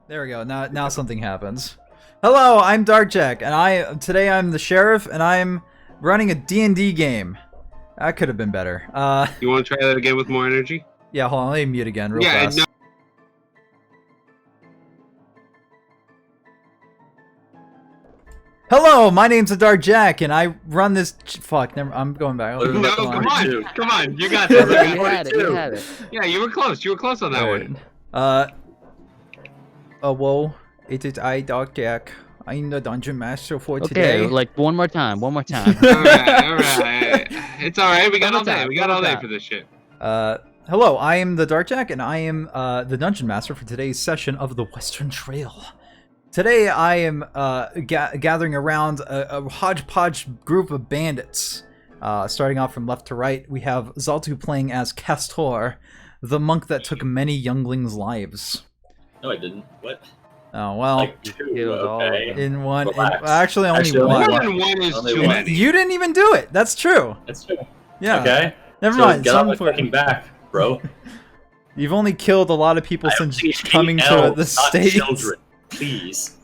There we go. Now something happens. Hello, I'm Darkjack, and today I'm the sheriff, and I'm running a D&D game. That could have been better. You want to try that again with more energy? Yeah, hold on. Let me mute again real fast. No. Hello, my name's the Darkjack, and I run this. Fuck, I'm going back. No, come on, you got this. You had it. Yeah, you were close. You were close on that one. Whoa, it is I, Darkjack. I'm the dungeon master for today. Okay, like one more time. all right. It's all right. We got all day. We got all day for this shit. Hello, I am the Darkjack, and I am the dungeon master for today's session of the Western Trail. Today, I am gathering around a hodgepodge group of bandits. Starting off from left to right, we have Zaltu playing as Castor, the monk that took many younglings' lives. No, I didn't. What? Oh, well. Like two, okay. In one. Relax. Actually, only Actually, one. More than one is Only too one. many. You didn't even do it. That's true. That's true. Yeah. Okay. Never So mind. get on my fucking back, bro. You've only killed a lot of people since coming to the States. Children, please.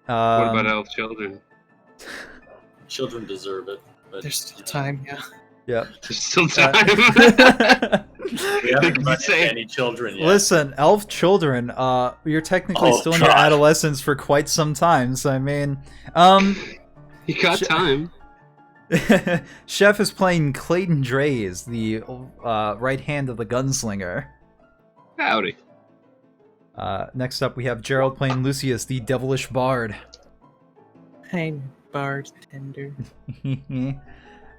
What about elf children? Children deserve it. But, There's still time, yeah. Yeah. There's still time. We haven't run into any children yet. Listen, elf children, you're technically still in your adolescence for quite some time, so I mean, You got time. Chef is playing Clayton Draze, the right hand of the gunslinger. Howdy. Next up, we have Gerald playing Lucius, the devilish bard. Hey, bartender.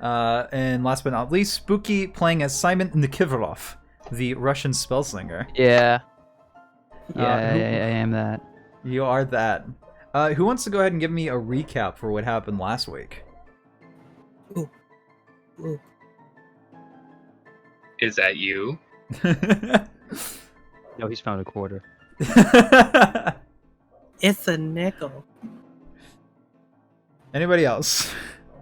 And last but not least, Spooky playing as Simon Nikiforov, the Russian spellslinger. Yeah. I am that. You are that. Who wants to go ahead and give me a recap for what happened last week? Ooh. Is that you? No, he's found a quarter. It's a nickel. Anybody else?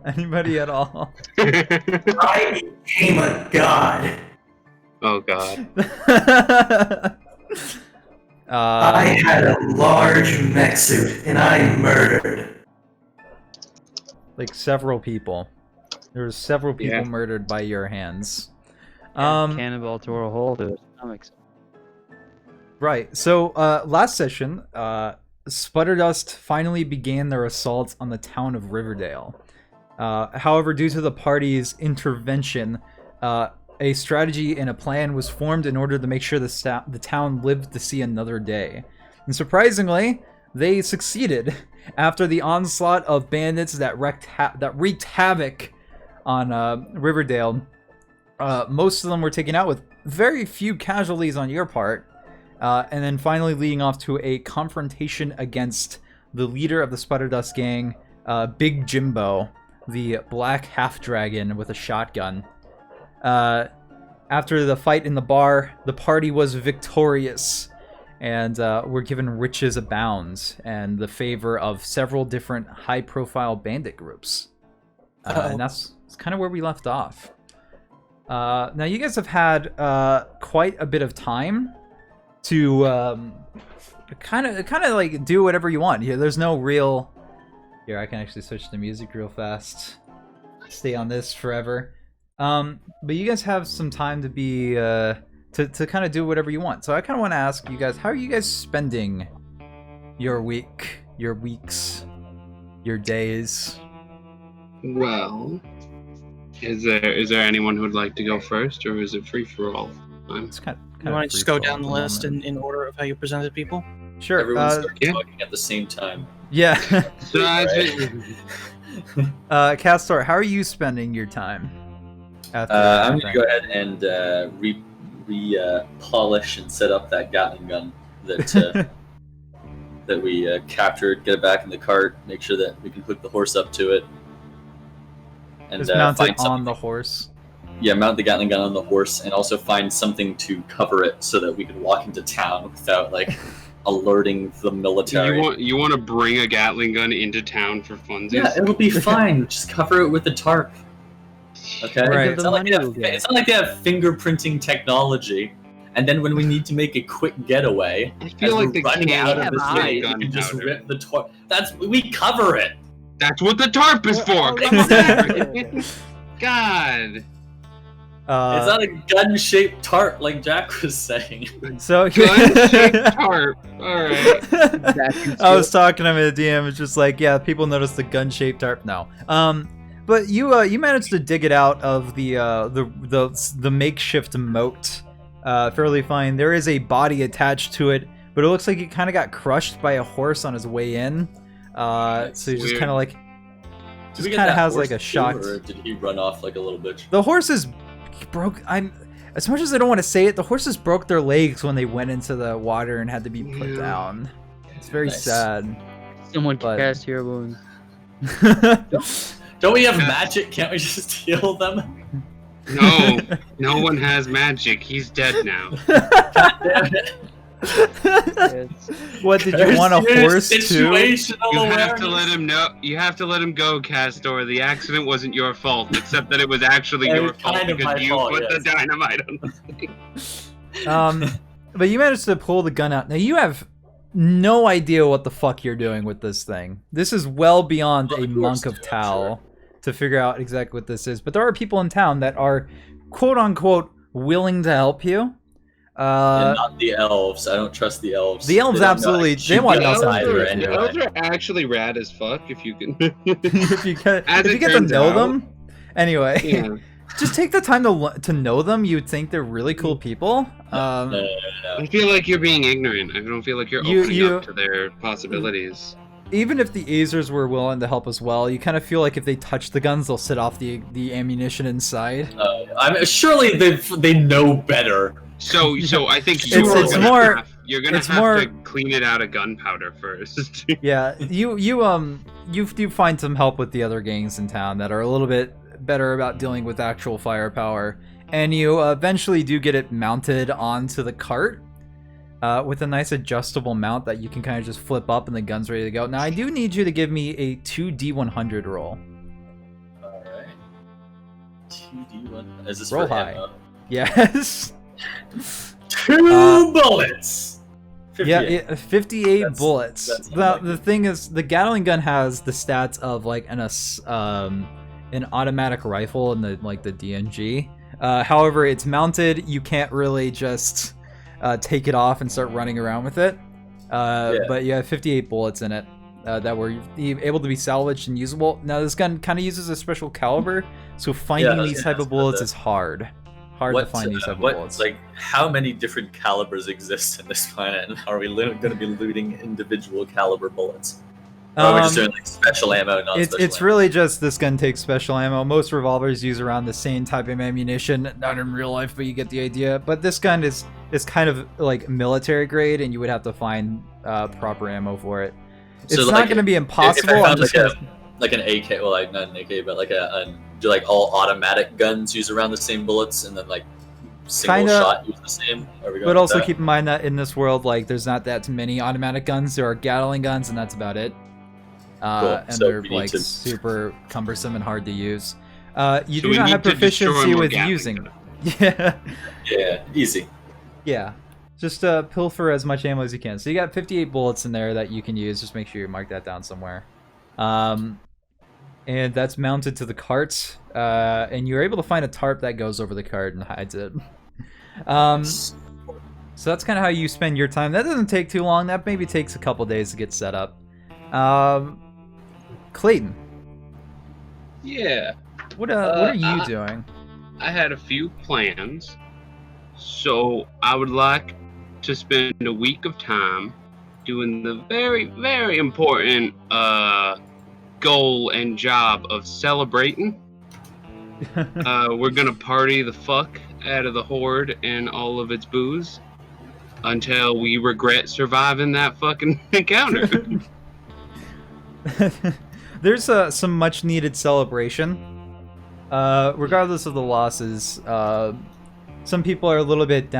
Anybody at all? I became a god. Oh god. I had a large mech suit and I murdered. Like several people. There were several people murdered by your hands. Cannonball tore a hole to his stomach. Right. So last session, Sputterdust finally began their assault on the town of Riverdale. However, due to the party's intervention, a strategy and a plan was formed in order to make sure the town lived to see another day. And surprisingly, they succeeded. After the onslaught of bandits that wreaked havoc on Riverdale, most of them were taken out with very few casualties on your part, and then finally leading off to a confrontation against the leader of the Sputterdust gang, Big Jimbo, the black half-dragon with a shotgun. After the fight in the bar, the party was victorious, and were given riches abound, and the favor of several different high-profile bandit groups. And that's kind of where we left off. Now, you guys have had quite a bit of time to kind of like do whatever you want. Yeah, there's no real. Here, I can actually switch the music real fast. Stay on this forever. But you guys have some time to be to kind of do whatever you want. So I kind of want to ask you guys, how are you guys spending your week, your weeks, your days? Well, is there anyone who would like to go first, or is it free for all? It's kind You of want to just go down the list moment. in order of how you presented people? Sure. Everyone's talking at the same time. Yeah. Right. Castor, how are you spending your time? After I'm gonna go ahead and polish and set up that Gatling gun that that we captured. Get it back in the cart. Make sure that we can hook the horse up to it. And Just mount find it on the horse. Yeah, mount the Gatling gun on the horse, and also find something to cover it so that we can walk into town without like alerting the military. You want to bring a Gatling gun into town for funsies? Yeah, it'll be fine. Just cover it with a tarp. Okay. Right. It's not like they have fingerprinting technology, and then when we need to make a quick getaway, I feel as like we're the running king out of has the high city, you can just gunpowder. rip the tarp. We cover it. That's what the tarp is for. Come on. God. It's not a gun-shaped tarp like Jack was saying. So Gun-shaped tarp. All right. I was talking to him at the DM. It's just like, yeah, people notice the gun-shaped tarp now. But you managed to dig it out of the makeshift moat fairly fine. There is a body attached to it, but it looks like he kind of got crushed by a horse on his way in. So he's just weird. kind of like, Did we get kind of that has horse like a too, shocked. or did he run off like a little bitch? The horses broke. As much as I don't want to say it, the horses broke their legs when they went into the water and had to be put Yeah. down. It's very Nice. sad. Someone But- cast Hero Wounds. Don't we have magic? Can't we just heal them? No, no one has magic. He's dead now. What did you want, a horse too? Situational You have awareness. to let him know. You have to let him go, Castor. The accident wasn't your fault, except that it was actually It your was fault kind of because my you fault, put yes. the dynamite on the thing. But you managed to pull the gun out. Now you have no idea what the fuck you're doing with this thing. This is well beyond Well, a of monk course, of yeah, Tal to figure out exactly what this is. But there are people in town that are quote unquote willing to help you. And not the elves. I don't trust the elves. The elves They don't know absolutely- how to they shoot want guns nothing to do either with it. The anyway. elves are actually rad as fuck if you can. if you get, As if it you get to turns know out. them. Anyway, Yeah. just take the time to know them. You'd think they're really cool people. No. I feel like you're being ignorant. I don't feel like you're You- opening you- up to their possibilities. Even if the Azers were willing to help as well, you kind of feel like if they touch the guns, they'll set off the ammunition inside. I mean, surely they know better. So I think It's more- you're gonna it's have more- to clean it out of gunpowder first. Yeah, you do find some help with the other gangs in town that are a little bit better about dealing with actual firepower, and you eventually do get it mounted onto the cart with a nice adjustable mount that you can kind of just flip up and the gun's ready to go. Now I do need you to give me a 2d100 roll. Alright. 2d1. Is this Roll for high. ammo? Yes. 2 bullets! 58. Yeah, 58 That's- bullets. that's The unlikely. thing is, the Gatling gun has the stats of like an automatic rifle in the DNG. However, it's mounted. You can't really just take it off and start running around with it. But you have 58 bullets in it that were able to be salvaged and usable. Now, this gun kind of uses a special caliber, so finding I was these gonna type of ask about bullets that. is hard. Hard to find these type of bullets. Like, how many different calibers exist in this planet, and are we going to be looting individual caliber bullets? Or are we just doing like special ammo, non-special It's ammo? really just this gun takes special ammo. Most revolvers use around the same type of ammunition, not in real life, but you get the idea. But this gun is kind of like military grade, and you would have to find proper ammo for it. It's So, not like, going to be If impossible. I I'm found just like, gonna... like an AK, well, like not an AK, but like do like all automatic guns use around the same bullets, and then like single Kinda, shot use the same? Are we going But with also that? keep in mind that in this world, like, there's not that many automatic guns. There are Gatling guns, and that's about it. And So they're we need like to- super cumbersome and hard to use. You So do we not need have to destroy proficiency more with Gatling using. guns. Yeah. Yeah, easy. Yeah. Just pilfer as much ammo as you can. So you got 58 bullets in there that you can use. Just make sure you mark that down somewhere. And that's mounted to the cart. And you're able to find a tarp that goes over the cart and hides it. So that's kind of how you spend your time. That doesn't take too long. That maybe takes a couple days to get set up. Clayton, Yeah. what are you I- doing? I had a few plans. So I would like to spend a week of time doing the very, very important goal and job of celebrating. We're gonna party the fuck out of the horde and all of its booze until we regret surviving that fucking encounter. There's some much needed celebration. Regardless of the losses, some people are a little bit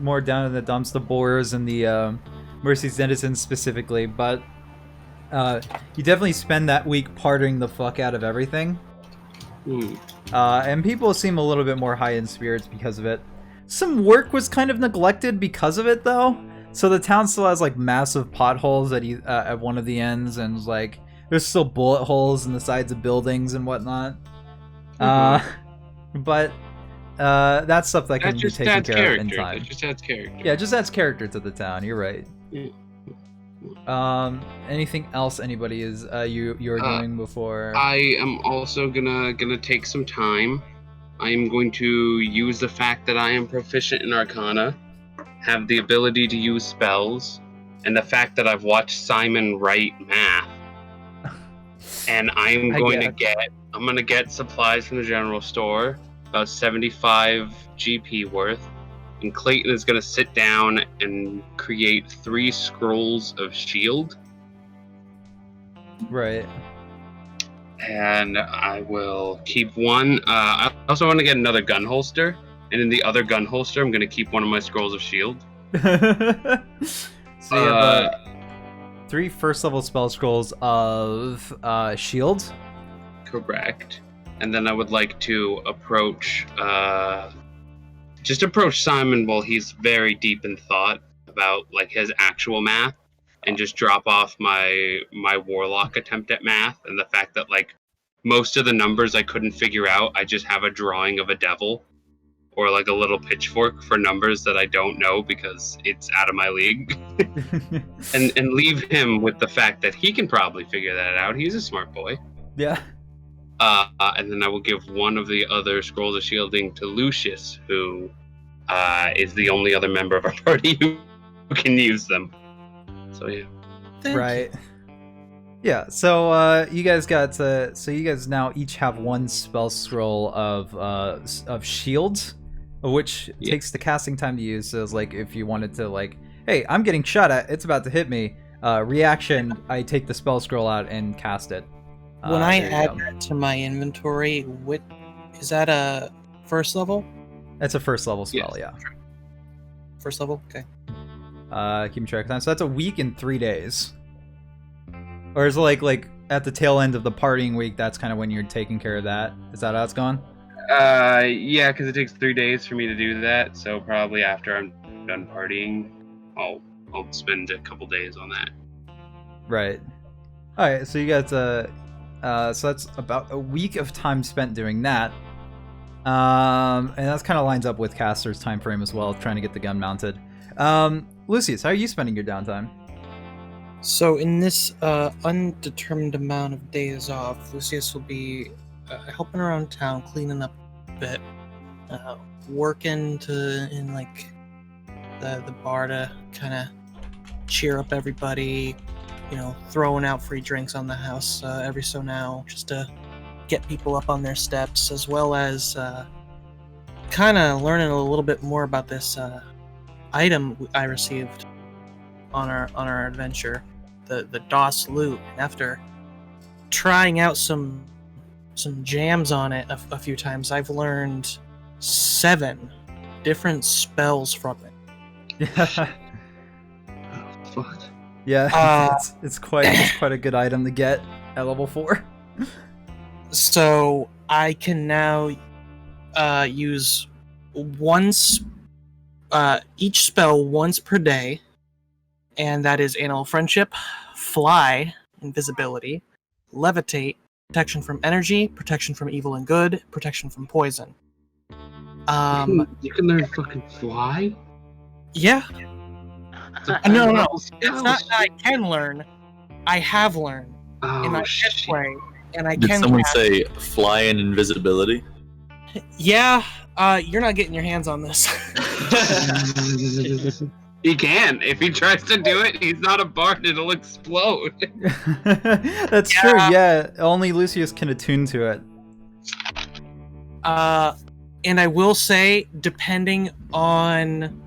more down in the dumps, the Boers and the Mercy's denizens specifically, but you definitely spend that week partying the fuck out of everything. Hmm. And people seem a little bit more high in spirits because of it. some work was kind of neglected because of it, though. So the town still has like massive potholes at one of the ends, and like there's still bullet holes in the sides of buildings and whatnot. But that's stuff that can be taken care of in time. That just adds character. Yeah, it just adds character to the town. You're right. Yeah. Anything else anybody is you're doing before? I am also gonna take some time. I am going to use the fact that I am proficient in Arcana, have the ability to use spells, and the fact that I've watched Simon write math. And I'm gonna get supplies from the general store, about 75 GP worth. And Clayton is gonna sit down and create 3 scrolls of shield. Right. And I will keep one. I also want to get another gun holster. And in the other gun holster, I'm gonna keep one of my scrolls of shield. So you have 3 first level spell scrolls of shield. Correct. And then I would like to approach Simon while he's very deep in thought about like his actual math, and just drop off my warlock attempt at math, and the fact that like most of the numbers I couldn't figure out, I just have a drawing of a devil or like a little pitchfork for numbers that I don't know because it's out of my league. and leave him with the fact that he can probably figure that out. He's a smart boy. Yeah. And then I will give one of the other scrolls of shielding to Lucius, who is the only other member of our party who can use them. So yeah. Right. Yeah. So you guys got so you guys now each have 1 spell scroll of shields, which takes the casting time to use. So it's like if you wanted to like, hey, I'm getting shot at, it's about to hit me. Reaction, I take the spell scroll out and cast it. When I add that to my inventory, is that a first level? That's a first level spell, Yes. yeah. First level? Okay. Keeping track of time. So that's a week and 3 days. Or is it like at the tail end of the partying week, that's kind of when you're taking care of that? Is that how it's gone? Yeah, because it takes 3 days for me to do that. So probably after I'm done partying, I'll spend a couple days on that. Right. All right. So you got so that's about a week of time spent doing that. And that kind of lines up with Castor's time frame as well, trying to get the gun mounted. Lucius, how are you spending your downtime? So in this undetermined amount of days off, Lucius will be helping around town, cleaning up a bit, working in like the bar to kind of cheer up everybody, throwing out free drinks on the house every so now, just to get people up on their steps, as well as kind of learning a little bit more about this item I received on our adventure, the DOS loot. And after trying out some jams on it a few times, I've learned 7 different spells from it. Oh, fuck. Yeah, it's quite a good item to get at level 4. So I can now use each spell once per day, and that is Animal Friendship, Fly, Invisibility, Levitate, Protection from Energy, Protection from Evil and Good, Protection from Poison. You can learn fucking Fly? Yeah. No. It's not that I can learn. I have learned in my play, and I Did can. someone say fly and invisibility? Yeah. You're not getting your hands on this. He can. If he tries to do it, he's not a bard, it'll explode. That's true, yeah. Only Lucius can attune to it. And I will say, depending on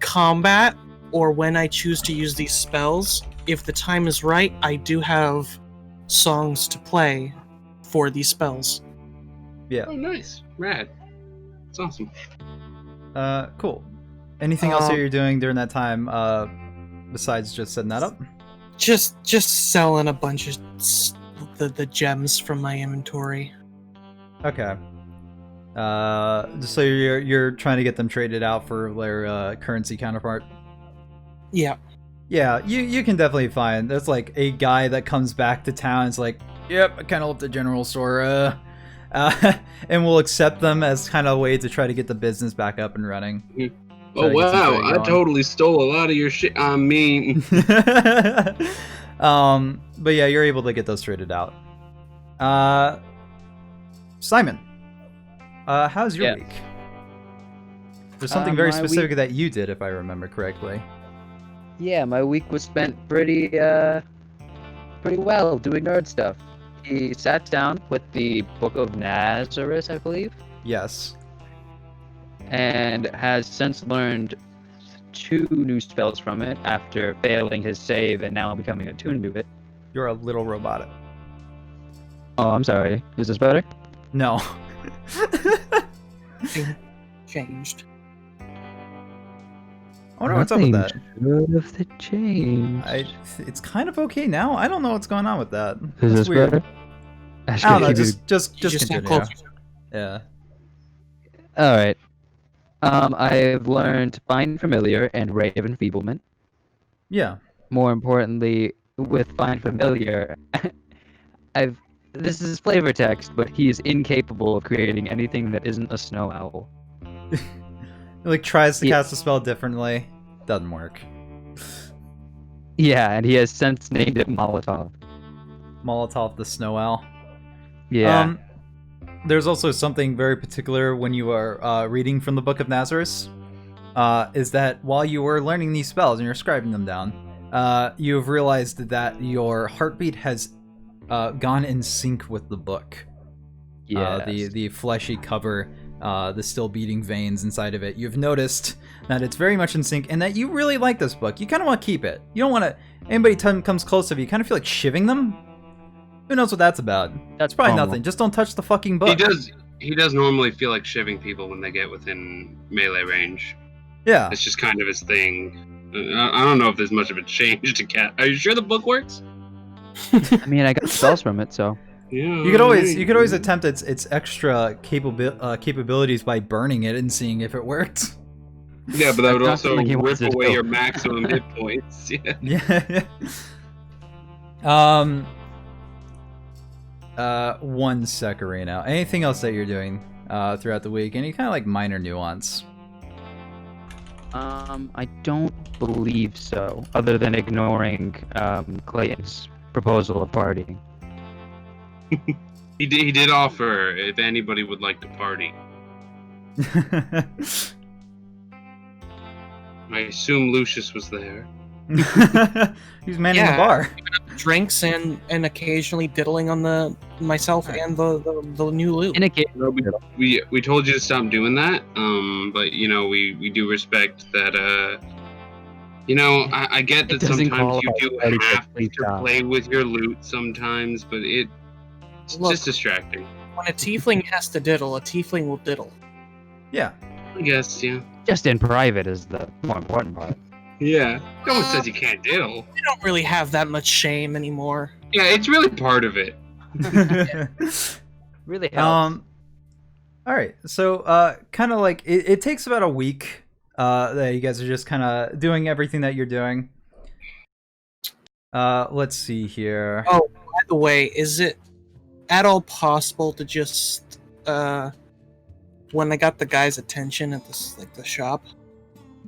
combat or when I choose to use these spells, if the time is right, I do have songs to play for these spells. Yeah. Oh, nice. Rad. That's awesome. Cool. Anything else that you're doing during that time, besides just setting that up? Just selling a bunch of the gems from my inventory. Okay. So you're trying to get them traded out for their currency counterpart. Yeah. Yeah, you can definitely find there's like a guy that comes back to town. It's like, yep, I kind of left the general store, and we'll accept them as kind of a way to try to get the business back up and running. Oh wow, I totally stole a lot of your shit. I mean, but yeah, you're able to get those traded out. Simon, how's your week? There's something very specific that you did, if I remember correctly. Yeah, my week was spent pretty well doing nerd stuff. He sat down with the Book of Nazareth, I believe. Yes. And has since learned 2 new spells from it after failing his save and now becoming attuned to it. You're a little robotic. Oh, I'm sorry. Is this better? No. Changed. I wonder what's up with that. Should have changed. It's kind of okay now. I don't know what's going on with that. Is That's this weird. better? I don't know. Just Just continue. closer. Yeah. All right. I've learned Find Familiar and Ray of Enfeeblement. Yeah. More importantly, with Find Familiar, this is flavor text, but he is incapable of creating anything that isn't a snow owl. Like tries to cast a spell differently, doesn't work. Yeah, and he has since named it Molotov. Molotov the Snow Owl. Yeah. There's also something very particular when you are reading from the Book of Nazareth, is that while you were learning these spells and you're scribing them down, you have realized that your heartbeat has gone in sync with the book. Yeah. The fleshy cover, the still beating veins inside of it. You've noticed that it's very much in sync and that you really like this book. You kind of want to keep it. You don't want to... Anybody comes close to you, kind of feel like shivving them? Who knows what that's about? That's probably nothing. Just don't touch the fucking book. He does normally feel like shivving people when they get within melee range. Yeah. It's just kind of his thing. I don't know if there's much of a change to cat. Are you sure the book works? I mean, I got spells from it, so... Yeah. You could always attempt its extra capabilities by burning it and seeing if it worked. Yeah, but that would also like he rip wants to away do. your maximum hit points. Yeah. Yeah. 1 sec, Arena. Anything else that you're doing throughout the week? Any kind of like minor nuance? I don't believe so, other than ignoring Clayton's proposal of partying. He did offer if anybody would like to party. I assume Lucius was there. He's manning the bar. Drinks and occasionally diddling on myself and the new loot. We told you to stop doing that. But we do respect that. I get that sometimes you do have to play with your loot sometimes, but it's just distracting. When a tiefling has to diddle, a tiefling will diddle. Yeah. I guess, yeah. Just in private is the more important part. Yeah. No one says you can't diddle. We don't really have that much shame anymore. Yeah, it's really part of it. Really helps. All right. So, kind of like it takes about a week that you guys are just kind of doing everything that you're doing. Let's see here. Oh, by the way, is it at all possible to just when I got the guy's attention at the shop,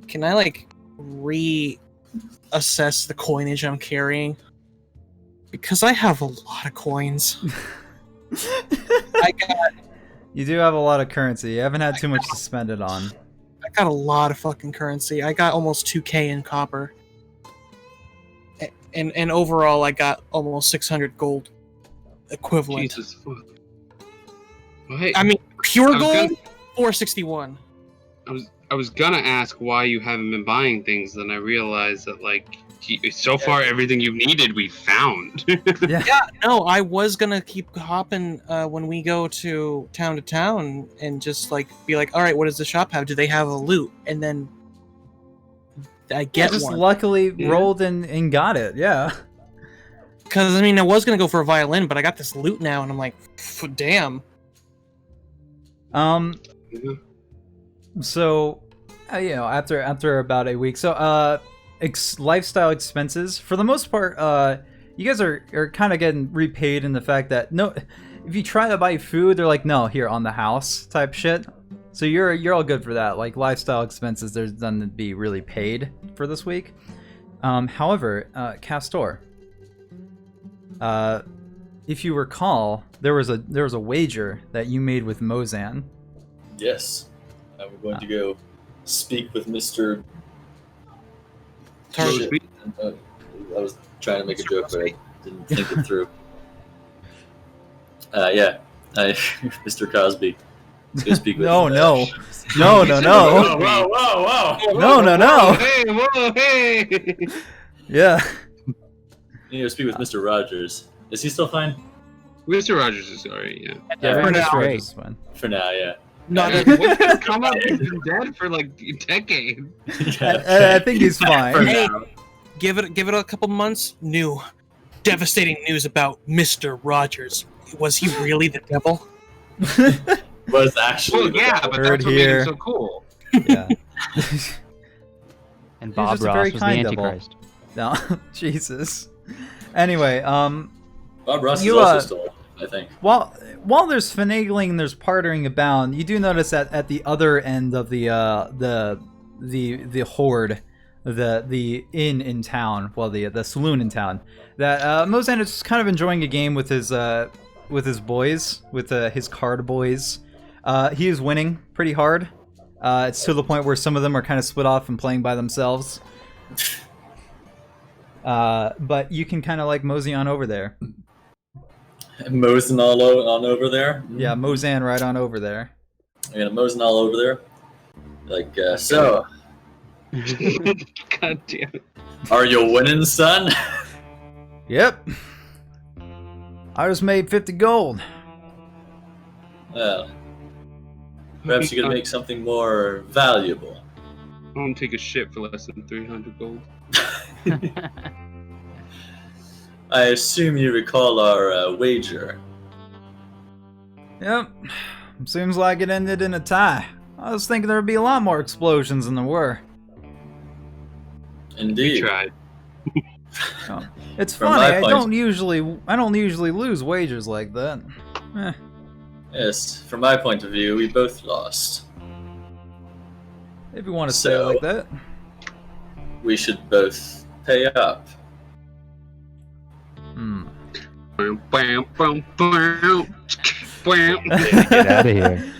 can I reassess the coinage I'm carrying? Because I have a lot of coins. You do have a lot of currency. You haven't had too much to spend it on. I got a lot of fucking currency. I got almost 2k in copper. And overall, I got almost 600 gold equivalent. Jesus fuck. Well, hey, I mean, pure gold, 461. I was gonna ask why you haven't been buying things, then I realized that so far everything you needed we found. Yeah, no, I was gonna keep hopping when we go to town and just be like, all right, what does the shop have? Do they have a loot? And then I get just one. luckily rolled and got it. Yeah. Because I was gonna go for a violin, but I got this loot now, and I'm like, damn. Mhm. So, after about a week, so lifestyle expenses for the most part, you guys are kind of getting repaid in the fact that if you try to buy food, they're like, no, here on the house type shit. So you're all good for that. Like lifestyle expenses, there's none to be really paid for this week. However, Castor, if you recall, there was a wager that you made with Mozan. Yes. We're going to go speak with Mr. Target. Shit. I was trying to make a joke, but I didn't think it through. Mr. Cosby. Let's go speak with No. Whoa, Whoa, No. Hey, whoa, hey! Yeah. You need to speak with Mr. Rogers. Is he still fine? Mr. Rogers is alright, yeah. Yeah, for Mr. now. Rogers is fine. For now, yeah. Not Hey, what's gonna come up? He's been dead for like a decade. I think he's For fine. Hey. now. give it a couple months. New, devastating news about Mr. Rogers. Was he really the devil? Was actually. Well, yeah, but Heard that's what made here. him so cool. Yeah. And He's Bob just a very Ross was the kind devil. Antichrist. No, Jesus. Anyway, Bob Ross is You, also still alive, I think. while there's finagling and there's partnering abound, you do notice that at the other end of the horde, the inn in town, well, the saloon in town, that Mozan is just kind of enjoying a game with his boys, with his card boys. He is winning pretty hard. It's to the point where some of them are kind of split off and playing by themselves. But you can kind of like mosey on over there. Mosing on over there. Yeah, Mozan right on over there. I'm gonna mosing all over there. Like, so, God damn it. are you winning, son? Yep. I just made 50 gold. Well, perhaps you could make something more valuable. I won't take a shit for less than 300 gold. I assume you recall our wager. Yep. Seems like it ended in a tie. I was thinking there'd be a lot more explosions than there were. We Indeed. tried. It's From funny. my I point- don't usually lose wagers like that. Eh. Yes, from my point of view, we both lost. If you want to say it So- like that. We should both pay up. Hmm. Bam, bam, bam, bam, bam. Get out of here.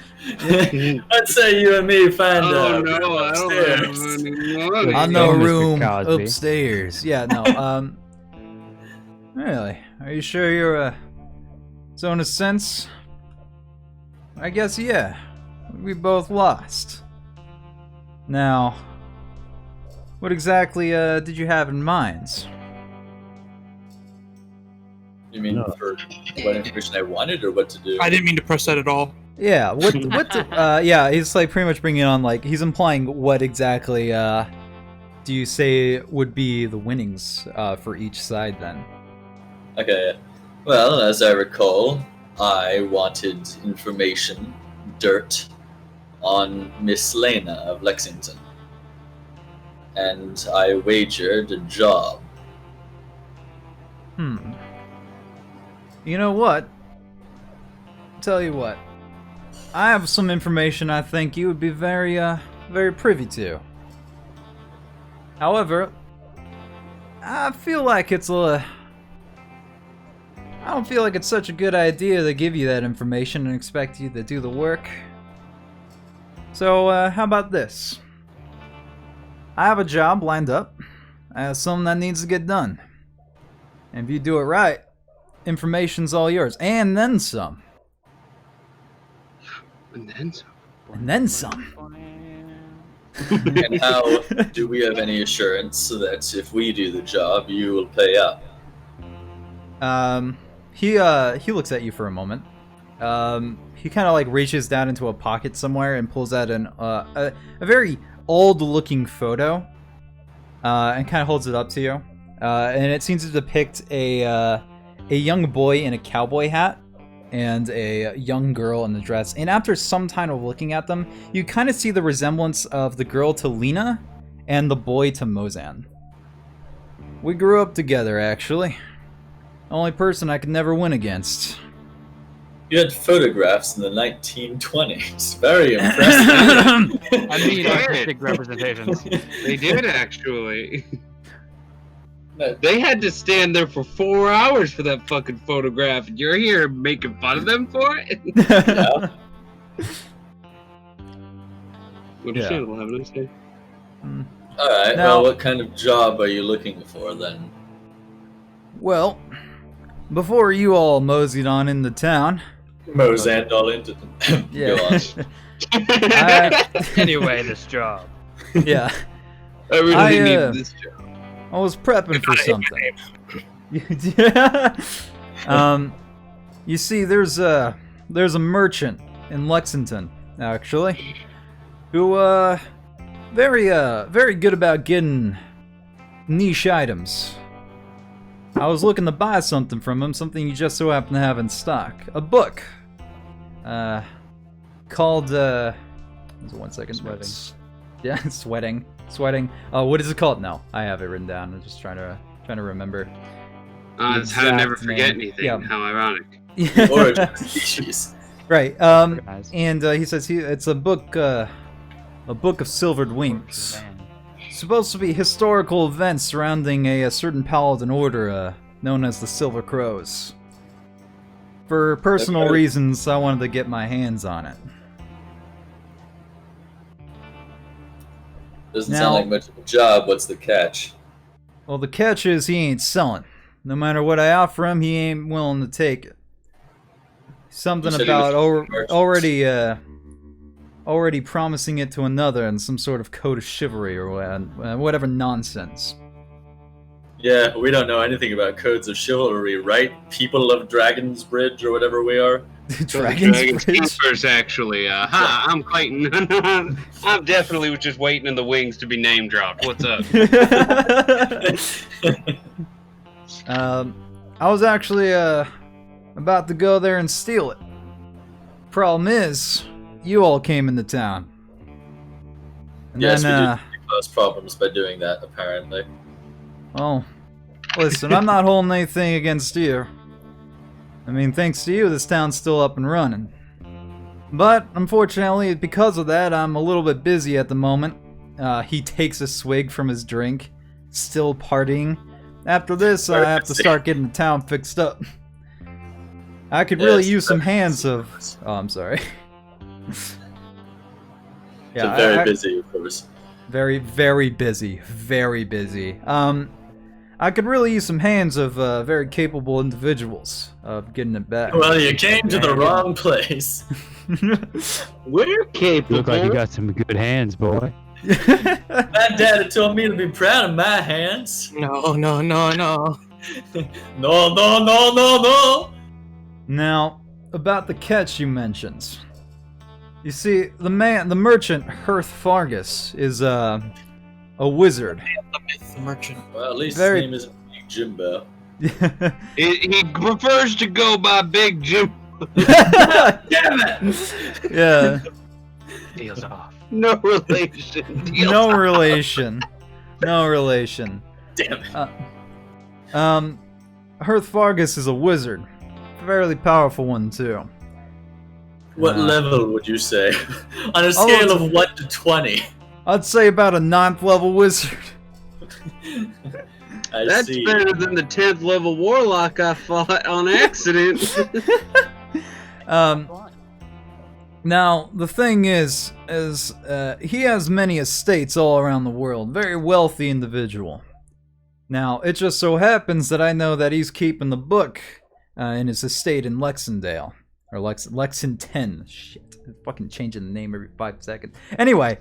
I'd say you and me find Oh no, I don't have upstairs. any money. On Go, the Mr. room Cosby. upstairs. Yeah, no. Really? Are you sure you're so in a sense? I guess yeah. We both lost. Now, what exactly did you have in mind? You mean for what information I wanted or what to do? I didn't mean to press that at all. Yeah, what yeah, he's like pretty much bringing on like he's implying what exactly do you say would be the winnings for each side then? Okay. Well, as I recall, I wanted information, dirt, on Miss Lena of Lexington. And I wagered a job. You know what? Tell you what. I have some information I think you would be very privy to. However, I feel like I don't feel like it's such a good idea to give you that information and expect you to do the work. So, how about this? I have a job lined up. I have something that needs to get done. And if you do it right, information's all yours. And then some. And then some. And then some. And how do we have any assurance that if we do the job, you will pay up? He looks at you for a moment. He kind of like reaches down into a pocket somewhere and pulls out a very old-looking photo, and kind of holds it up to you. And it seems to depict a young boy in a cowboy hat and a young girl in a dress. And after some time of looking at them, you kind of see the resemblance of the girl to Lena and the boy to Mozan. We grew up together, actually. Only person I could never win against. You had photographs in the 1920s. Very impressive. I mean, artistic representations. They did, actually. They had to stand there for 4 hours for that fucking photograph, and you're here making fun of them for it? Yeah. What did you have to say? Alright, Now- well, what kind of job are you looking for then? Well, before you all moseyed on into town... Mozand all into them. Yeah. Go on. Anyway, this job. Yeah. I really I, need this job. I was prepping for something. You see, there's a merchant in Lexington, actually, who very good about getting niche items. I was looking to buy something from him, something you just so happen to have in stock. A book. Called, 1 second. Sweating. Yeah, sweating. What is it called? No, I have it written down. I'm just trying to remember. It's how to never exact forget name. anything. Yeah. How ironic. Origin of species. Right. Organized. And he says it's a book of silvered wings. Supposed to be historical events surrounding a certain paladin order known as the Silver Crows. For personal Okay. reasons, I wanted to get my hands on it. Doesn't Now- sound like much of a job. What's the catch? Well, the catch is he ain't selling. No matter what I offer him, he ain't willing to take it. Something You said he about was merchant. already promising it to another in some sort of code of chivalry or whatever nonsense. Yeah, we don't know anything about codes of chivalry, right? People of Dragon's Bridge or whatever we are. Dragon's Bridge? Campers, actually. Hi, I'm Clayton. I'm definitely was just waiting in the wings to be name dropped. What's up? I was actually about to go there and steal it. Problem is, you all came into town. And Yes, then, we did cause problems by doing that, apparently. well, listen, I'm not holding anything against you. I mean, thanks to you, this town's still up and running. But, unfortunately, because of that, I'm a little bit busy at the moment. He takes a swig from his drink, still partying. After this, I have to start getting the town fixed up. I could really Yes, use some that's- hands of... Oh, I'm sorry. So very busy, of course. Very, very busy. Very busy. I could really use some hands of very capable individuals of getting it back. Well, you came to the wrong place. We're capable. Look like you got some good hands, boy. My daddy told me to be proud of my hands. No. No, no, no, no. Now, about the catch you mentioned. You see, the merchant, Hearth Fargus, is a wizard. The merchant. Well, at least Very- his name isn't Big Jimbo. He prefers to go by Big Jim. Damn it! Yeah, Deals off. No relation. no relation. No relation. Damn it. Hearth Fargus is a wizard. A fairly powerful one, too. What level would you say? On a scale of 1 to 20. I'd say about a 9th level wizard. I That's see. better than the 10th level warlock I fought on accident. Now, the thing is he has many estates all around the world. Very wealthy individual. Now, it just so happens that I know that he's keeping the book in his estate in Lexingdale. Or Lexington. Shit. I'm fucking changing the name every 5 seconds. Anyway,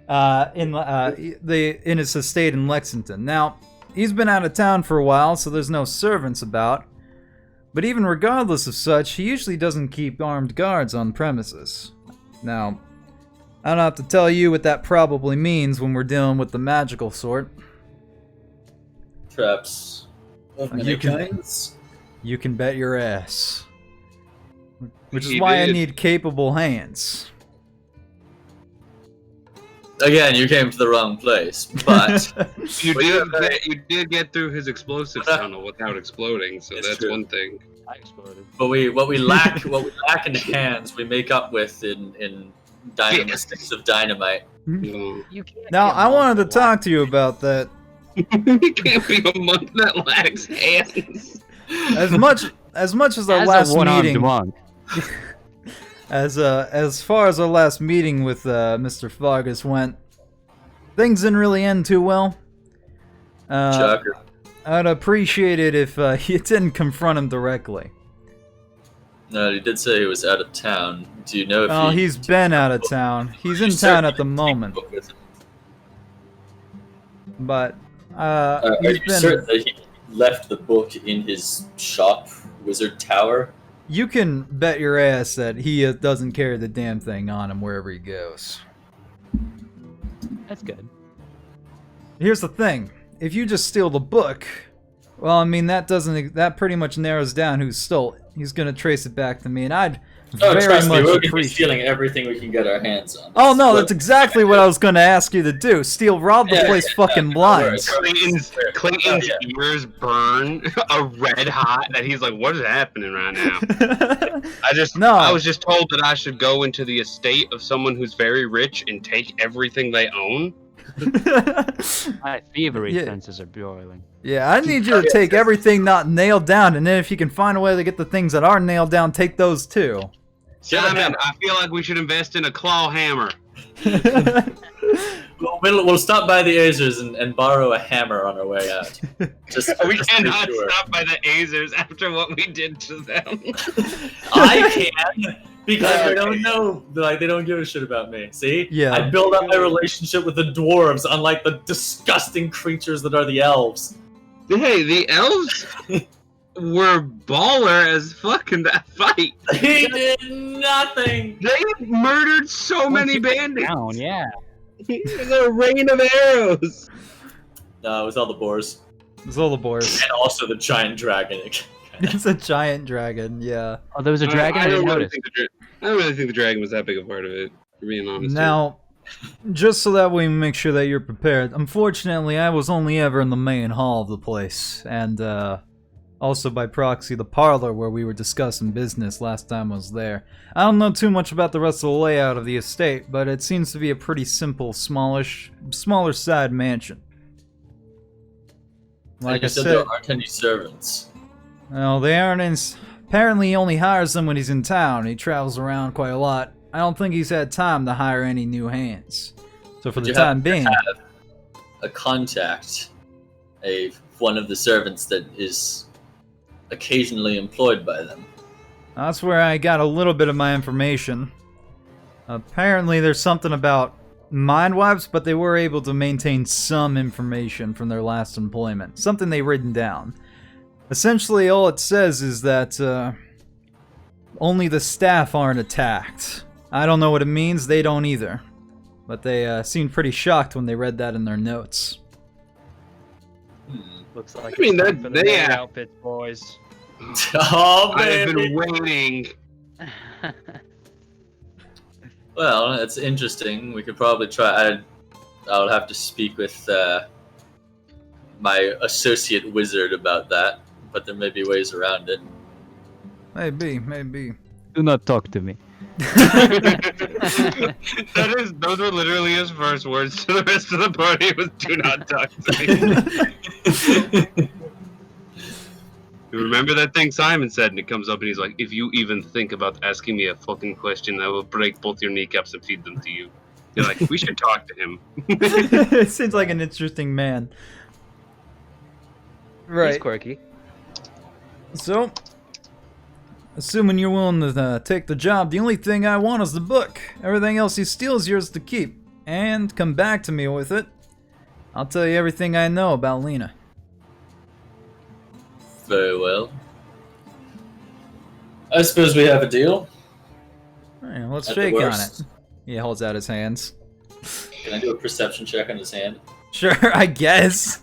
in his estate in Lexington. Now, he's been out of town for a while, so there's no servants about. But even regardless of such, he usually doesn't keep armed guards on premises. Now, I don't have to tell you what that probably means when we're dealing with the magical sort. Traps of many You can- kinds. You can bet your ass. Which is He why I did. need capable hands. Again, you came to the wrong place, but You Well, did, yeah, you did get through his explosives tunnel without exploding, so It's that's true. one thing. I exploded. what we lack in hands, we make up with in dynamite sticks of dynamite. No. You can't Now, be a I wanted to monster talk to you about that. You can't be a monk that lacks hands. As much as our As last a one-armed meeting, monk. as far as our last meeting with Mr. Fargus went, things didn't really end too well. Shocker. I'd appreciate it if you didn't confront him directly. No, he did say he was out of town. Do you know if Oh, he's been out of town. He's in town at the moment, but Are he's you been. certain that he left the book in his shop, Wizard Tower? You can bet your ass that he doesn't carry the damn thing on him wherever he goes. That's good. Here's the thing: if you just steal the book, well, I mean that pretty much narrows down who stole it. He's gonna trace it back to me, and I'd Oh, very trust me, much we're going to be appreciate. stealing everything we can get our hands on. Oh no, But- that's exactly what I was gonna ask you to do. Rob the Yeah, place yeah, fucking yeah, blind. Clayton's Oh, yeah. ears burn a red hot that he's like, what is happening right now? No. I was just told that I should go into the estate of someone who's very rich and take everything they own. My thievery Yeah. senses are boiling. Yeah, I need you to take everything not nailed down, and then if you can find a way to get the things that are nailed down, take those too. Simon, I feel like we should invest in a claw hammer. We'll stop by the Azers and borrow a hammer on our way out. Just We just to be cannot sure. stop by the Azers after what we did to them. I can because they don't know. Like they don't give a shit about me. See? Yeah. I build up my relationship with the dwarves, unlike the disgusting creatures that are the elves. Hey, the elves were baller as fuck in that fight. He did nothing. They murdered so many bandits. Down, yeah. There's a rain of arrows. No, it was all the boars It's all the boars. and also the giant dragon. It's a giant dragon, yeah. Oh, there was a dragon. I didn't notice. I don't really think the dragon was that big a part of it, for being honest. Now, just so that we make sure that you're prepared, unfortunately, I was only ever in the main hall of the place, and also by proxy the parlor where we were discussing business last time I was there. I don't know too much about the rest of the layout of the estate, but it seems to be a pretty simple, smaller side mansion. Like I you said, said, there aren't any servants. well, they aren't in. Apparently, he only hires them when he's in town. He travels around quite a lot. I don't think he's had time to hire any new hands. So for Would the you time happen to being, have a contact, one of the servants that is occasionally employed by them. that's where I got a little bit of my information. Apparently, there's something about mind wipes, but they were able to maintain some information from their last employment. Something they written down. Essentially, all it says is that only the staff aren't attacked. I don't know what it means, they don't either. But they seemed pretty shocked when they read that in their notes. Looks like I mean, it's time for the they- main outfits, boys. Oh, I have baby. been waiting. Well, that's interesting. We could probably try. I'll have to speak with my associate wizard about that, but there may be ways around it. Maybe. Do not talk to me. Those were literally his first words to the rest of the party was do not talk to me. You remember that thing Simon said, and it comes up and he's like, if you even think about asking me a fucking question, I will break both your kneecaps and feed them to you. You're like, we should talk to him. It seems like an interesting man. He's Right. quirky. So, assuming you're willing to take the job, the only thing I want is the book. Everything else he steals is yours to keep. And come back to me with it. I'll tell you everything I know about Lena. Very well. I suppose we have a deal. Alright, let's At the shake on worst. it. He holds out his hands. Can I do a perception check on his hand? Sure, I guess.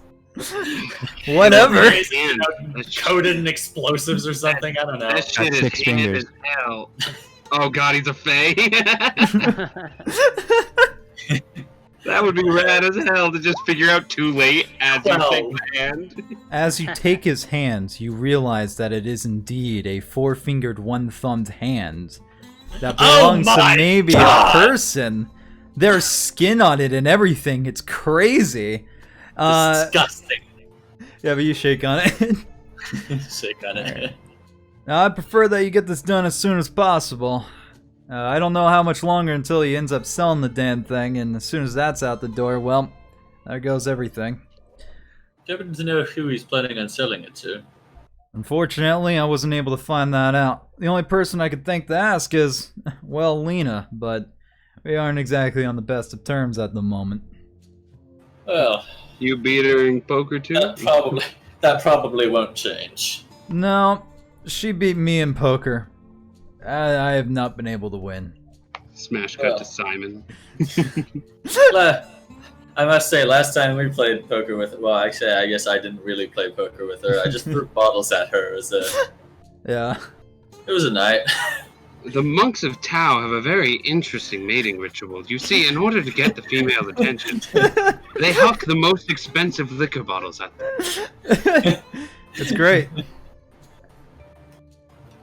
Whatever. Man, Coated in explosives or something? I don't know. that shit is Got 6 hand fingers. as hell. Oh god, he's a fae. That would be rad as hell to just figure out too late as you take my hand. As you take his hand, you realize that it is indeed a four-fingered, one-thumbed hand that belongs to maybe a person. There's skin on it and everything. It's crazy. Disgusting. Yeah, but you shake on it. Shake on it. Now, I prefer that you get this done as soon as possible. I don't know how much longer until he ends up selling the damn thing, and as soon as that's out the door, well, there goes everything. Do you happen to know who he's planning on selling it to? Unfortunately, I wasn't able to find that out. The only person I could think to ask is, well, Lena, but we aren't exactly on the best of terms at the moment. Well, You beat her in poker too? That probably won't change. No, she beat me in poker. I have not been able to win. Smash cut to Simon. I must say, last time we played poker with, well, actually, I guess I didn't really play poker with her. I just threw bottles at her. Yeah. It was a night. The monks of Tao have a very interesting mating ritual. You see, in order to get the female attention, they huck the most expensive liquor bottles at them. It's great.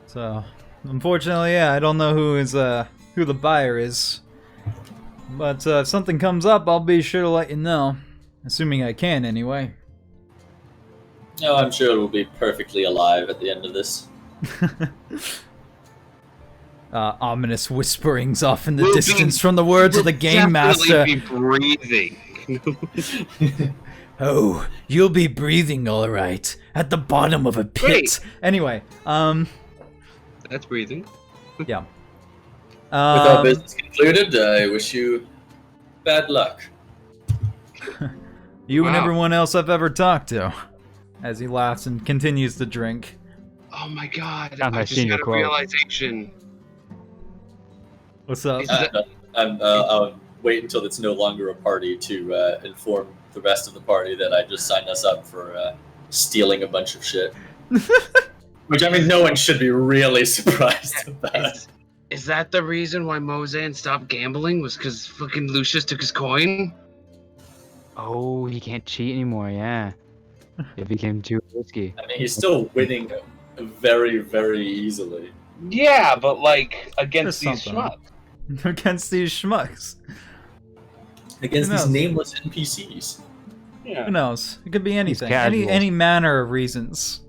So, unfortunately, yeah, I don't know who the buyer is. But if something comes up, I'll be sure to let you know. Assuming I can, anyway. No, I'm sure it will be perfectly alive at the end of this. Ominous whisperings off in the distance from the words of the game master. Be breathing. Oh, you'll be breathing all right at the bottom of a pit. Great. Anyway, That's breathing. yeah. With our business concluded, I wish you bad luck. You and Wow. everyone else I've ever talked to. As he laughs and continues to drink. Oh my god, Found my I just senior got a quote. realization. What's up? Is that- I'll wait until it's no longer a party to inform the rest of the party that I just signed us up for stealing a bunch of shit. Which, I mean, no one should be really surprised about. Is that the reason why Mozan stopped gambling? Was because fucking Lucius took his coin? Oh, he can't cheat anymore, yeah. It became too risky. I mean, he's still winning very, very easily. Yeah, but like against There's these something. schmucks. Against these schmucks. Against Who these knows? nameless NPCs. Yeah. Who knows? It could be anything. casuals. Any manner of reasons.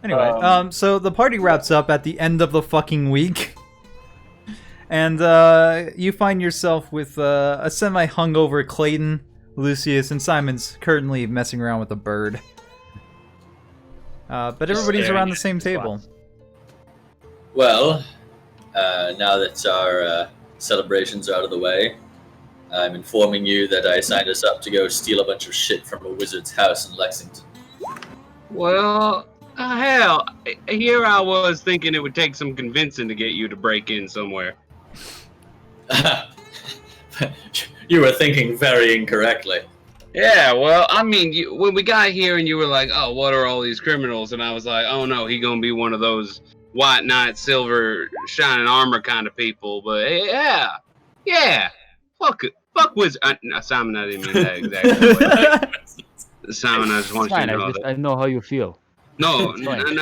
Anyway, so the party wraps up at the end of the fucking week. And you find yourself with a semi-hungover Clayton, Lucius, and Simon's currently messing around with a bird. But everybody's staring around the at same his table. Well, now that our celebrations are out of the way, I'm informing you that I signed us up to go steal a bunch of shit from a wizard's house in Lexington. Well, hell, here I was thinking it would take some convincing to get you to break in somewhere. You were thinking very incorrectly. Yeah, well, I mean, when we got here and you were like, oh, what are all these criminals? And I was like, oh no, he gonna be one of those white knight, silver, shining armor kind of people. But yeah, fuck wizard. No, Simon, I didn't mean that exactly. Simon, I just It's want you fine, to know that. I know how you feel. No, it's no, fine.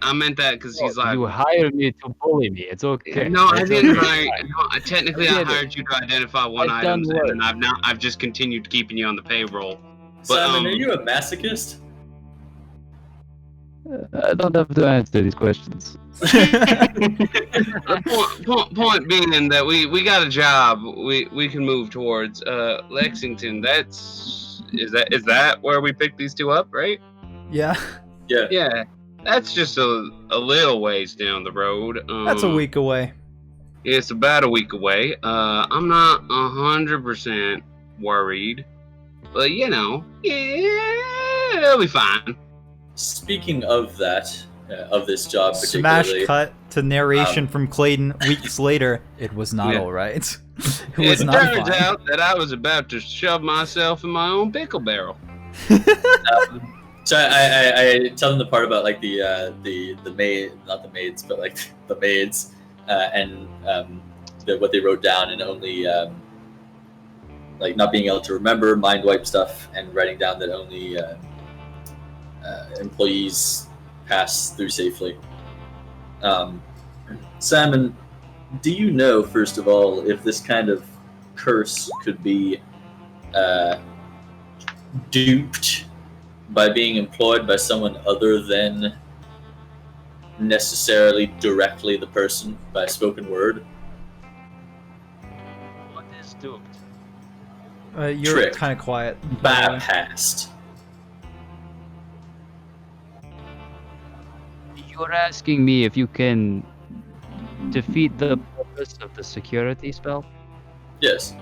I meant that because he's like, You hired me to bully me. It's okay. no, I It's didn't okay. hire. No, technically, I hired you to identify one I've item, done work. and then I've just continued keeping you on the payroll. Simon, are you a masochist? I don't have to answer these questions. Point being that we got a job we can move towards Lexington. Is that where we picked these two up, right? Yeah, Yeah. Yeah, that's just a little ways down the road. that's a week away. It's about a week away. I'm not 100% worried, but you know, yeah, it'll be fine. Speaking of that, of this job Smash particularly, cut to narration from Clayton weeks later. It was not Yeah. alright. It was It not turns fine. out that I was about to shove myself in my own pickle barrel. so I tell them the part about like the maid, not the maids, but like the maids and what they wrote down, and only like not being able to remember mind wipe stuff, and writing down that only employees pass through safely. Simon, do you know, first of all, if this kind of curse could be duped by being employed by someone other than necessarily directly the person by spoken word? What is duped? You're Trick. kind of quiet. Bypassed. You're asking me if you can defeat the purpose of the security spell? Yes.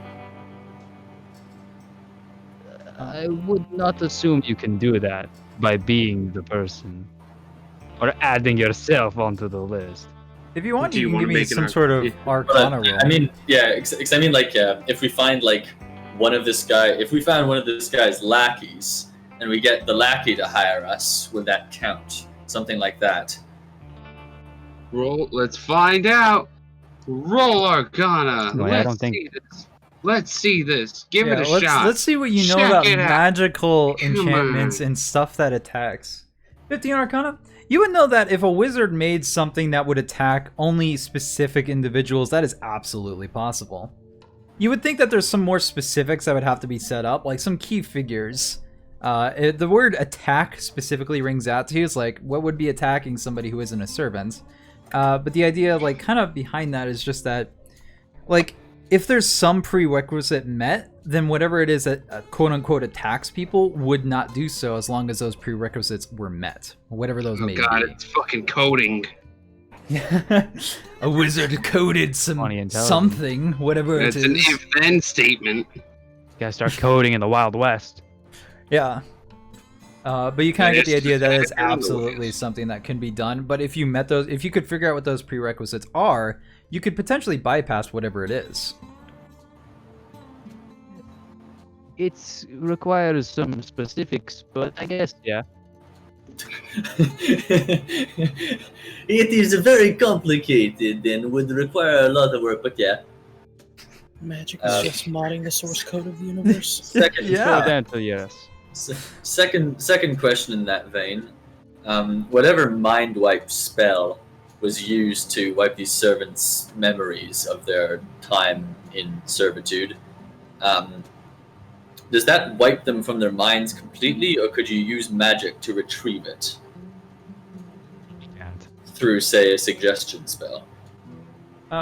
I would not assume you can do that by being the person. Or adding yourself onto the list. If you want, Do you you can wanna give me make an some sort of Arcana roll. I mean, yeah, because I mean, like, if we find like if we found one of this guy's lackeys, and we get the lackey to hire us, would that count? Something like that. Roll. Let's find out. Roll Arcana. No, I don't think- see this. Let's see this. Give it a let's, shot. Let's see what you know Check about it out. magical Come enchantments on. and stuff that attacks. 15 Arcana? You would know that if a wizard made something that would attack only specific individuals, that is absolutely possible. You would think that there's some more specifics that would have to be set up, like some key figures. The word attack specifically rings out to you. It's like, what would be attacking somebody who isn't a servant? But the idea, like, kind of behind that is just that, like, if there's some prerequisite met, then whatever it is that quote-unquote attacks people would not do so as long as those prerequisites were met. Whatever those may God, be. it's fucking coding. A wizard coded some Funny intelligence. something, whatever it It's an is. if-then statement. Gotta start coding in the Wild West. Yeah. But you kind That of get the is idea that it's exactly what it absolutely is. something that can be done. But if you met those, if you could figure out what those prerequisites are, you could potentially bypass whatever it is. It requires some specifics, but I guess, yeah. It is very complicated and would require a lot of work, but yeah. Magic is just modding the source code of the universe. Second, Yeah. Short answer, yes. second question in that vein. Whatever mind wipe spell was used to wipe these servants' memories of their time in servitude, does that wipe them from their minds completely, or could you use magic to retrieve it And through, say, a suggestion spell?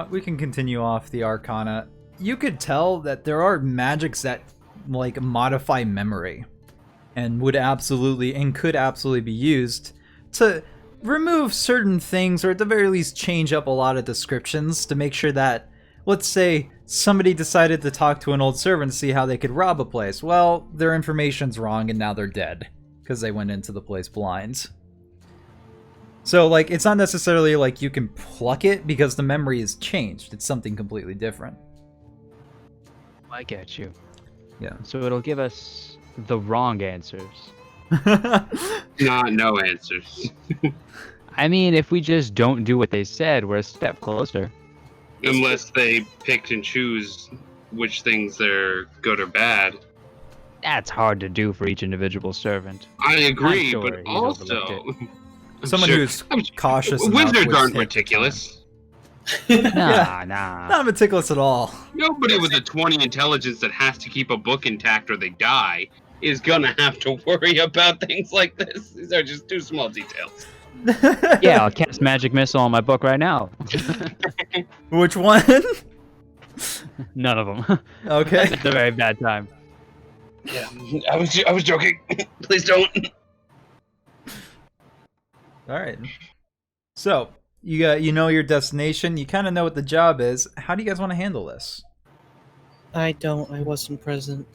We can continue off the Arcana. You could tell that there are magics that, like, modify memory, and would absolutely and could absolutely be used to remove certain things, or at the very least change up a lot of descriptions to make sure that, let's say, somebody decided to talk to an old servant to see how they could rob a place. Well, their information's wrong and now they're dead because they went into the place blind. So, like, it's not necessarily like you can pluck it because the memory is changed. It's something completely different. I get you. Yeah. So it'll give us the wrong answers. No answers. I mean, if we just don't do what they said, we're a step closer. Unless they pick and choose which things are good or bad. That's hard to do for each individual servant. I agree, sure but he's also... overlooked I'm Someone sure- who's I'm- cautious enough Wizards would aren't take meticulous. Nah. Not meticulous at all. Nobody with a 20 intelligence that has to keep a book intact or they die is gonna have to worry about things like this. These are just too small details. Yeah, I'll cast Magic Missile on my book right now. Which one? None of them. Okay. It's a very bad time. Yeah, I was joking. Please don't. All right. So you know your destination. You kind of know what the job is. How do you guys want to handle this? I don't. I wasn't present.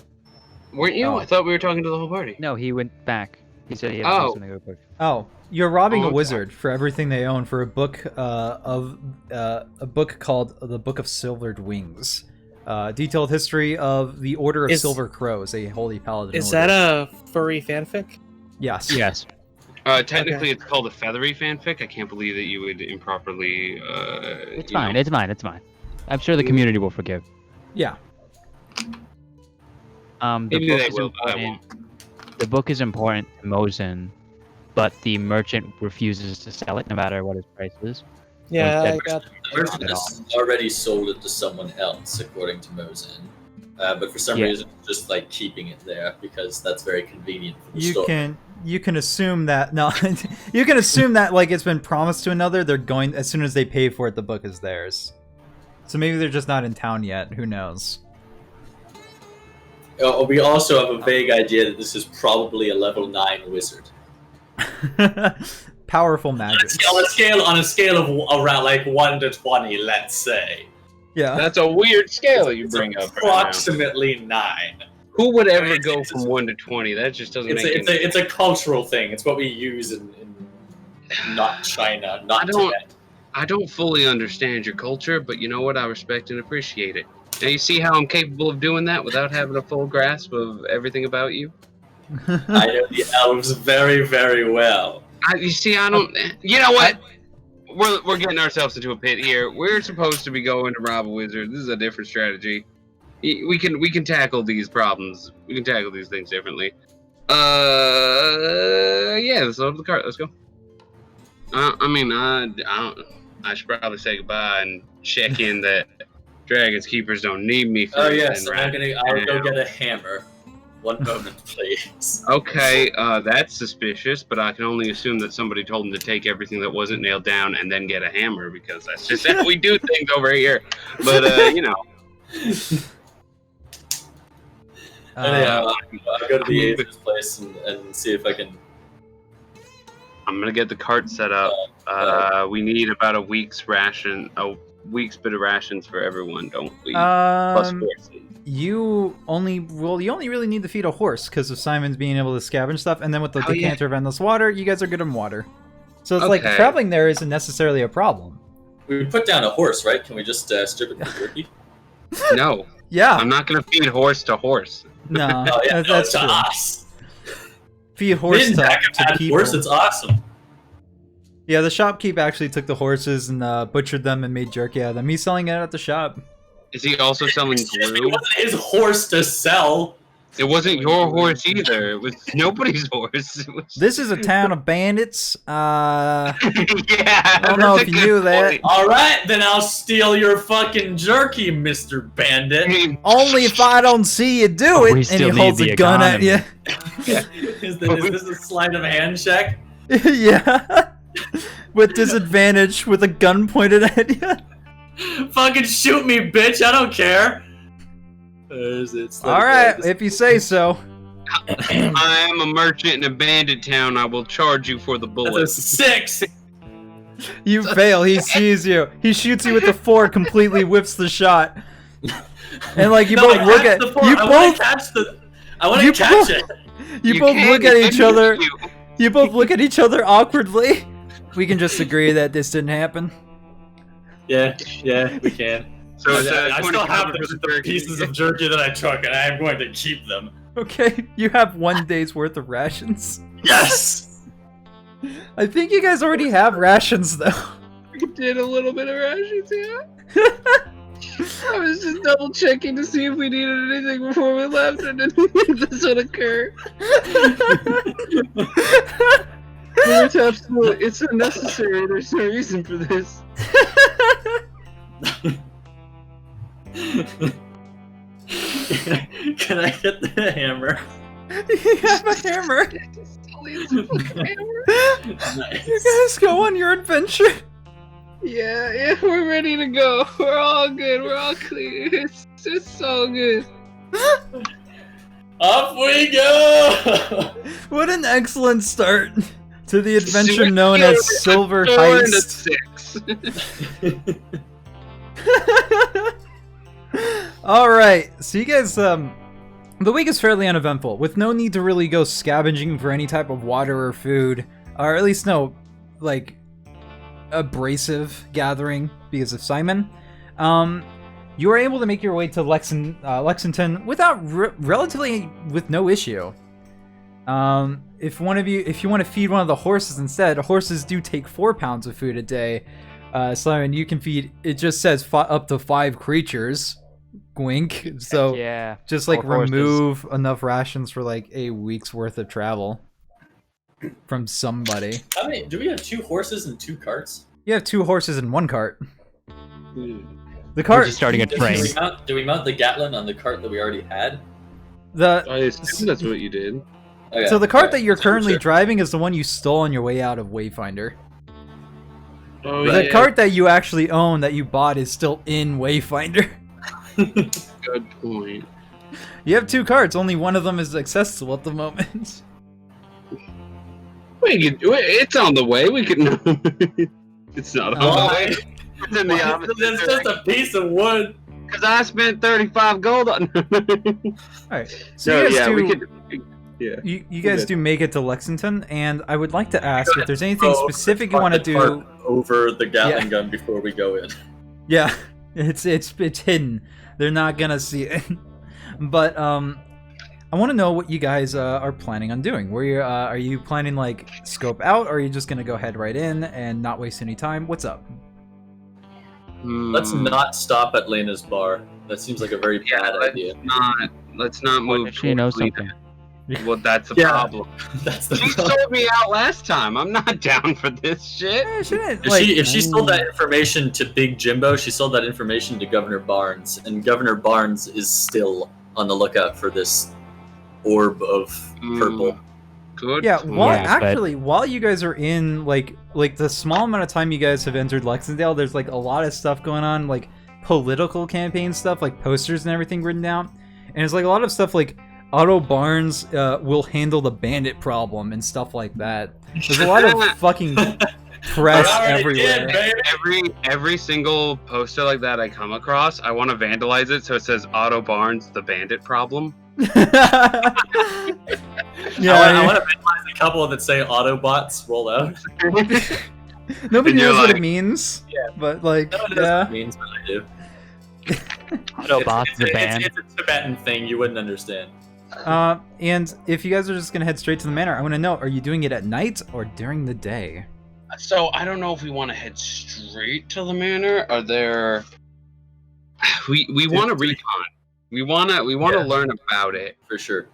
Weren't you? Oh. I thought we were talking to the whole party. No, he went back. He said he had to Oh. do something real quick. Oh, you're robbing Oh, a wizard for everything they own for a book a book called The Book of Silvered Wings. Detailed history of the Order of Is- Silver Crows, a holy paladin Is order. that a furry fanfic? Yes. Yes. Technically, it's called a feathery fanfic. I can't believe that you would improperly. It's fine. It's fine. It's fine. I'm sure the community will forgive. Yeah. Maybe book they is will, but I important. The book is important to Mosin, but the merchant refuses to sell it no matter what his price is. Yeah, Like I got. The merchant has already sold it to someone else, according to Mosin. But for some reason, just like keeping it there because that's very convenient for the store. You can assume that you can assume that like it's been promised to another. They're going as soon as they pay for it. The book is theirs. So maybe they're just not in town yet. Who knows? We also have a vague idea that this is probably a level 9 wizard. Powerful magic. On a scale of around like 1 to 20, let's say. Yeah. That's a weird scale you bring up. Approximately 9. Who would ever go from 1 to 20? That just doesn't make sense. It's a cultural thing. It's what we use in not China, not Tibet. I don't fully understand your culture, but you know what? I respect and appreciate it. Now you see how I'm capable of doing that without having a full grasp of everything about you? I know the elves very, very well. You see, I don't... You know what? We're getting ourselves into a pit here. We're supposed to be going to rob a wizard. This is a different strategy. We can tackle these problems. We can tackle these things differently. Yeah, let's load up the cart. Let's go. I should probably say goodbye and check in that Dragon's Keepers don't need me for yes, I'll go get a hammer. One moment, please. Okay, that's suspicious, but I can only assume that somebody told him to take everything that wasn't nailed down and then get a hammer, because that's just how we do things over here. But, you know. I'll go to the agent's place and see if I can... I'm gonna get the cart set up. We need about a week's bit of rations for everyone, don't we? Plus horses. You only really need to feed a horse because of Simon's being able to scavenge stuff, and then with the decanter of endless water, you guys are good on water. So it's like traveling there isn't necessarily a problem. We put down a horse, right? Can we just strip it for turkey? No. Yeah. I'm not gonna feed horse to horse. No, that's true. Us. Feed horse to people. Horse, it's awesome. Yeah, the shopkeep actually took the horses and butchered them and made jerky out of them. He's selling it at the shop. Is he also selling glue? It wasn't his horse to sell. It wasn't your horse either. It was nobody's horse. This is a town of bandits. Yeah. I don't know if you knew that. All right, then I'll steal your fucking jerky, Mr. Bandit. Only if I don't see you do it. And he holds a gun at you. Is this a sleight of hand check? Yeah. With disadvantage, with a gun pointed at you. Fucking shoot me, bitch! I don't care. All right, if you say so. I am a merchant in a bandit town. I will charge you for the bullet. That's a 6. You fail. He sees you. He shoots you with the 4. Completely whips the shot. And like you both look at you both. I want to catch it. You both look at each other. You both look at each other awkwardly. We can just agree that this didn't happen. Yeah, we can. So I still have the pieces of jerky that I took, and I am going to keep them. Okay, you have 1 day's worth of rations. Yes! I think you guys already have rations, though. We did a little bit of rations, yeah. I was just double checking to see if we needed anything before we left, and then this would occur. It's absolutely, it's unnecessary. There's no reason for this. Can I get the hammer? You have a hammer. Nice. You guys go on your adventure. Yeah, we're ready to go. We're all good. We're all clear. It's all good. Off we go! What an excellent start to the adventure known as Silver Heist. Alright, so you guys, the week is fairly uneventful, with no need to really go scavenging for any type of water or food, or at least no, like, abrasive gathering because of Simon. You were able to make your way to Lexington without relatively with no issue. If you want to feed one of the horses instead, horses do take 4 pounds of food a day. Simon, you can feed. It just says up to 5 creatures. Wink. So Yeah. just like Or horses. remove enough rations for like a week's worth of travel from somebody. How many? Do we have 2 horses and 2 carts? You have 2 horses and 1 cart. The We're cart. just starting a train. Do we mount the Gatlin on the cart that we already had? I assume that's what you did. Okay, So the cart okay, that you're just currently sure. driving is the one you stole on your way out of Wayfinder. Oh, The yeah. cart that you actually own that you bought is still in Wayfinder. Good point. You have 2 carts, only one of them is accessible at the moment. It's on the way. We can. It's not on the way. It's in the opposite It's just a piece of wood. Because I spent 35 gold on. Alright, so you guys do, we could. Yeah. you guys do make it to Lexington, and I would like to ask if there's anything Go specific you want to park do. over the Gatling Yeah. gun before we go in. Yeah, it's hidden. They're not gonna see it. But I want to know what you guys are planning on doing. Are you planning like scope out, or are you just gonna go head right in and not waste any time? What's up? Let's not stop at Lena's bar. That seems like a very bad idea. Let's not What move. if she knows towards something? Lena. Well, that's the Yeah. problem. That's the She problem. sold me out last time. I'm not down for this shit. If she sold that information to Big Jimbo, she sold that information to Governor Barnes, and Governor Barnes is still on the lookout for this orb of purple. Good. Yeah, point. while you guys are in like the small amount of time you guys have entered Lexingdale, there's like a lot of stuff going on, like political campaign stuff, like posters and everything written down, and it's like a lot of stuff like Otto Barnes will handle the bandit problem and stuff like that. There's a lot of fucking press everywhere. Every single poster like that I come across, I want to vandalize it so it says Otto Barnes, the bandit problem. Yeah, I want to vandalize a couple that say Autobots roll out. nobody And you're knows what it like- means. Yeah. But like, No one knows yeah. what it means, but I do. Autobots, the band. It's a Tibetan thing you wouldn't understand. And if you guys are just gonna head straight to the manor, I want to know: are you doing it at night or during the day? So I don't know if we want to head straight to the manor. Are there? We want to recon. We want to Yeah. learn about it. For sure.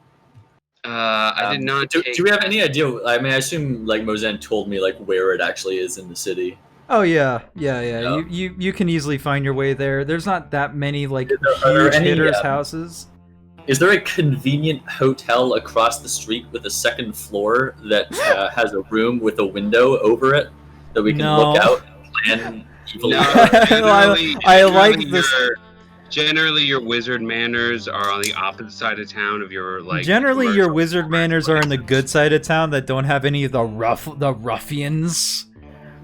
I did not. Do we have any idea? I mean, I assume like Mozen told me like where it actually is in the city. Oh yeah. Yeah. You can easily find your way there. There's not that many like Are there huge any, hitters' houses. Is there a convenient hotel across the street with a second floor that has a room with a window over it that we can No. look out and plan evil? No, I like this. Generally, your wizard manners are on the opposite side of town of your like. Generally, your commercial wizard manners are in the good side of town that don't have any of the ruffians.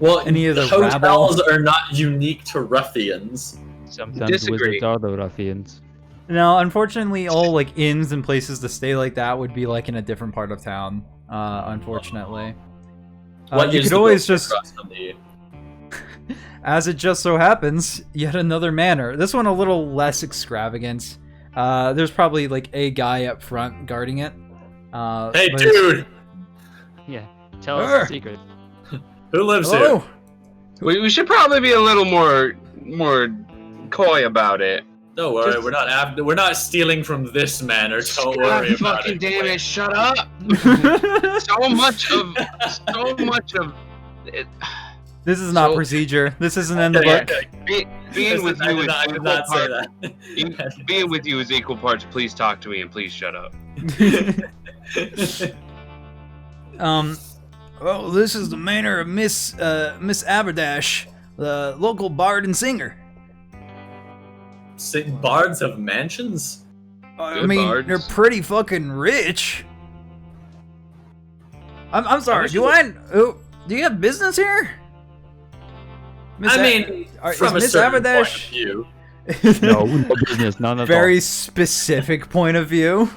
Well, Any of the hotels are not unique to ruffians. Sometimes Disagree. wizards are the ruffians. No, unfortunately, all like inns and places to stay like that would be like in a different part of town. Unfortunately, you is could the always road just, across from the- as it just so happens, yet another manor. This one a little less extravagant. There's probably like a guy up front guarding it. Hey, but- dude, Yeah. Tell us Arr! the secret. who lives Hello. here? We should probably be a little more coy about it. Don't worry, Just- we're not stealing from this manor. Don't God worry about fucking it. damn it! Shut up. so much of it. This is not So- procedure. This isn't in the Yeah, book. Being with I you did is not, I did equal not say parts. that. Being with you is equal parts. Please talk to me and please shut up. Oh, this is the manor of Miss Aberdash, the local bard and singer. Bards have mansions? I Good mean, bards. they're pretty fucking rich. I'm sorry. much Do you have business here? I mean, from a Miss certain point of Aberdash? view. No business, none at Very all. specific point of view.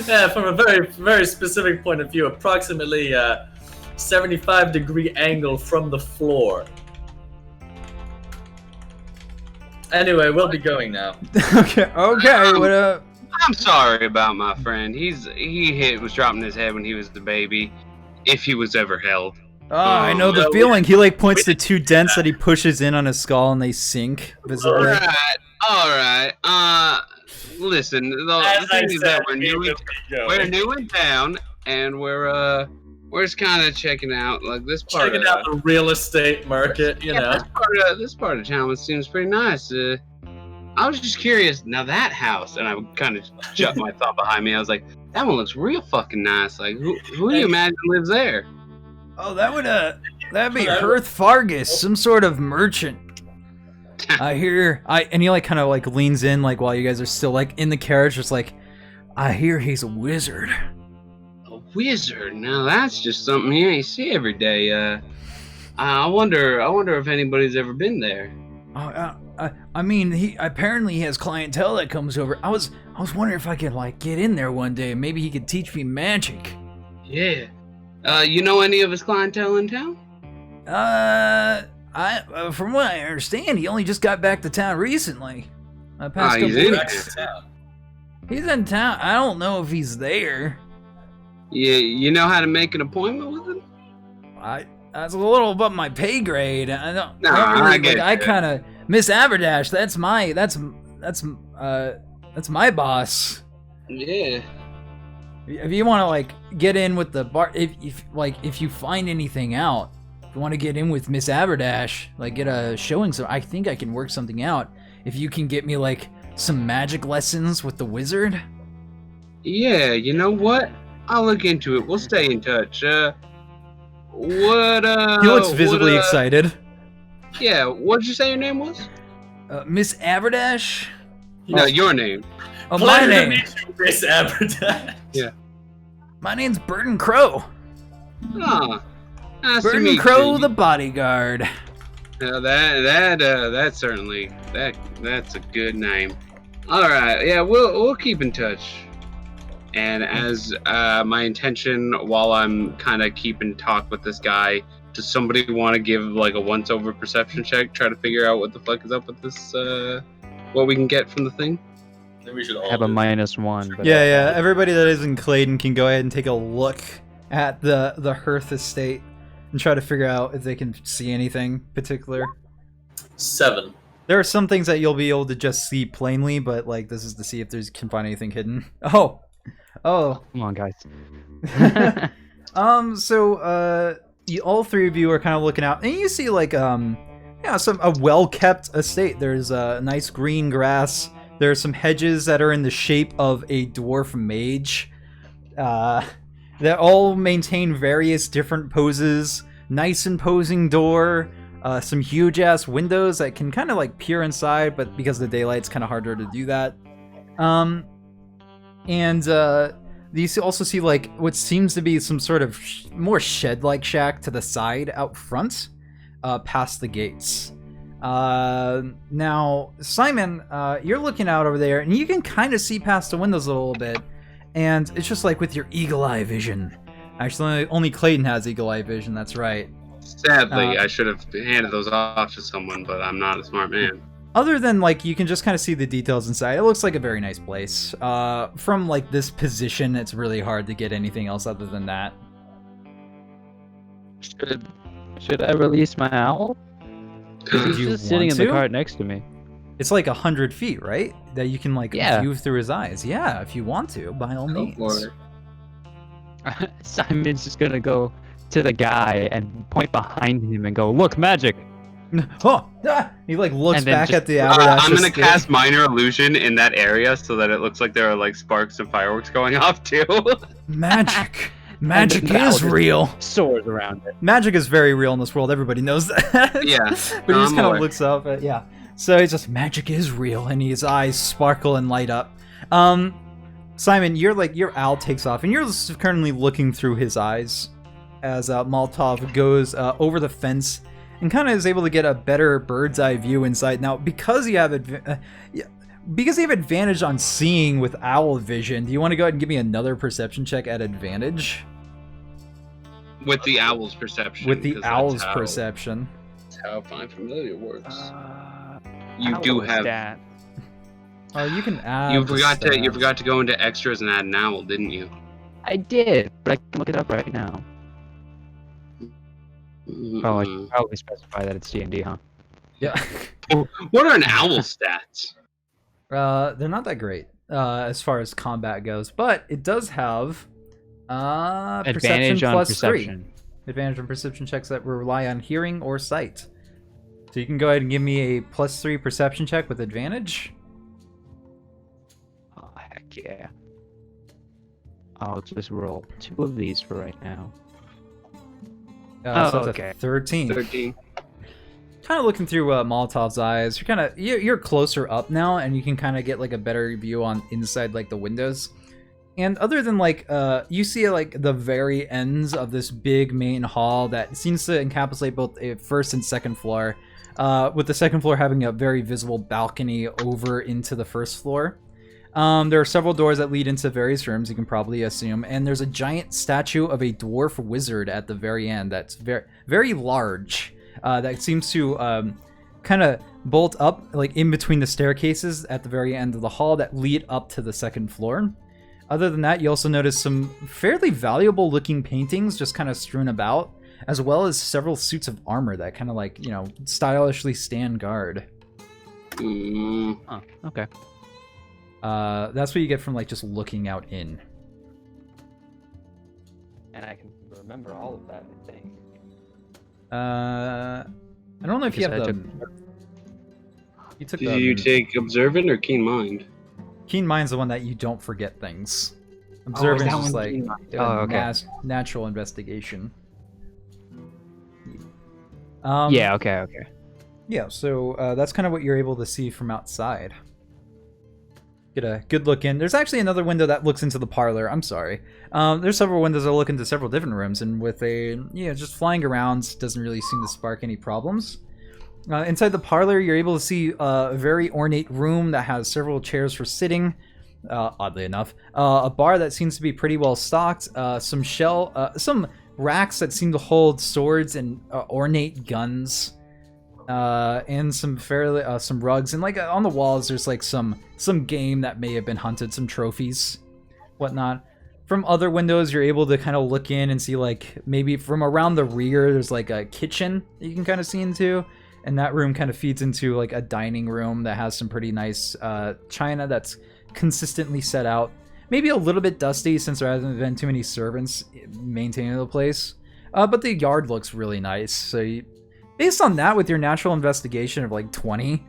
Yeah, from a very, very specific point of view, approximately 75-degree angle from the floor. Anyway, we'll be going now. Okay. What I'm sorry about my friend. He was dropping his head when he was the baby, if he was ever held. Oh, I know the feeling. He like points to 2 dents that he pushes in on his skull, and they sink visibly. All right. Listen. The thing is that we're new in town, and we're just kind of checking out like this part. Checking out the real estate market, you know. This part of town seems pretty nice. I was just curious. Now that house, and I kind of jumped my thought behind me. I was like, that one looks real fucking nice. Like, who do you imagine lives there? Oh, that'd be Hearth Fargus, some sort of merchant. And he like kind of like leans in like while you guys are still like in the carriage, just like, I hear he's a wizard. A wizard? Now that's just something you ain't see every day. I wonder if anybody's ever been there. I mean, he apparently has clientele that comes over. I was wondering if I could like get in there one day and maybe he could teach me magic. Yeah. You know any of his clientele in town? From what I understand, he only just got back to town recently. Past couple weeks. He's in town. I don't know if he's there. Yeah, you know how to make an appointment with him? That's a little above my pay grade. I don't. I get it. I kind of Miss Aberdash. That's my boss. Yeah. If you want to like get in with the bar, if you find anything out, if you want to get in with Miss Aberdash, like get a showing, so I think I can work something out. If you can get me like some magic lessons with the wizard. Yeah, you know what? I'll look into it. We'll stay in touch. He looks visibly excited. Yeah, what did you say your name was? Miss Aberdash? No, your name. Oh, my name. Miss Aberdash. Yeah. My name's Burton Crow. Ah, nice Burton to meet Crow, you. the bodyguard. That's certainly that's a good name. All right, yeah, we'll keep in touch. And as my intention, while I'm kind of keeping talk with this guy, does somebody want to give like a once-over perception check, try to figure out what the fuck is up with this? What we can get from the thing? I think we should all Have a do it. -1. But Yeah. Everybody that is in Clayton can go ahead and take a look at the Hearth estate and try to figure out if they can see anything particular. 7. There are some things that you'll be able to just see plainly, but like this is to see if there's can find anything hidden. Oh. Come on, guys. All 3 of you are kind of looking out, and you see like a well-kept estate. There's nice green grass. There are some hedges that are in the shape of a dwarf mage. That all maintain various different poses. Nice imposing door. Some huge ass windows that can kind of like peer inside, but because of the daylight, it's kind of harder to do that. You also see like what seems to be some sort of more shed-like shack to the side out front, past the gates. Now, Simon, you're looking out over there, and you can kind of see past the windows a little bit, and it's just like with your eagle eye vision. Actually, only Clayton has eagle eye vision. That's right. Sadly, I should have handed those off to someone, but I'm not a smart man. Other than like you can just kind of see the details inside. It looks like a very nice place. From like this position, it's really hard to get anything else other than that. Should I release my owl? He's you just sitting want in the to? cart next to me. It's like 100 feet, right? That you can like Yeah. view through his eyes. Yeah, if you want to, by all Go means. for it. Simon's just gonna go to the guy and point behind him and go, "Look, magic!" Oh, he like looks And then back just- at the Aberdash. I'm gonna estate. cast minor illusion in that area so that it looks like there are like sparks and fireworks going off too. Magic. Magic the owl is just real. Soars around it. Magic is very real in this world. Everybody knows that. Yeah, But he just I'm kind of aware. looks up at, yeah. So he's just, magic is real, and his eyes sparkle and light up. Simon, your owl takes off, and you're just currently looking through his eyes as Maltov goes over the fence and kind of is able to get a better bird's eye view inside. Now, because you have advantage on seeing with owl vision, do you want to go ahead and give me another perception check at advantage? With the owl's perception. With the 'cause that's owl's how- perception. That's how Find Familiar works. Owl You do have. stat. Oh, you can add. You the forgot stats. to go into extras and add an owl, didn't you? I did, but I can look it up right now. Oh, I should probably specify that it's D&D, huh? Yeah. What are an owl's stats? They're not that great as far as combat goes, but it does have Advantage perception on plus perception. 3. Advantage on perception checks that rely on hearing or sight. So you can go ahead and give me a +3 perception check with advantage. Oh, heck yeah. I'll just roll 2 of these for right now. So that's okay. a 13. 13. Kind of looking through Molotov's eyes. You're closer up now, and you can kind of get like a better view on inside like the windows. And other than like you see like the very ends of this big main hall that seems to encapsulate both a first and second floor, with the second floor having a very visible balcony over into the first floor. There are several doors that lead into various rooms, you can probably assume, and there's a giant statue of a dwarf wizard at the very end that's very, very large, that seems to kind of bolt up like in between the staircases at the very end of the hall that lead up to the second floor. Other than that, you also notice some fairly valuable looking paintings just kind of strewn about, as well as several suits of armor that kind of like, you know, stylishly stand guard. Oh, okay. That's what you get from like just looking out in. And I can remember all of that, I think. I don't know if you have the. You took Did you take Observant or Keen Mind? Keen Mind's the one that you don't forget things. Observant is just like okay. Natural investigation. Yeah, okay. Yeah, so that's kind of what you're able to see from outside. Get a good look in. There's actually another window that looks into the parlor. I'm sorry. There's several windows that look into several different rooms, and with a, just flying around doesn't really seem to spark any problems. Inside the parlor, you're able to see a very ornate room that has several chairs for sitting, oddly enough. A bar that seems to be pretty well stocked. Some racks that seem to hold swords and ornate guns. And some rugs, and like on the walls there's like some game that may have been hunted, some trophies, whatnot. From other windows you're able to kind of look in and see like maybe from around the rear there's like a kitchen that you can kind of see into, and that room kind of feeds into like a dining room that has some pretty nice china that's consistently set out. Maybe a little bit dusty since there hasn't been too many servants maintaining the place, but the yard looks really nice. So based on that, with your natural investigation of like 20,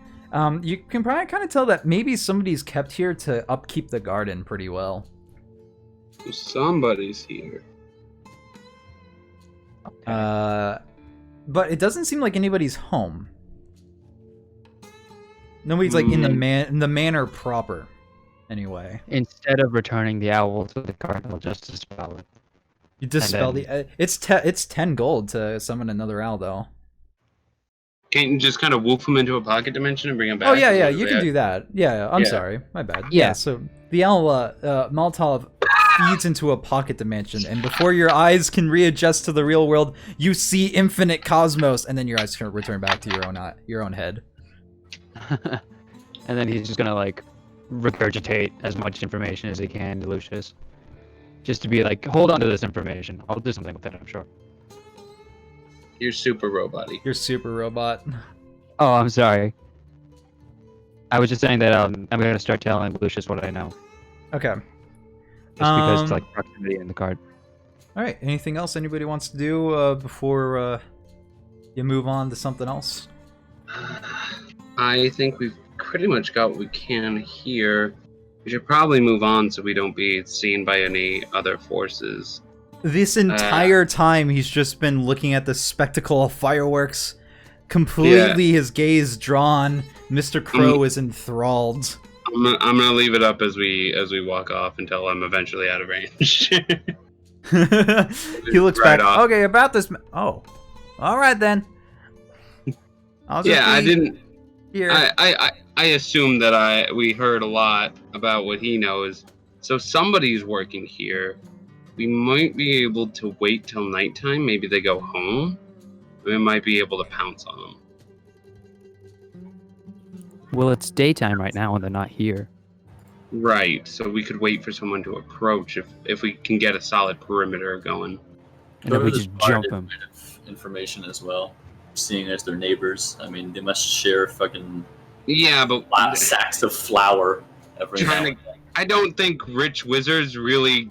you can probably kind of tell that maybe somebody's kept here to upkeep the garden pretty well. Somebody's here. But it doesn't seem like anybody's home. Nobody's like in the manor proper, anyway. Instead of returning the owl to the cardinal justice power. You dispel the. It's 10 gold to summon another owl, though. Can't you just kind of woof him into a pocket dimension and bring him back? Oh yeah, you can do that. Yeah, I'm sorry, my bad. Yeah, so the owl Molotov feeds into a pocket dimension, and before your eyes can readjust to the real world, you see infinite cosmos, and then your eyes can return back to your own head. And then he's just gonna like regurgitate as much information as he can to Lucius, just to be like, hold on to this information. I'll do something with it, I'm sure. You're super robot-y. You're super robot. Oh, I'm sorry. I was just saying that I'm gonna start telling Lucius what I know. Okay. Just because it's like proximity in the card. All right. Anything else anybody wants to do before you move on to something else? I think we've pretty much got what we can here. We should probably move on so we don't be seen by any other forces. This entire time, he's just been looking at the spectacle of fireworks, completely his gaze drawn. Mr. Crow is enthralled. I'm gonna leave it up as we walk off until I'm eventually out of range. He looks back. Off. Okay, about this. Oh, all right then. I didn't. Here. I assume that we heard a lot about what he knows, so somebody's working here. We might be able to wait till nighttime. Maybe they go home. We might be able to pounce on them. Well, it's daytime right now and they're not here. Right. So we could wait for someone to approach if we can get a solid perimeter going. And then Whoever we this just bard jump is them. might have information as well. Seeing as they're neighbors, I mean, they must share fucking Yeah, but sacks of flour every now and then. I don't think rich wizards really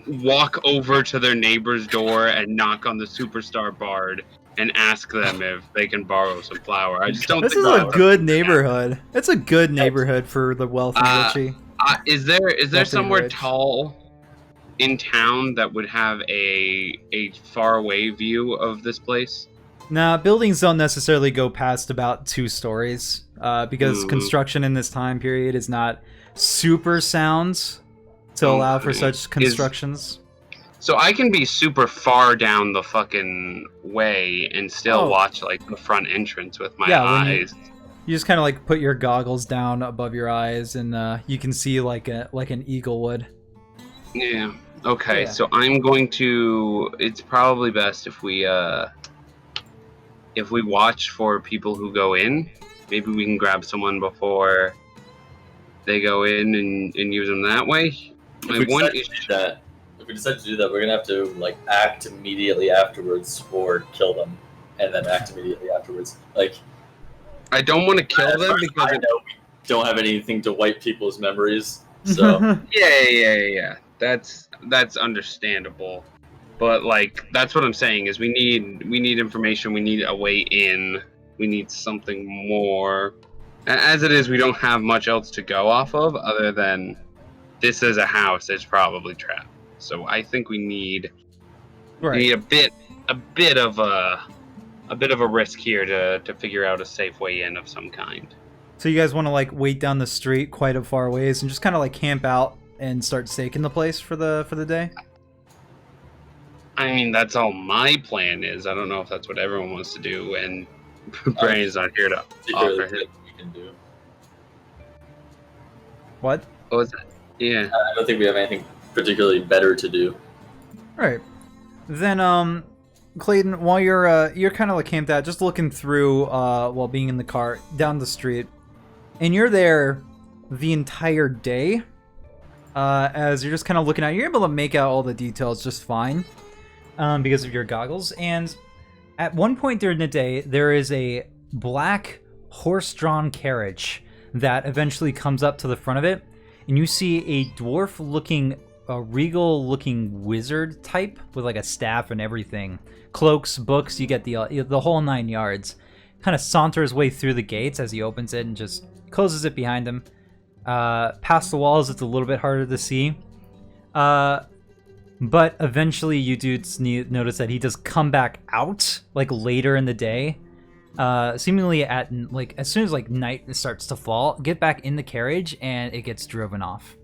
walk over to their neighbor's door and knock on the superstar bard and ask them if they can borrow some flour. I just don't This think is a that's- good neighborhood. It's a good neighborhood for the wealthy richy. Is there Wealthy somewhere rich. tall in town that would have a far away view of this place? Nah, buildings don't necessarily go past about 2 stories, because Ooh. construction in this time period is not super sound to allow for Okay. such constructions. So I can be super far down the fucking way and still Oh. watch like the front entrance with my Yeah, when you- eyes. You just kind of like put your goggles down above your eyes, and you can see like an eagle would. Yeah. Okay, Yeah. so I'm going to. It's probably best if we watch for people who go in. Maybe we can grab someone before they go in and use them that way. If My we one decide to do that, we're gonna have to like act immediately afterwards or kill them, and then act immediately afterwards. Like, I don't want to kill as them far as because I know we don't have anything to wipe people's memories. So yeah. That's understandable. But like that's what I'm saying is we need information, we need a way in, we need something more. As it is, we don't have much else to go off of other than this is a house that's probably trapped. So I think we need Right. a bit of a risk here to figure out a safe way in of some kind. So you guys want to like wait down the street quite a far ways and just kind of like camp out and start staking the place for the day? I mean, that's all my plan is. I don't know if that's what everyone wants to do, and Brain's not here to particularly offer him. what we can do. What? What was that? Yeah. I don't think we have anything particularly better to do. All right. Then Clayton, while you're kind of like camped out, just looking through while being in the car down the street, and you're there the entire day. As you're just kind of looking at, you're able to make out all the details just fine, because of your goggles. And at one point during the day, there is a black horse-drawn carriage that eventually comes up to the front of it, and you see a dwarf-looking, regal-looking wizard type with like a staff and everything, cloaks, books, you get the whole 9 yards. Kind of saunters his way through the gates as he opens it and just closes it behind him. Past the walls, it's a little bit harder to see. But eventually you do notice that he does come back out, like later in the day. Seemingly at, like, as soon as, like, night starts to fall, get back in the carriage, and it gets driven off.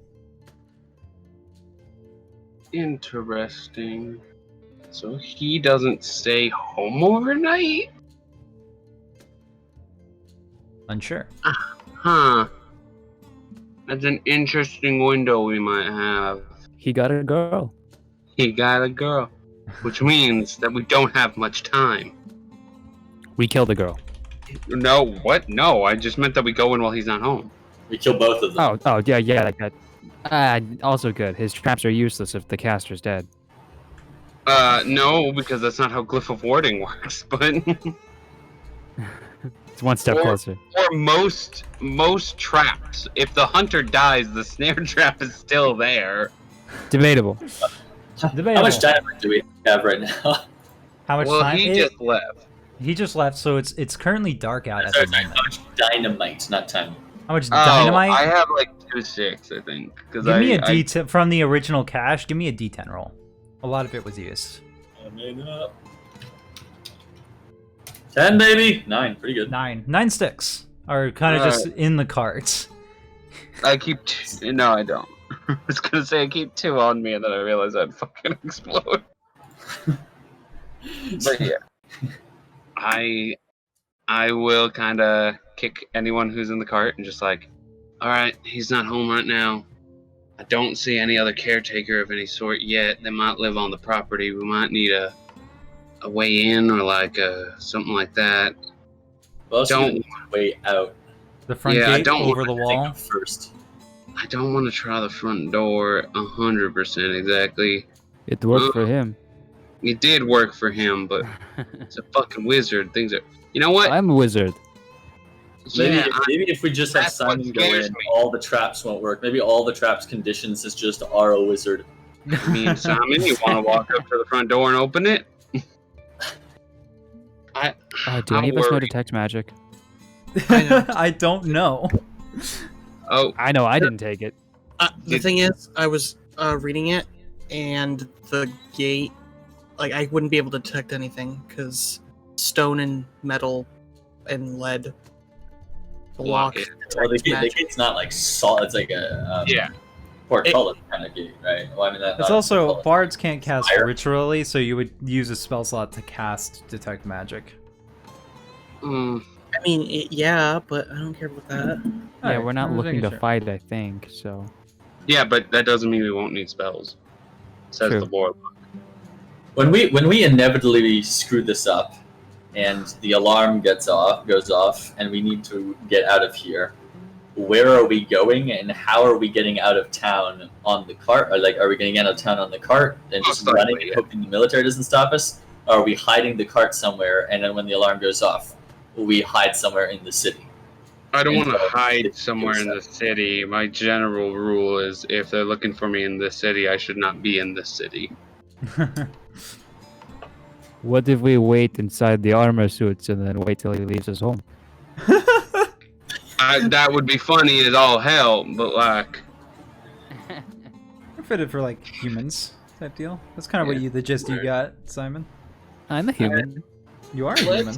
Interesting. So he doesn't stay home overnight? Unsure. Huh. That's an interesting window we might have. He got a girl. He got a girl. Which means that we don't have much time. We killed the girl. No, what? No, I just meant that we go in while he's not home. We kill both of them. Oh, yeah, like that. Also good. His traps are useless if the Castor's dead. No, because that's not how Glyph of Warding works, but... It's one step closer. Or most traps, if the hunter dies, the snare trap is still there. Debatable. How much dynamite do we have right now? How much Well, time? he just left. He just left, so it's currently dark out at the moment. How much dynamite, not time. How much dynamite? I have like 2-6, I think. Give me a D10 from the original cache. Give me a D10 roll. A lot of it was used. I made it up. 10, baby. 9, pretty good. 9 sticks are kind of just in the carts. I keep no, I don't. I was gonna say I keep 2 on me, and then I realized I'd fucking explode. But yeah, I will kind of kick anyone who's in the cart and just like, all right, he's not home right now. I don't see any other caretaker of any sort yet. They might live on the property. We might need a way in or like something like that. Well, also Don't- need a way out. The front Yeah, I gate don't over the Think wall. of first. I don't want to try the front door 100% exactly. It worked for him. It did work for him, but it's a fucking wizard. Things are. You know what? I'm a wizard. Maybe, Yeah, maybe if we just have that's what Simon go scares in, me. all the traps won't work. Maybe all the traps conditions is just are a wizard. Me and Simon, you want to walk up to the front door and open it? Do any of us know detect magic? I don't know. Oh, I know I didn't take it. The thing is, I was reading it, and the gate, like, I wouldn't be able to detect anything because stone and metal and lead block. it. Well, the detect magic. gate's not like solid. It's like a Yeah. portcullis kind of gate, right? Well, I mean, It's also bards can't cast Fire. ritually, so you would use a spell slot to cast detect magic. Mm, I mean, yeah, but I don't care about that. Yeah, Alright, we're not I'm just looking to making sure. fight, I think, so... yeah, but that doesn't mean we won't need spells. Says True. the Lord. when we inevitably screw this up, and the alarm goes off, and we need to get out of here. Where are we going, and how are we getting out of town on the cart? Or like, are we getting out of town on the cart and just Most likely, running, yeah. hoping the military doesn't stop us? Or are we hiding the cart somewhere, and then when the alarm goes off, we hide somewhere in the city? I don't want to Info. hide somewhere in the city. My general rule is if they're looking for me in this city, I should not be in this city. What if we wait inside the armor suits and then wait till he leaves us home? That would be funny as all hell, but like, We're fitted for like humans type deal. That's kind of what the gist you got, Simon. I'm a human. You are a What? human.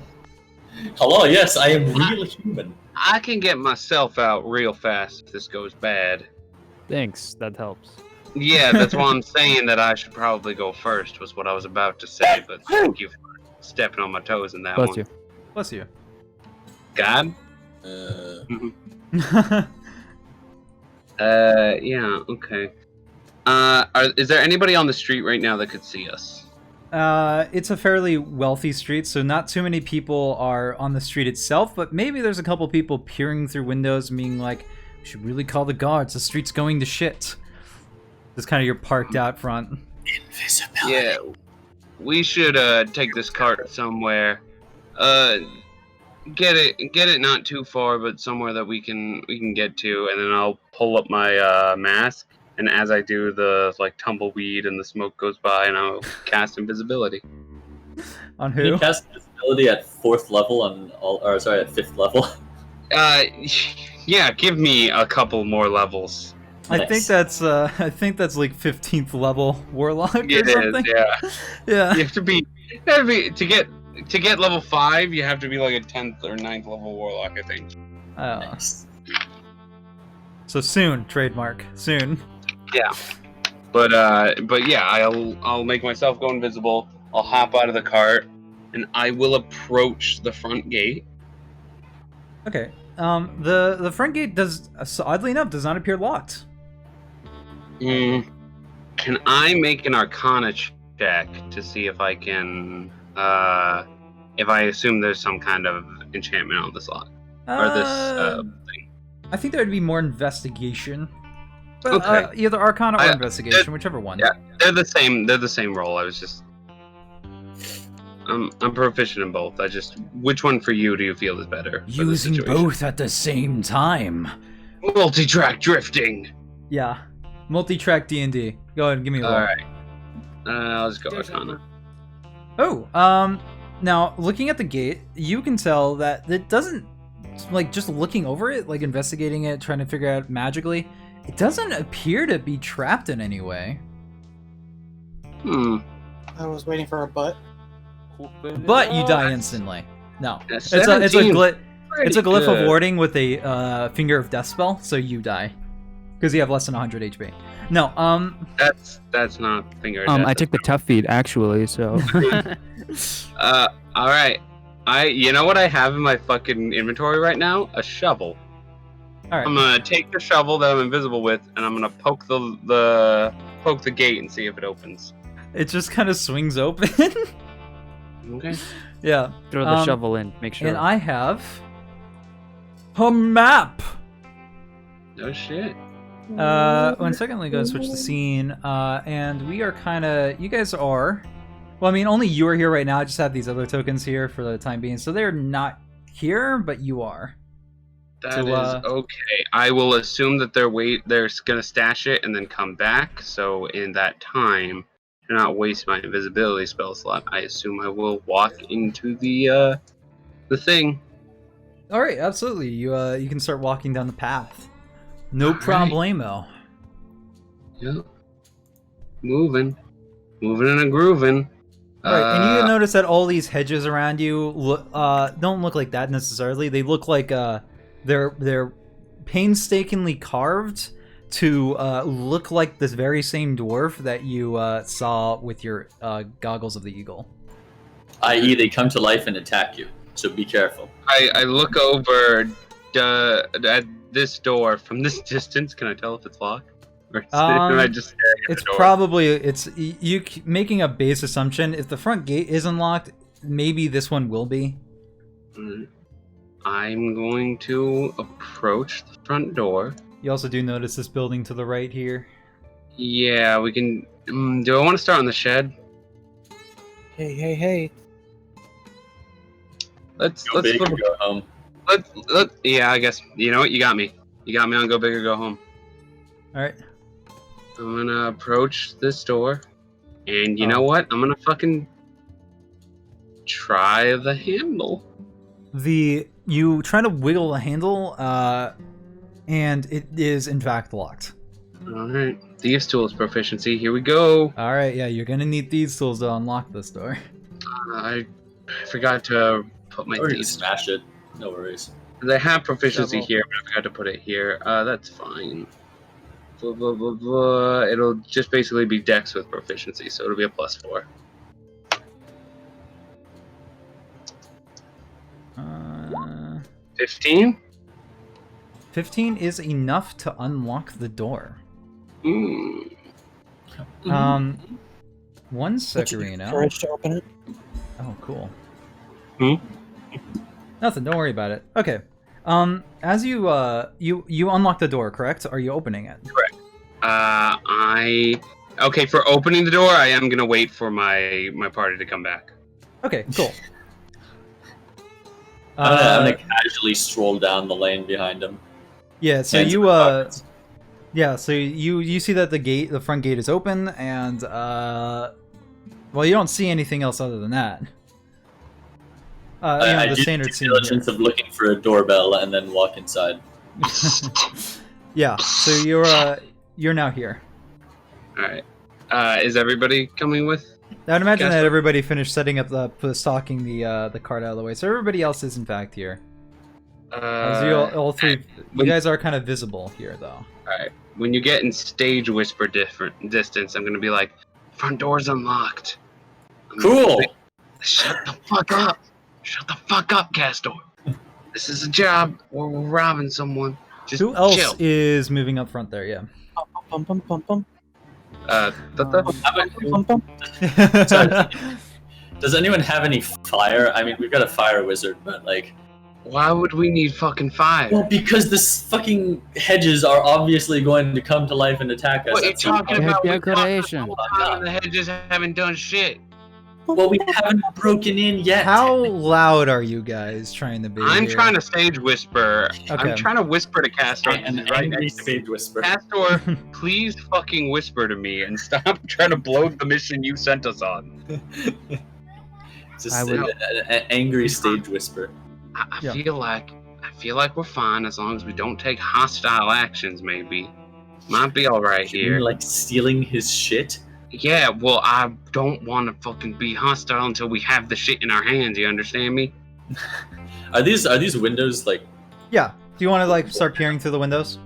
Hello, yes, I am real human. I can get myself out real fast if this goes bad. Thanks, that helps. Yeah, that's why I'm saying that I should probably go first, was what I was about to say, but thank you for stepping on my toes in that Bless one. you. Bless you. God? uh, Yeah, okay. Is there anybody on the street right now that could see us? it's a fairly wealthy street, so not too many people are on the street itself, but maybe there's a couple people peering through windows being like, we should really call the guards, the street's going to shit. It's kind of your parked out front. Invisibility. Yeah, we should take this cart somewhere. Get it not too far, but somewhere that we can get to, and then I'll pull up my mask, and as I do, the like tumbleweed and the smoke goes by, and I'll cast invisibility. On Can you who? cast invisibility at 4th level on all, or sorry, at 5th level? Yeah, give me a couple more levels. I think that's like 15th level warlock or It something. is, yeah. Yeah. You have to be to get level 5. You have to be like a 10th or 9th level warlock, I think. Oh. Nice. So soon, trademark. Soon. Yeah, but yeah, I'll make myself go invisible. I'll hop out of the cart, and I will approach the front gate. Okay. The front gate does, oddly enough, does not appear locked. Can I make an Arcana check to see if I can, if I assume there's some kind of enchantment on this lock or this thing? I think there would be more investigation. But, Okay. either Arcana or I- investigation, whichever one. Yeah, they're the same. They're the same role. I was just, I'm proficient in both. Which one for you do you feel is better? for this Using situation? both at the same time. Multi-track drifting. Yeah. Multi-track D&D. Go ahead and give me a roll. All right. I'll just go Arcana. Oh, now looking at the gate, you can tell that it doesn't, like, just looking over it, like investigating it, trying to figure out magically, it doesn't appear to be trapped in any way. I was waiting for a butt. But you die instantly. No. Yeah, It's a 17. it's a glyph good. of warding with a finger of death spell, so you die. Because you have less than 100 HP. No, That's not finger. I took the tough feat actually, so. All right. You know what I have in my fucking inventory right now? A shovel. alright. I'm gonna take the shovel that I'm invisible with, and I'm gonna poke the gate and see if it opens. It just kind of swings open. Okay. Yeah. Throw the shovel in, make sure. And I have A map! No shit. 1 second, let me go and switch the scene. And we are kind of... You guys are... Well, I mean, only you are here right now. I just have these other tokens here for the time being. So they're not here, but you are. That So, is okay. I will assume that they're gonna stash it and then come back. So in that time, to not waste my invisibility spell slot, I assume I will walk into the thing. All right, absolutely. You can start walking down the path. No All right. problemo. Yep. Moving and a grooving. All right, and you notice that all these hedges around you don't look like that necessarily. They look like they're painstakingly carved to look like this very same dwarf that you saw with your goggles of the eagle. I.e., they come to life and attack you, so be careful. I look over at this door from this distance. Can I tell if it's locked? Or am I just staring at It's the door? probably you making a base assumption. If the front gate is unlocked, maybe this one will be. I'm going to approach the front door. You also do notice this building to the right here. Yeah, we can. Do I want to start on the shed? Hey. Let's Go big or go home. yeah, I guess. You know what? You got me. You got me on go big or go home. All right. I'm gonna approach this door, and you know what? I'm gonna fucking try the handle. You try to wiggle the handle, and it is in fact locked. All right, thieves' tools proficiency. Here we go. All right, yeah, you're gonna need these tools to unlock this door. I forgot to put my Or you can thieves. smash it. No worries. They have proficiency Shovel. here, but I forgot to put it here. That's fine. Blah, blah, blah, blah. It'll just basically be dex with proficiency, so it'll be a +4. 15? 15 is enough to unlock the door. Mm. One What's your Secarino. courage to open it? Oh, cool. Hmm? Nothing. Don't worry about it. Okay. As you unlock the door, correct? Are you opening it? Okay, for opening the door, I am gonna wait for my party to come back. Okay, cool. I'm gonna casually stroll down the lane behind him. Yeah. So Hands in you my pockets. yeah. So you see that the front gate is open, and well, you don't see anything else other than that. I The do standard the scene. diligence of looking for a doorbell and then walk inside. Yeah. So you're now here. All right. Is everybody coming with? I'd imagine that Castor? everybody finished setting up the stalking the cart out of the way. So everybody else is in fact here. As you all three, you guys are kind of visible here, though. All right. When you get in stage whisper distance, I'm gonna be like, "Front door's unlocked." Cool. Shut the fuck up! Shut the fuck up, Castor. This is a job. We're robbing someone. Just Who else chill. is moving up front there? Yeah. Pum pum pum pum The- pum pum. Does anyone have any fire? I mean, we've got a fire wizard, but like, Why would we need fucking fire? well, because this fucking hedges are obviously going to come to life and attack us. What are you at some talking point. about? Yeah, We talked decoration. the whole time and the hedges haven't done shit. Well, we haven't broken in yet. How loud are you guys trying to be? I'm here? trying to stage whisper. Okay. I'm trying to whisper to Castor. An He's right angry next to me. stage whisper. Castor, please fucking whisper to me and stop trying to blow the mission you sent us on. Just I would- an angry stage whisper. I Yeah. feel like we're fine as long as we don't take hostile actions. Maybe might be all right You're here. like stealing his shit. Yeah, well, I don't want to fucking be hostile until we have the shit in our hands. You understand me? Are these windows like? Yeah. Do you want to like start peering through the windows?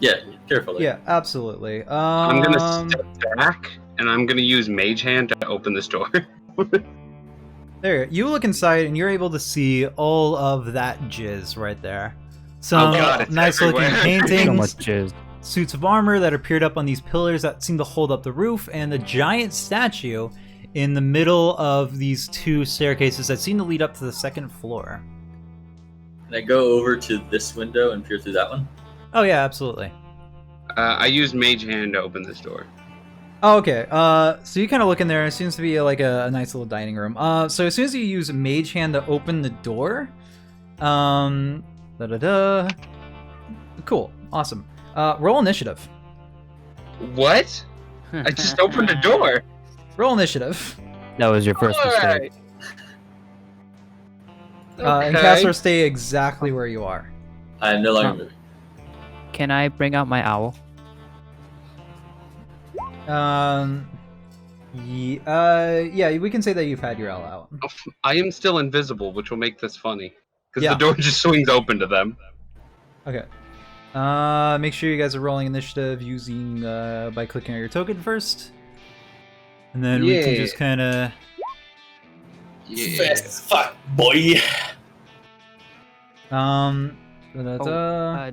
Yeah, carefully. Yeah, absolutely. I'm gonna step back and I'm gonna use Mage Hand to open this door. There, you look inside and you're able to see all of that jizz right there. Some God, it's nice looking everywhere. paintings, So much jizz. suits of armor that appeared up on these pillars that seem to hold up the roof, and the giant statue in the middle of these two staircases that seem to lead up to the second floor. Can I go over to this window and peer through that one? Oh yeah, absolutely. I used Mage Hand to open this door. Oh, okay. So you kind of look in there, and it seems to be like a nice little dining room. So as soon as you use Mage Hand to open the door, da-da-da. Cool. Awesome. Roll initiative. What? I just opened the door. Roll initiative. That was your first mistake. Alright. And Castor, stay exactly where you are. I am no longer moving. Can I bring out my owl? Yeah, we can say that you've had your owl out. I am still invisible, which will make this funny. Because Yeah. the door just swings open to them. Okay. Make sure you guys are rolling initiative using by clicking on your token first, and then we can Yeah. just kind of. Yeah. Fast as fuck, boy. Da-da-da.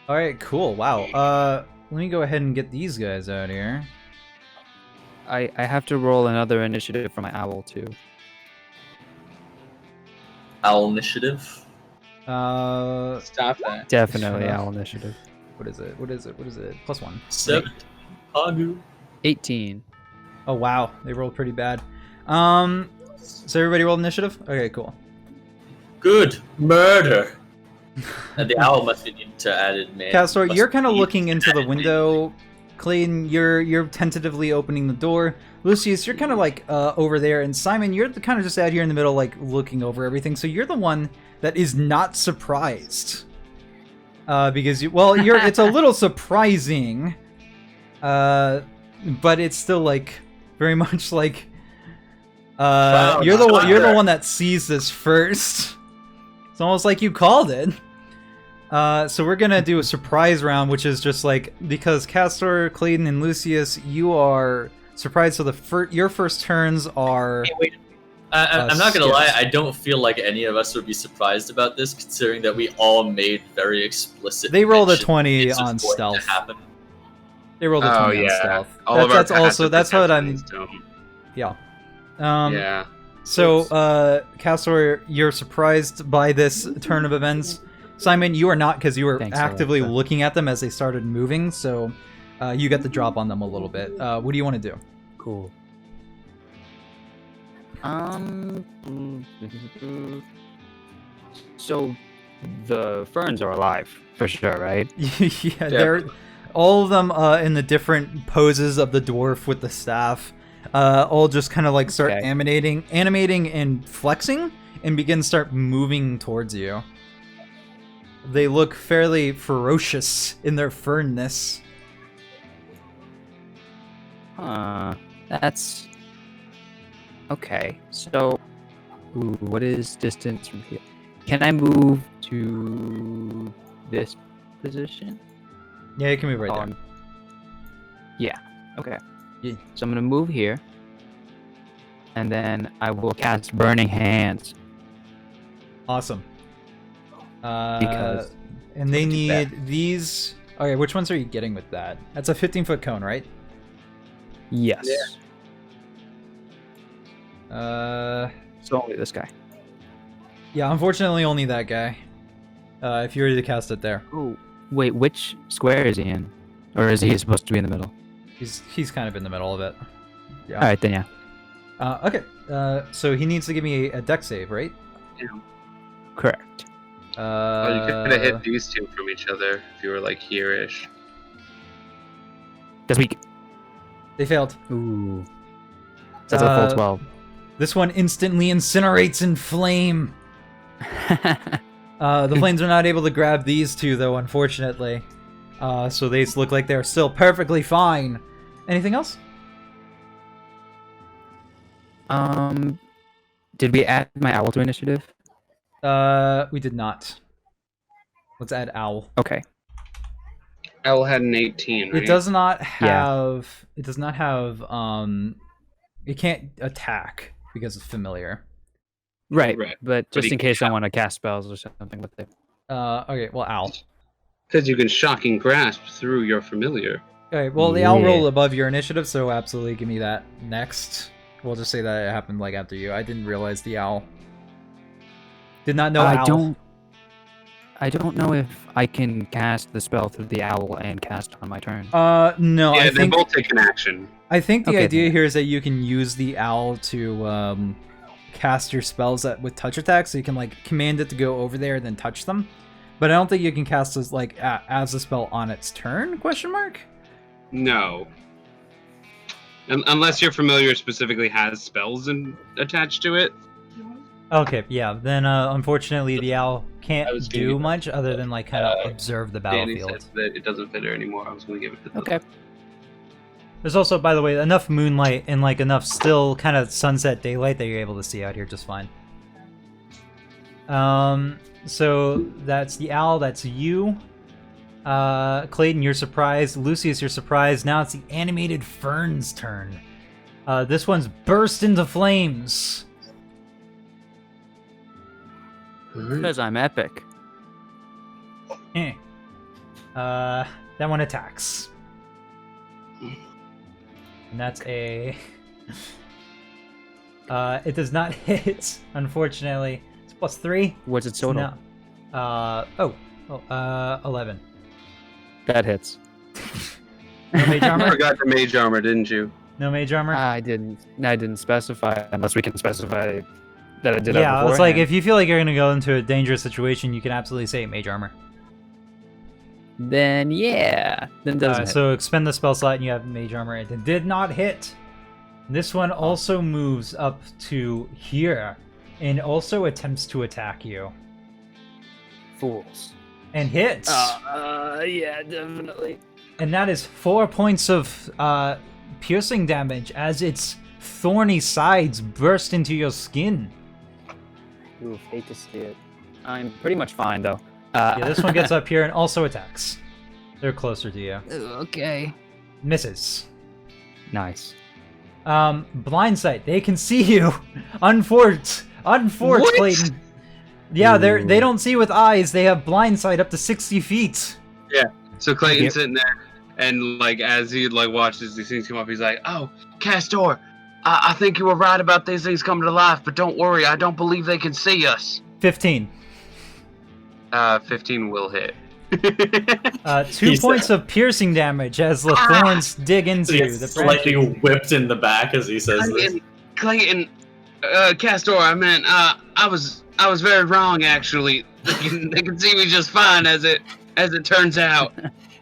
All right, cool. Wow. Let me go ahead and get these guys out here. I have to roll another initiative for my owl too. Owl initiative. Stop that. Definitely Shut up. owl initiative. What is it? What is it? What is it? +1. 7. Hagu. 18. Oh wow, they rolled pretty bad. So everybody rolled initiative. Okay, cool. Good. Murder. And the owl must be needed to added man. Castor, must you're kind of be looking into the added window. Clayton, you're tentatively opening the door. Lucius, you're kind of like over there, and Simon, you're kind of just out here in the middle, like looking over everything. So you're the one that is not surprised, because it's a little surprising, but it's still like very much like Wow, you're the Thunder. one that sees this first. It's almost like you called it. So we're gonna do a surprise round, which is just like, because Castor, Clayton, and Lucius, you are surprised. So your first turns are. I'm not gonna skips. lie, I don't feel like any of us would be surprised about this, considering that we all made very explicit. They rolled a mention 20 it's just on going to stealth. happen. They rolled a 20 Oh, on yeah. stealth. All of our That's also passive that's what I'm. perceptions don't. Yeah. Yeah. So, Castor, you're surprised by this turn of events. Simon, you are not, because you were Thanks, actively Alexa. looking at them as they started moving. So, you got the drop on them a little bit. What do you want to do? Cool. So the ferns are alive for sure, right? Yeah, they're all of them in the different poses of the dwarf with the staff. All just kind of like start Okay. animating and flexing, and start moving towards you. They look fairly ferocious in their fernness. That's okay. So, what is distance from here? Can I move to this position? Yeah, you can move right there. Yeah. Okay. Yeah. So I'm gonna move here, and then I will cast Burning Hands Awesome. because And they look at need these. Okay, which ones are you getting with that? That's a 15-foot cone, right? yes. So only this guy. Yeah, unfortunately, only that guy. If you were to cast it there, Oh, wait. Which square is he in, or is he supposed to be in the middle? he's kind of in the middle of it. Yeah. All right, then yeah. Okay. So he needs to give me a deck save, right? Correct. Well, you could have hit these two from each other if you were like here-ish. This week. They failed. Ooh. That's a full 12. This one instantly incinerates in flame. The flames are not able to grab these two, though, unfortunately. So they look like they're still perfectly fine. Anything else? Did we add my owl to initiative? We did not. Let's add owl. Okay. Owl had an 18, right? It does not have. It does not have. It can't attack because it's familiar. Right. Right. But But just he in case I can- want to cast spells or something with it. Okay. Well, owl. Because you can shocking grasp through your familiar. Okay. Well, the owl Yeah. rolled above your initiative, so absolutely give me that next. We'll just say that it happened like after you. I didn't realize the owl. Did not know owl. I don't know if I can cast the spell through the owl and cast on my turn. No. Yeah, I they think both take an action. I think the Okay, idea then. here is that you can use the owl to cast your spells with touch attacks, so you can like command it to go over there and then touch them. But I don't think you can cast this like as a spell on its turn? Question mark. No. Unless your familiar specifically has spells attached to it. Okay, yeah. Then unfortunately, the owl can't I was gonna do give- much other than like kind of observe the Danny battlefield. said that it doesn't fit her anymore. I was going to give it to the... Okay. There's also, by the way, enough moonlight and like enough still kind of sunset daylight that you're able to see out here just fine. So that's the owl. That's you. Clayton, you're surprised. Lucius, you're surprised. Now it's the animated fern's turn. This one's burst into flames. Because I'm epic. Eh. That one attacks. And that's a... it does not hit, unfortunately. It's +3. What's its total? No. 11. That hits. No mage You armor? forgot the mage armor, didn't you? No mage armor? I didn't specify unless we can specify that I did that Yeah, it's like beforehand. if you feel like you're gonna go into a dangerous situation, you can absolutely say mage armor. Then yeah. Then doesn't hit. So expend the spell slot and you have mage armor. It did not hit. This one also moves up to here and also attempts to attack you. Fools. And hits. Yeah, definitely. And that is 4 points of piercing damage as its thorny sides burst into your skin. Oof, hate to see it. I'm pretty much fine though. Yeah, this one gets up here and also attacks. They're closer to you. Okay. Misses. Nice. Blind sight. They can see you. Unfort, What? Clayton. Yeah, they don't see with eyes. They have blind sight up to 60 feet. So Clayton's Yep. sitting there, and like as he like watches these things come up, he's like, "Oh, Castor, I think you were right about these things coming to life, but don't worry, I don't believe they can see us." 15. 15 will hit. 2 He's points of piercing damage as the thorns dig into He you. gets The slightly branches. whipped in the back as he says this. Clayton, Castor, I meant, I was very wrong actually. They can see me just fine as it turns out.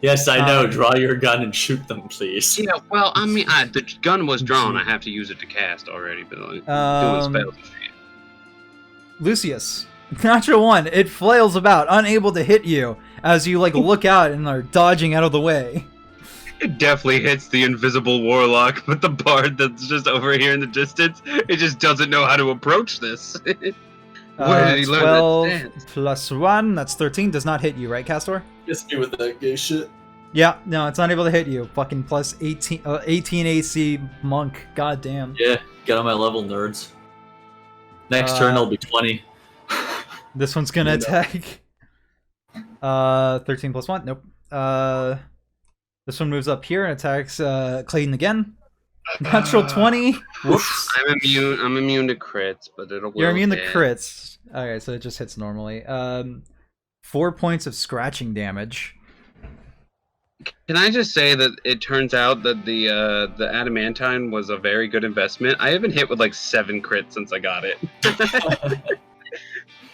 Yes, I know. Draw your gun and shoot them, please. Yeah, well, I mean, the gun was drawn. I have to use it to cast already, but like, doing spells and shit. Lucius. Natural 1. It flails about, unable to hit you as you like look out and are dodging out of the way. It definitely hits the invisible warlock, but the bard that's just over here in the distance, it just doesn't know how to approach this. Where did he learn 12 that dance? plus 1, that's 13. Does not hit you, right, Castor? Just me with that gay shit. Yeah, no, it's not able to hit you. Fucking plus 18 AC monk. God damn. Yeah, get on my level, nerds. Next turn it'll be 20. This one's gonna Yeah. attack. 13 plus 1. Nope. This one moves up here and attacks Clayton again. Natural 20. Whoops. I'm immune to crits, but it'll. You're immune to hit. crits. Okay, so it just hits normally. 4 points of scratching damage. Can I just say that it turns out that the adamantine was a very good investment. I haven't hit with like 7 crits since I got it.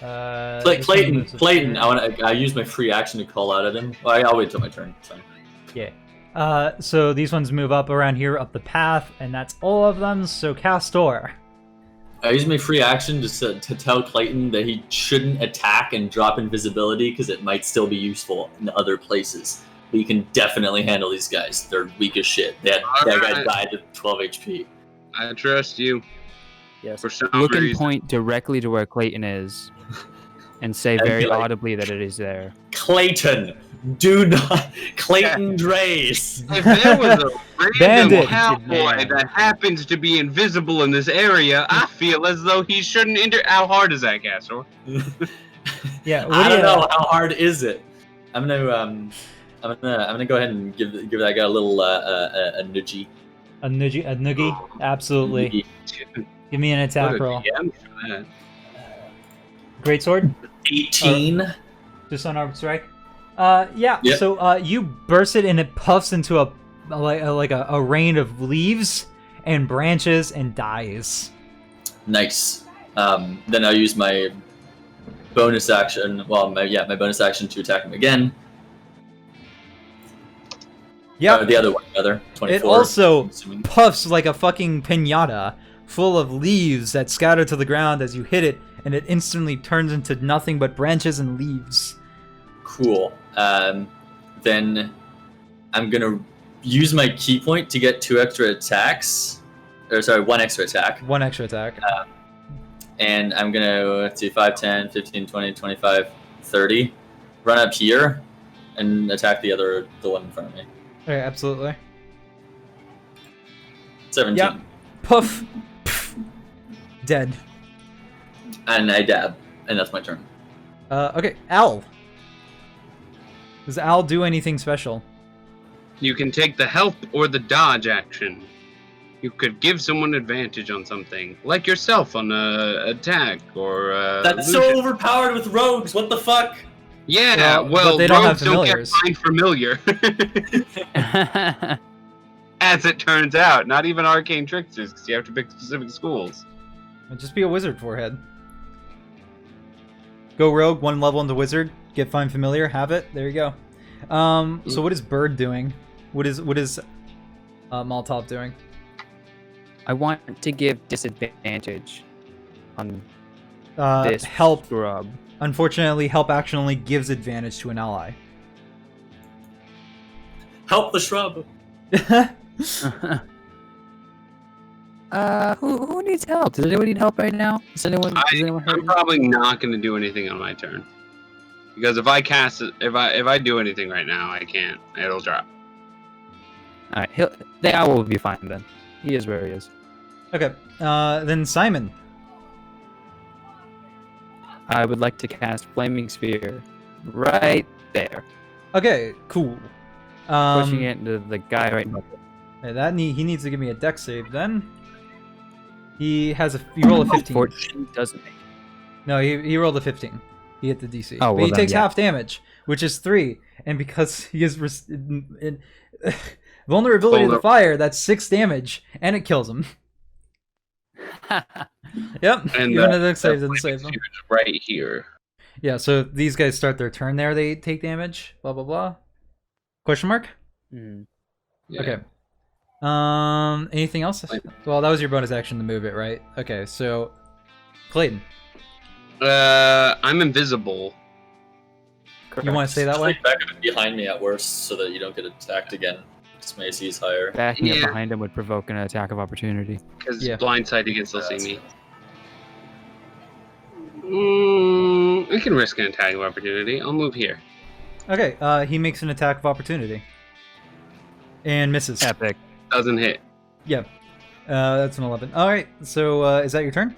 This one moves up Clayton, here. I use my free action to call out at him. Well, I'll wait till my turn. It's fine. Yeah. So these ones move up around here, up the path, and that's all of them. So Castor. I use my free action to tell Clayton that he shouldn't attack and drop invisibility because it might still be useful in other places. But you can definitely handle these guys. They're weak as shit. That guy Alright. died at 12 HP. I trust you. Yes. For some Look and reason. point directly to where Clayton is, and say I'd be very like- audibly that it is there. Clayton, do not. Clayton Draze. If there was a random Bandit. cowboy that happens to be invisible in this area, I feel as though he shouldn't enter. How hard is that, Castor? Yeah. I don't know how hard is it. I'm gonna go ahead and give that guy a little a nudgy. A noogie? Absolutely. Give me an attack What a roll. DM for that. Greatsword? 18. Just unarmed strike? Yeah. Yep. So you burst it and it puffs into a rain of leaves and branches and dies. Nice. Then I'll use my bonus action. Well, my bonus action to attack him again. Yeah. The other one, rather. 24. It also I'm assuming. puffs like a fucking piñata, full of leaves that scatter to the ground as you hit it, and it instantly turns into nothing but branches and leaves. Cool. Then I'm gonna use my key point to get 2 extra attacks. Or sorry, 1 extra attack. 1 extra attack. And I'm gonna do 5, 10, 15, 20, 25, 30. Run up here and attack the one in front of me. Okay, absolutely. 17. Yep. Puff. Pff. Dead. And I dab, and that's my turn. Okay, Al. Does Al do anything special? You can take the help or the dodge action. You could give someone advantage on something, like yourself on a attack or. That's so illusion. overpowered with rogues. What the fuck? Yeah, Well, well, but they don't have rogues familiars. Don't get familiar. As it turns out, not even arcane tricksters, because you have to pick specific schools. Just be a wizard, forehead. Go rogue, 1 level into wizard. Get find familiar. Have it. There you go. So what is Bird doing? What is Molotov doing? I want to give disadvantage on this Help. scrub. Unfortunately, help action only gives advantage to an ally. Help the shrub. Who needs help? Does anyone need help right now? Does anyone hurt? I'm probably not going to do anything on my turn. Because if I cast it, if I do anything right now, I can't. It'll drop. Alright, the owl will be fine then. He is where he is. Okay. Then Simon. I would like to cast Flaming Sphere right there. Okay, cool. Pushing it into the guy right now. Okay, he needs to give me a dex save then. He rolled a 15. 14 doesn't make. No, he rolled a 15. He hit the DC. Oh, but well he then, takes yeah. half damage, which is 3. And because he is vulnerability to the fire, that's 6 damage, and it kills him. Yep. And even a dex save doesn't save him. Right here. Yeah, so these guys start their turn there. They take damage. Blah, blah, blah. Question mark? Yeah. Okay. Anything else? Well, that was your bonus action to move it, right? Okay, so Clayton, I'm invisible. you want to stay that Just way? like back up behind me at worst, so that you don't get attacked again. Just my AC is higher. Backing Yeah. up behind him would provoke an attack of opportunity. Because Yeah. blindside, he can still see me. I can risk an attack of opportunity. I'll move here. Okay, he makes an attack of opportunity. And misses. Epic. Doesn't hit. Yeah. That's an 11. Alright, so is that your turn?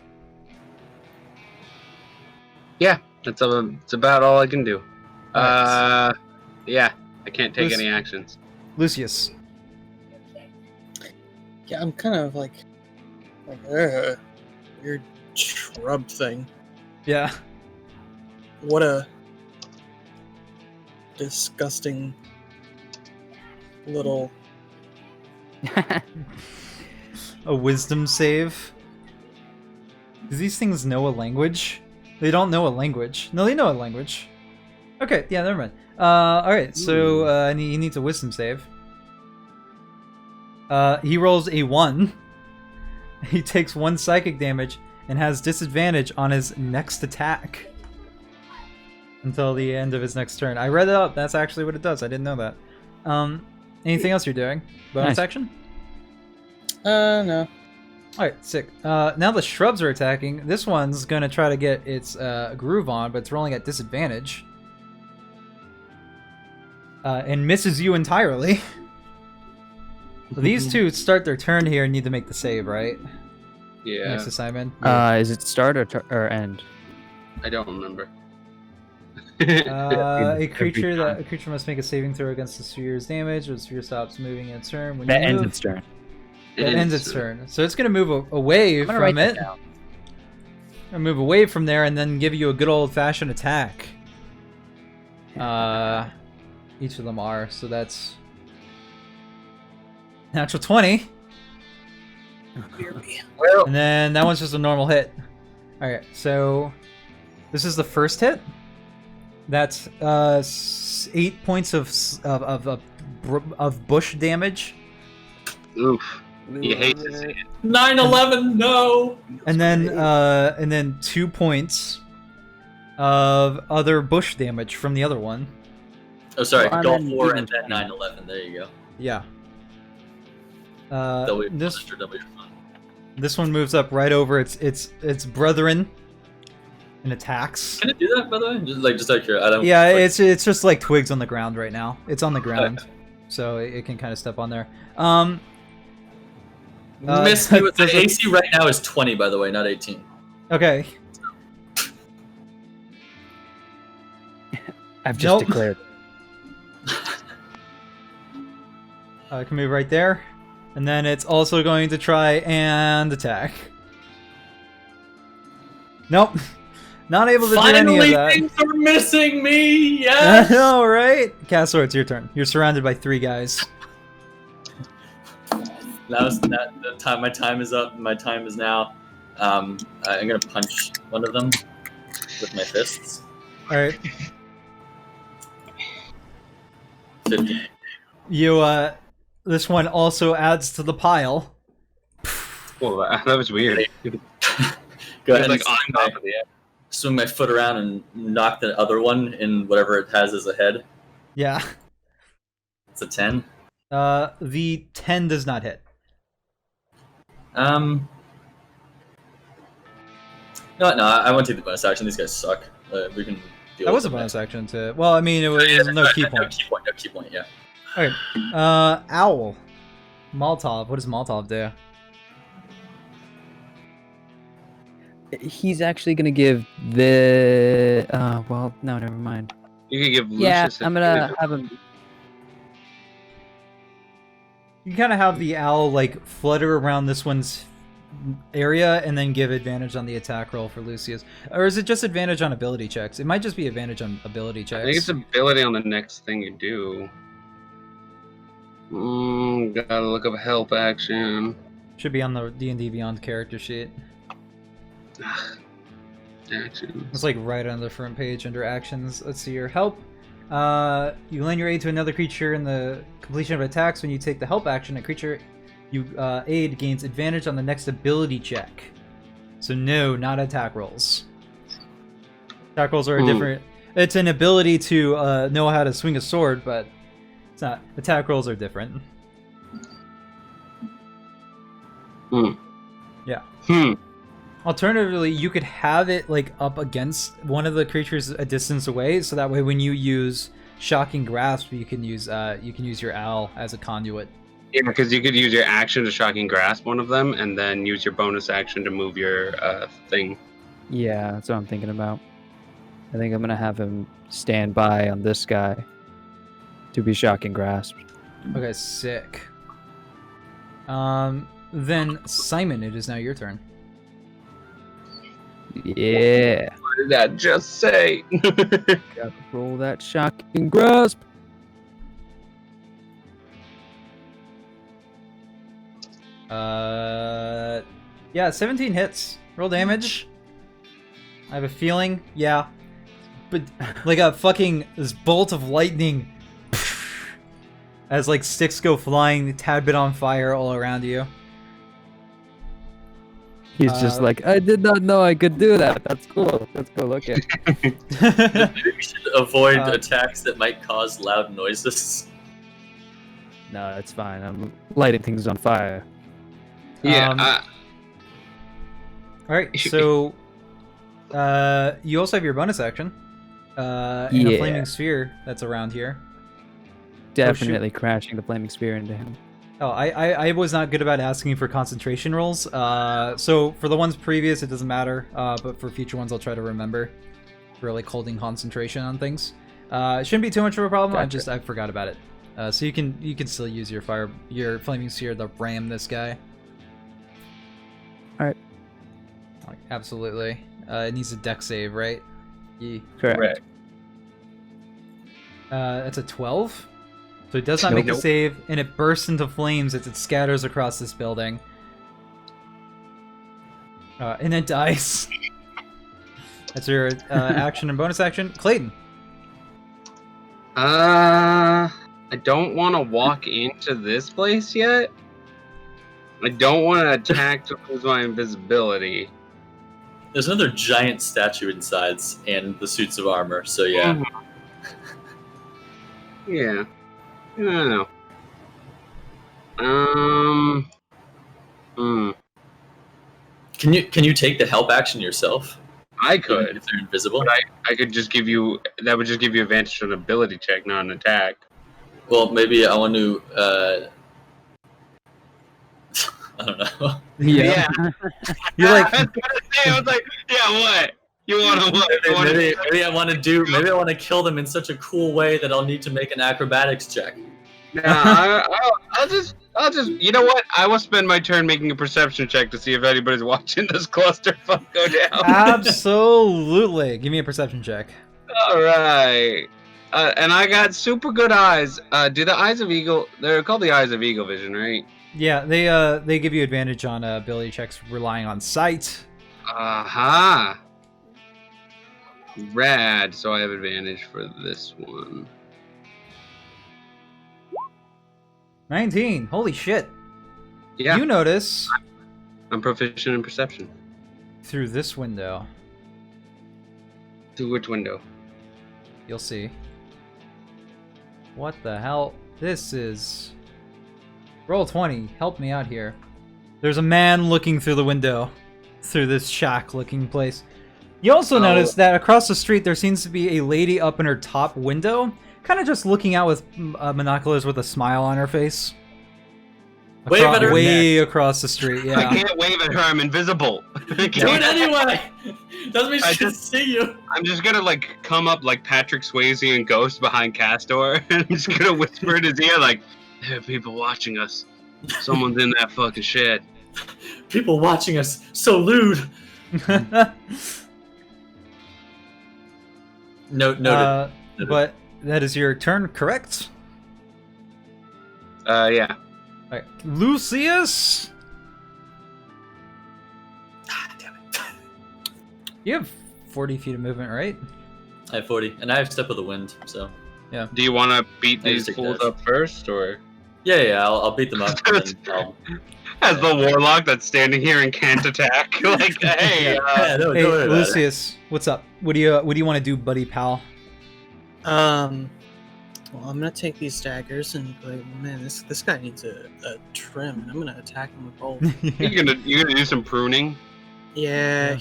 Yeah, that's about all I can do. Alright. Yeah, I can't take Lucy- any actions. Lucius. Yeah, I'm kind of like weird shrub thing. Yeah. What a disgusting little. A wisdom save. Do these things know a language? They don't know a language. No, they know a language. Okay, yeah, never mind. Alright, so he needs a wisdom save. He rolls a 1. He takes 1 psychic damage and has disadvantage on his next attack. Until the end of his next turn. I read it up, that's actually what it does. I didn't know that. Anything else you're doing? Bonus Nice. action? No. Alright, sick. Now the shrubs are attacking. This one's gonna try to get its groove on, but it's rolling at disadvantage. And misses you entirely. So these two start their turn here and need to make the save, right? Yeah, Next to Simon. Is it start or end? I don't remember. A creature time. a creature must make a saving throw against the sphere's damage, or the sphere stops moving in its turn. When That you ends move, its turn. it ends its turn. So it's gonna move away I'm gonna write from that it. down. gonna move away from there and then give you a good old-fashioned attack. Each of them are, so that's natural 20. Well, And then that one's just a normal hit. Alright, so this is the first hit. That's 8 points of bush damage. oof. You hate to see it. 9/11, no! And then 2 points of other bush damage from the other one. Oh, sorry. Well, Gulf I'm War in- and then 9/11. There you go. Yeah. W This after W. this one moves up right over its brethren and attacks. Can it do that, by the way? Just out here. I don't. Yeah, like, it's just like twigs on the ground right now. It's on the ground, so it can kind of step on there. Miss me with the does it- AC right now is 20, by the way, not 18. Okay. I've just Nope. declared. I can move right there. And then it's also going to try and attack. Nope. Not able to do any Finally, of that. things are missing me! I Yes! know, right? Castor, it's your turn. You're surrounded by 3 guys. Now's that the time. My time is up. My time is now. I'm gonna punch one of them with my fists. Alright. 50. You, this one also adds to the pile. Well, that was weird. Go It ahead was and like on top of the edge. swing my foot around and knock the other one in whatever it has as a head. Yeah. It's a 10. The 10 does not hit. No, I won't take the bonus action. These guys suck. We can deal That with was a them. bonus action to... Well, I mean, it was no key No point. key point, yeah. Okay. Owl. Molotov. What does Molotov do? He's actually gonna give the. Well, no, never mind. You could give Yeah, Lucius I'm gonna have him. You kind of have the owl, like, flutter around this one's area and then give advantage on the attack roll for Lucius. Or is it just advantage on ability checks? It might just be advantage on ability checks. I think it's ability on the next thing you do. Gotta look up help action. Should be on the D&D Beyond character sheet. Action. It's like right on the front page under actions. Let's see your help. You lend your aid to another creature in the completion of attacks. When you take the help action, a creature you aid gains advantage on the next ability check. So no, not attack rolls. Attack rolls are a different... It's an ability to know how to swing a sword, but it's not. Attack rolls are different. Yeah. Alternatively, you could have it like up against one of the creatures a distance away, so that way when you use Shocking Grasp, you can use your owl as a conduit. Yeah, because you could use your action to shocking grasp one of them, and then use your bonus action to move your thing. Yeah, that's what I'm thinking about. I think I'm gonna have him stand by on this guy to be shocking grasp. Okay, sick. Then Simon, it is now your turn. Yeah. What did that just say? Gotta roll that shocking grasp. Yeah, 17 hits. Roll damage. I have a feeling, yeah. But like a fucking this bolt of lightning as like sticks go flying, a tad bit on fire all around you. He's just like, I did not know I could do that. That's cool. Let's go look at. Maybe we should avoid Uh, attacks that might cause loud noises. No, it's fine. I'm lighting things on fire. Yeah, All right, so you also have your bonus action. And a Yeah. flaming sphere that's around here. Definitely crashing the flaming spear into him. Oh, I was not good about asking for concentration rolls. So for the ones previous, it doesn't matter. But for future ones, I'll try to remember. For like holding concentration on things. It shouldn't be too much of a problem. Gotcha. I forgot about it. So you can still use your flaming sphere to ram this guy. Alright. Absolutely. It needs a dex save, right? Yeah. Correct. That's a 12. So it does not make the save, and it bursts into flames as it scatters across this building. And it dies. That's your action and bonus action. Clayton. I don't want to walk into this place yet. I don't want to attack to lose my invisibility. There's another giant statue inside and the suits of armor, so yeah. Yeah. I don't know. Can you take the help action yourself? I Even could. if they're invisible. But I could just give you... That would just give you advantage on an ability check, not an attack. Well, maybe I want to. I don't know. Yeah. You're like, I was like, yeah, what? You want to what? Maybe I want to do. Maybe I want to kill them in such a cool way that I'll need to make an acrobatics check. Nah, I'll just. You know what? I will spend my turn making a perception check to see if anybody's watching this clusterfuck go down. absolutely. Give me a perception check. All right. And I got super good eyes. Do the eyes of eagle? They're called the eyes of eagle vision, right? Yeah, they give you advantage on ability checks relying on sight. Aha. Rad. So I have advantage for this one. 19. Holy shit. Yeah. You notice I'm proficient in perception. through this window. Through which window? You'll see. What the hell? This is... Roll 20. Help me out here. There's a man looking through the window. Through this shack-looking place. You also notice that across the street there seems to be a lady up in her top window, kind of just looking out with binoculars with a smile on her face. Wave at her. Way across the street, I yeah. can't wave at her. I'm invisible. Do it anyway. Doesn't mean she can see you. I'm just gonna like come up like Patrick Swayze and Ghost behind Castor, and I'm just gonna whisper in his ear like, "There are people watching us. Someone's in that fucking shed." People watching us. So lewd. Noted. But that is your turn, correct? Yeah. Alright. Lucius! Damn it. You have 40 feet of movement, right? I have 40, and I have Step of the Wind, so... Do you want to beat I these just take fools that. up first, or Yeah, I'll beat them up. And then as the warlock that's standing here and can't attack? Like, hey, yeah, no, Hey, don't worry about it. Lucius, what's up? What do you want to do, buddy pal? Well, I'm gonna take these daggers and be like, man, this guy needs a trim, and I'm gonna attack him with both. you're gonna do some pruning. Yeah,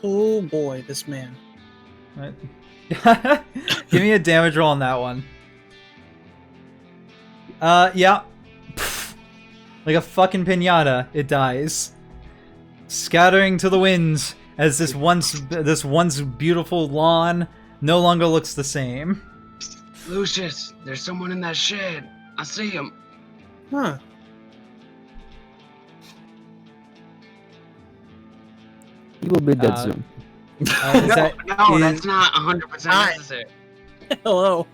oh boy, this man. Right. Give me a damage roll on that one. Yeah. Like a fucking piñata, it dies. Scattering to the winds as this once beautiful lawn no longer looks the same. Lucius, there's someone in that shed. I see him. Huh. You will be dead Uh, soon. That's not 100% necessary. Hello.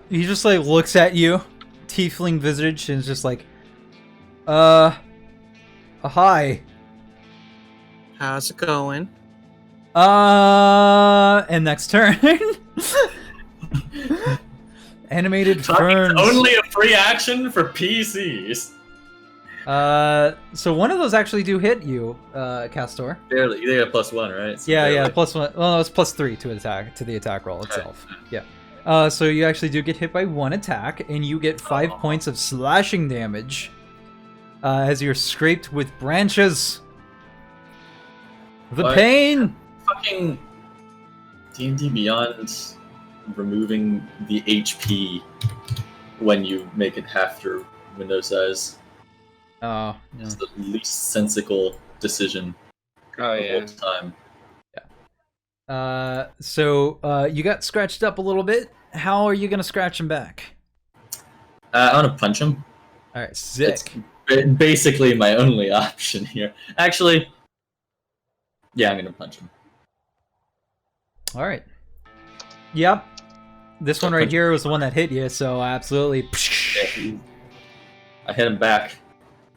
He just like looks at you, tiefling visage, and is just like, hi. How's it going? And next turn. Animated ferns. Only a free action for PCs. So one of those actually do hit you, Castor. Barely. They got +1, right? So Yeah, barely. +1. Well, no, it's +3 to the attack roll itself. Yeah. So you actually do get hit by one attack, and you get 5 points of slashing damage as you're scraped with branches. The What? pain. Fucking D&D Beyond removing the HP when you make it half your window size. Oh, yeah. It's the least sensical decision Oh of yeah. all time. So you got scratched up a little bit. How are you gonna scratch him back? I want to punch him. All right, sick. It's basically my only option here. Actually, Yeah, I'm gonna punch him. All right. Yep. This one right here was the one that hit you, so absolutely. Yeah, I hit him back.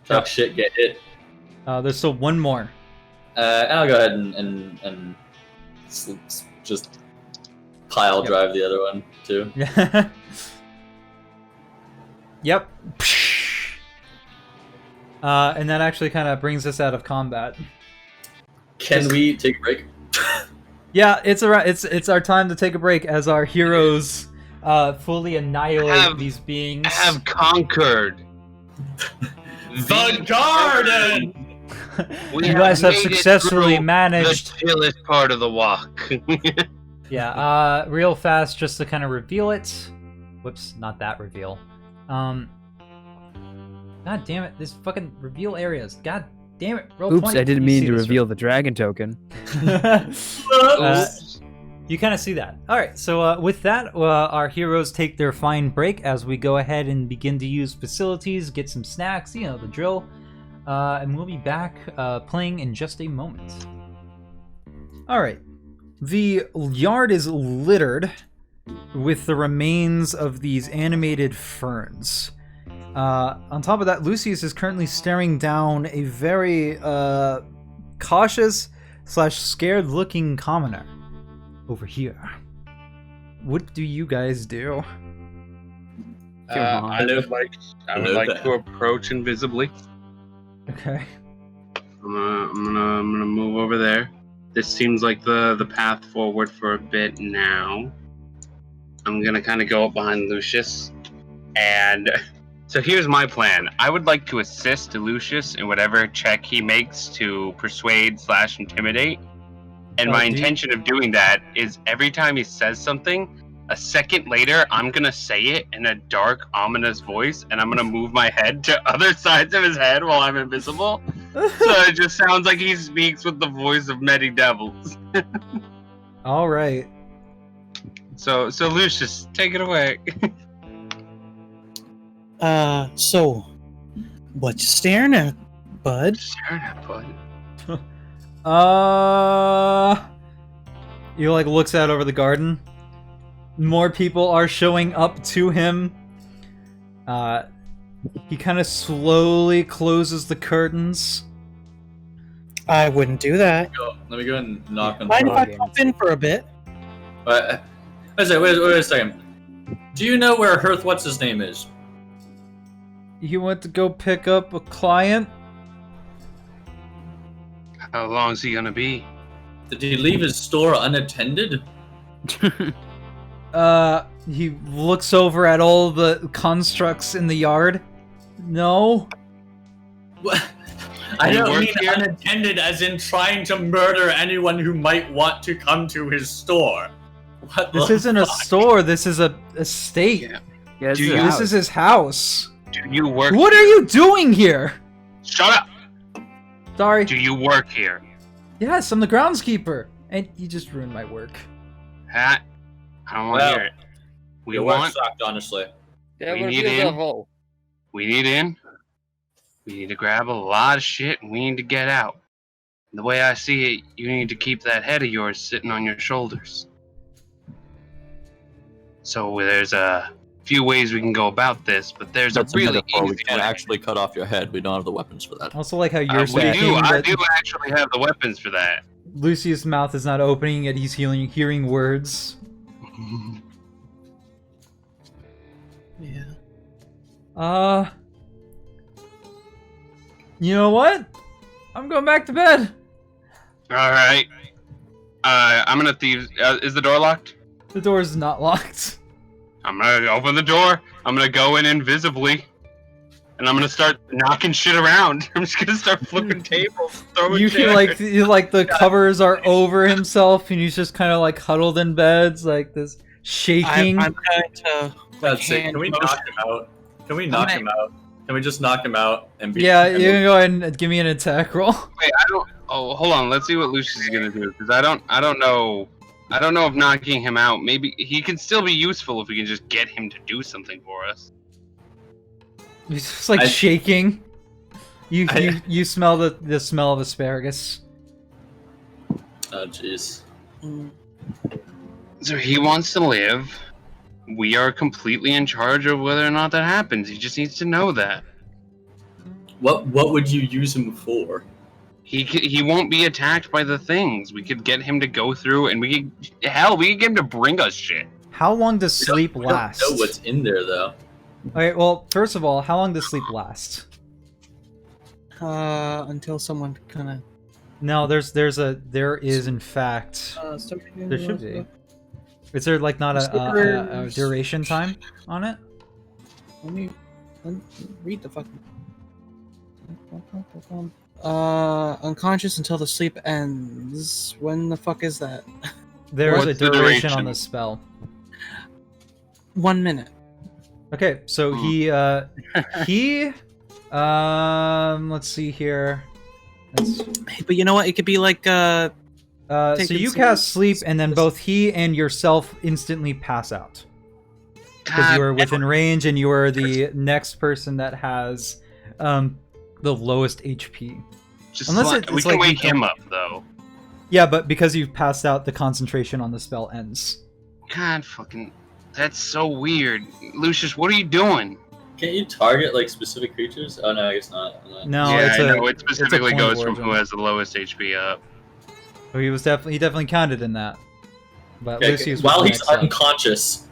Talk shit, get hit. There's still one more. And I'll go ahead and just pile drive the other one too. Yeah. Yep. And that actually kind of brings us out of combat. Can we take a break? Yeah, it's our time to take a break as our heroes fully annihilate these beings. Have conquered The garden! You guys have successfully managed the chillest part of the walk. Yeah, real fast, just to kind of reveal it. Whoops, not that reveal. God damn it, this fucking reveal areas. God damn it, roll Oops, 20. I didn't You mean see to this, reveal the dragon token. You kind of see that. All right, so with that, our heroes take their fine break as we go ahead and begin to use facilities, get some snacks, you know, the drill. And we'll be back playing in just a moment. All right. The yard is littered with the remains of these animated ferns. On top of that, Lucius is currently staring down a very cautious / scared-looking commoner over here. What do you guys do? I would like to approach invisibly. Okay. I'm gonna move over there. This seems like the path forward for a bit now. I'm gonna kind of go up behind Lucius, and so here's my plan. I would like to assist Lucius in whatever check he makes to persuade / intimidate. And my intention of doing that is every time he says something, a second later, I'm gonna say it in a dark, ominous voice, and I'm gonna move my head to other sides of his head while I'm invisible. So it just sounds like he speaks with the voice of many devils. All right. So Lucius, take it away. So, what you staring at, bud? Staring at, bud. He like looks out over the garden. More people are showing up to him. He kind of slowly closes the curtains. I wouldn't do that. Let me go and knock on the Mind if I door. pop in for a bit? Wait a second. Do you know where what's his name is? He went to go pick up a client. How long is he gonna be? Did he leave his store unattended? He looks over at all the constructs in the yard. No. What? I You don't work mean here? unattended as in trying to murder anyone who might want to come to his store. What This the isn't a fuck? store, this is a estate. Yeah. Yeah, Do you- This is his house. Do you work? What are you doing here? Shut up! Sorry. Do you work here? Yes, I'm the groundskeeper. And you just ruined my work. Hat? I don't want to Well, hear it. We Your work want. sucked, honestly. We need in. We need in. We need to grab a lot of shit and we need to get out. The way I see it, you need to keep that head of yours sitting on your shoulders. So there's a few ways we can go about this, but there's That's a really metaphor. We easy can't way. actually cut off your head. We don't have the weapons for that. I also like how you're We speaking, do. I but do actually have the weapons for that. Lucius' mouth is not opening, yet he's hearing words. Yeah. You know what? I'm going back to bed. All right. I'm gonna thieves. Is the door locked? The door is not locked. I'm gonna open the door. I'm gonna go in invisibly, and I'm gonna start knocking shit around. I'm just gonna start flipping tables, throwing You chairs. can like the covers are over himself, and he's just kind of like huddled in beds, like this shaking. I'm trying to. That's it. hand Can we motion. knock him out? Can we knock him out? Can we just knock him out and be? Yeah, you can go ahead and give me an attack roll. Wait, I don't. Oh, hold on. Let's see what Lucius is gonna do, because I don't know. I don't know if knocking him out. Maybe he can still be useful if we can just get him to do something for us. He's just like shaking. You smell the smell of asparagus. Oh, jeez. So he wants to live. We are completely in charge of whether or not that happens. He just needs to know that. What would you use him for? He won't be attacked by the things. We could get him to go through, and we could get him to bring us shit. How long does sleep We last? don't know what's in there, though. Okay, well, first of all, how long does sleep last? Until someone kind of. No, there is in fact. There should be. Is there like not a duration time on it? Let me read the fucking. Unconscious until the sleep ends. When the fuck is that? There's What's a the duration on duration? the spell. 1 minute. Okay, so let's see here. But you know what? It could be like So taking you some- cast sleep, and then both he and yourself instantly pass out. Because you are within range, and you are the next person that has the lowest HP. Just Unless like, it's we like can you wake him don't- up though. Yeah, but because you've passed out, the concentration on the spell ends. God fucking, that's so weird. Lucius, what are you doing? Can't you target like specific creatures? Oh no, I guess not. No, yeah, it's I a. know. It specifically point of goes from origin. who has the lowest HP up. So he definitely counted in that. But Okay, Lucius was while the he's next up. unconscious,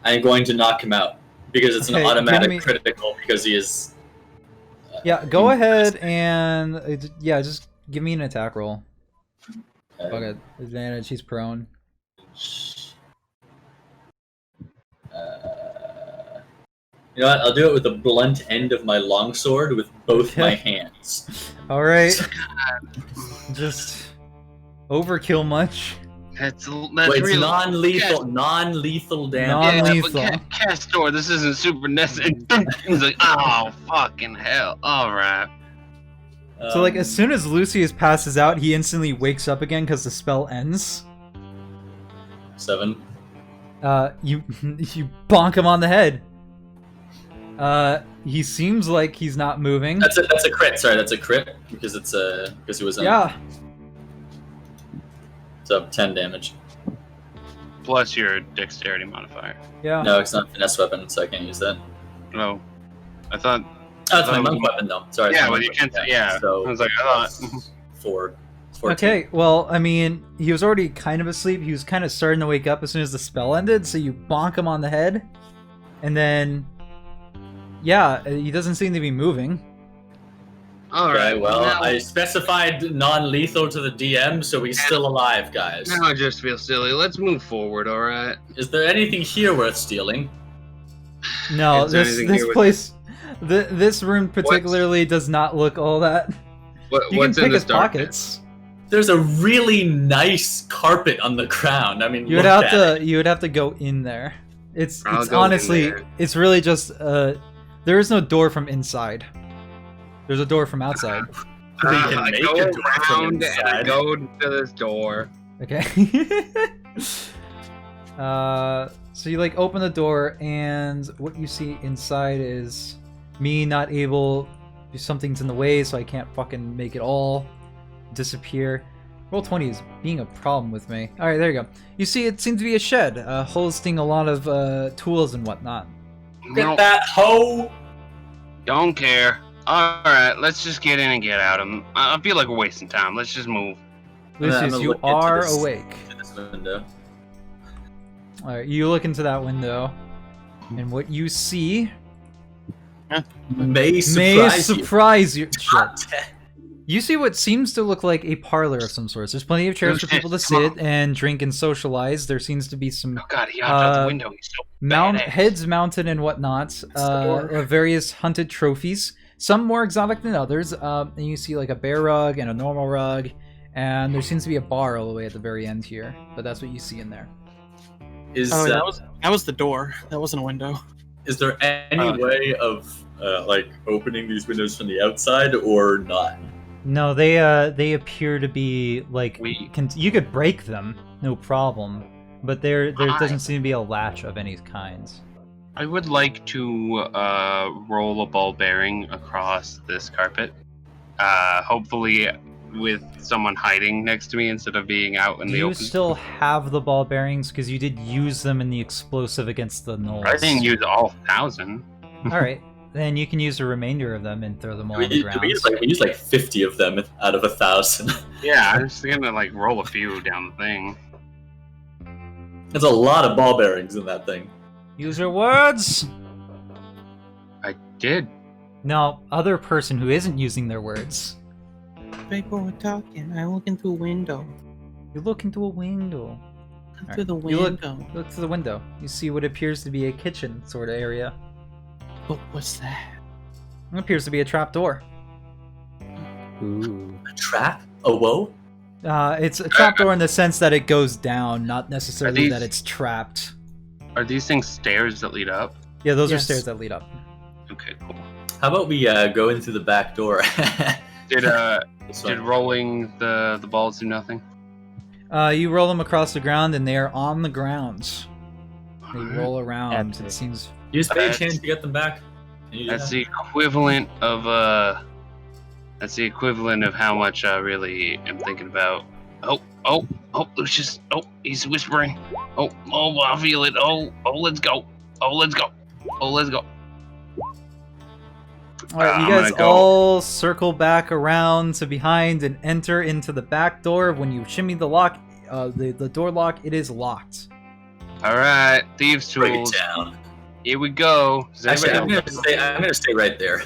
I'm going to knock him out because it's Okay, an automatic give me- critical because he is. Yeah, go ahead and just give me an attack roll. Fuck it, advantage. He's prone. You know what? I'll do it with the blunt end of my longsword with both my hands. All right. Just overkill much. That's Wait, it's really non-lethal damage. Non-lethal. Yeah, but Castor, this isn't super necessary. He's like, oh fucking hell! All right. So like as soon as Lucius passes out, he instantly wakes up again because the spell ends. 7. You bonk him on the head. He seems like he's not moving. That's a crit. Sorry, that's a crit because it's because he was Yeah. So 10 damage. Plus your dexterity modifier. Yeah. No, it's not a finesse weapon, so I can't use that. No, I thought. Oh, it's my monk weapon though. Sorry. it's Yeah, my well, monk you can't. weapon, Yeah. So I was like, I thought. 4. 14. Okay, well, I mean, he was already kind of asleep. He was kind of starting to wake up as soon as the spell ended, so you bonk him on the head. And then, yeah, he doesn't seem to be moving. All Okay, right. well, now, I specified non-lethal to the DM, so he's still alive, guys. now I just feel silly. Let's move forward. All right. Is there anything here worth stealing? No, Is there this anything here with- place, this room particularly does not look all that. What, You what's can in pick this his darkness? pockets. There's a really nice carpet on the ground. I mean, You would look have at to, you would have to go in there. It's I'll it's go in honestly, there. it's really just there is no door from inside. There's a door from outside. We can I make go a door from around and I inside. go to this door. Okay. So you like open the door, and what you see inside is me not able. Something's in the way, so I can't fucking make it all disappear. Roll 20 is being a problem with me. All right, there you go. You see, it seems to be a shed, hosting a lot of tools and whatnot. Look at that hoe! Don't care. All right, let's just get in and get out. I feel like we're wasting time. Let's just move. I'm gonna Lucius, you look into are this- awake. To this window. All right, you look into that window, and what you see May may surprise you. surprise you. Shit. You see what seems to look like a parlor of some sort. There's plenty of chairs for people to sit and drink and socialize. There seems to be some Oh god, he hopped out the window. He's so badass. heads mounted and whatnot. Various hunted trophies. Some more exotic than others. And you see like a bear rug and a normal rug. And there seems to be a bar all the way at the very end here. But that's what you see in there. Is Oh, that was the door. That wasn't a window. is there any way of like opening these windows from the outside or not? No, they appear to be like We- you could break them, no problem. But there doesn't seem to be a latch of any kinds. I would like to roll a ball bearing across this carpet. Hopefully, with someone hiding next to me instead of being out in Do the you open? still have the ball bearings? Because you did use them in the explosive against the gnolls. I didn't use all 1,000. Alright, then you can use the remainder of them and throw them all on the We ground. use like 50 of them out of 1,000. Yeah, I'm just gonna like roll a few down the thing. There's a lot of ball bearings in that thing. Use your words! I did. No, other person who isn't using their words. People were talking. I look into a window. You look into a window. Through the You window. look through the window. You see what appears to be a kitchen sort of area. But what's that? It appears to be a trap door. Ooh. A trap? A whoa? It's a trap door in the sense that it goes down, not necessarily these- that it's trapped. Are these things stairs that lead up? Yeah, those are Yes. stairs that lead up. Okay, cool. How about we go in through the back door? Did This did one. rolling the balls do nothing? You roll them across the ground, and they are on the ground. They roll around. Epic. It seems. Use phase hand to get them back. Can you do That's that? the equivalent of That's the equivalent of how much I really am thinking about. Oh, Lucius. Oh, he's whispering. Oh, I feel it. Oh, let's go. Oh, let's go. All right, you I'm guys gonna go. all circle back around to behind and enter into the back door. When you shimmy the lock, the door lock, it is locked. All right, thieves' Break it tools. down. Here we go. Does Actually, I'm anybody gonna stay right there.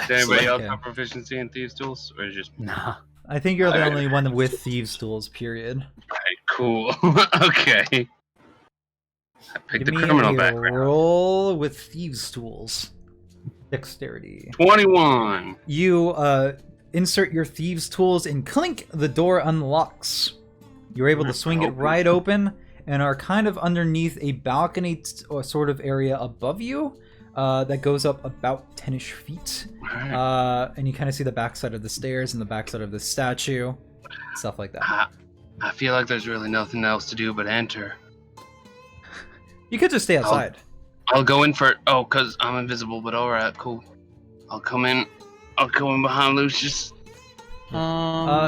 Does anybody else Okay. have proficiency in thieves' tools, or just Nah. I think you're the Alright. only one with thieves' tools. Period. cool? Okay. I picked Give the me criminal a background. roll with thieves' tools. Dexterity. 21. You insert your thieves' tools and clink, the door unlocks. You're able to swing it right open and are kind of underneath a balcony or sort of area above you that goes up about 10-ish feet. Alright. And you kind of see the backside of the stairs and the backside of the statue, stuff like that. I feel like there's really nothing else to do but enter. You could just stay outside. I'll go in for cause I'm invisible, but alright, cool. I'll come in behind Lucius.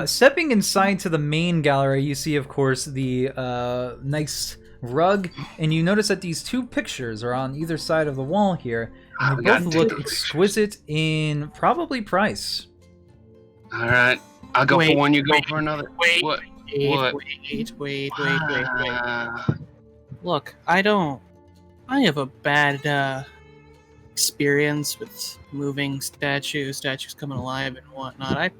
Stepping inside to the main gallery, you see, of course, the nice rug, and you notice that these two pictures are on either side of the wall here, and We they got both two look pictures. exquisite in probably price. Alright. I'll go for Wait, one, you go wait, for another. wait, What? Wait. Look, I have a bad experience with moving statues coming alive and whatnot.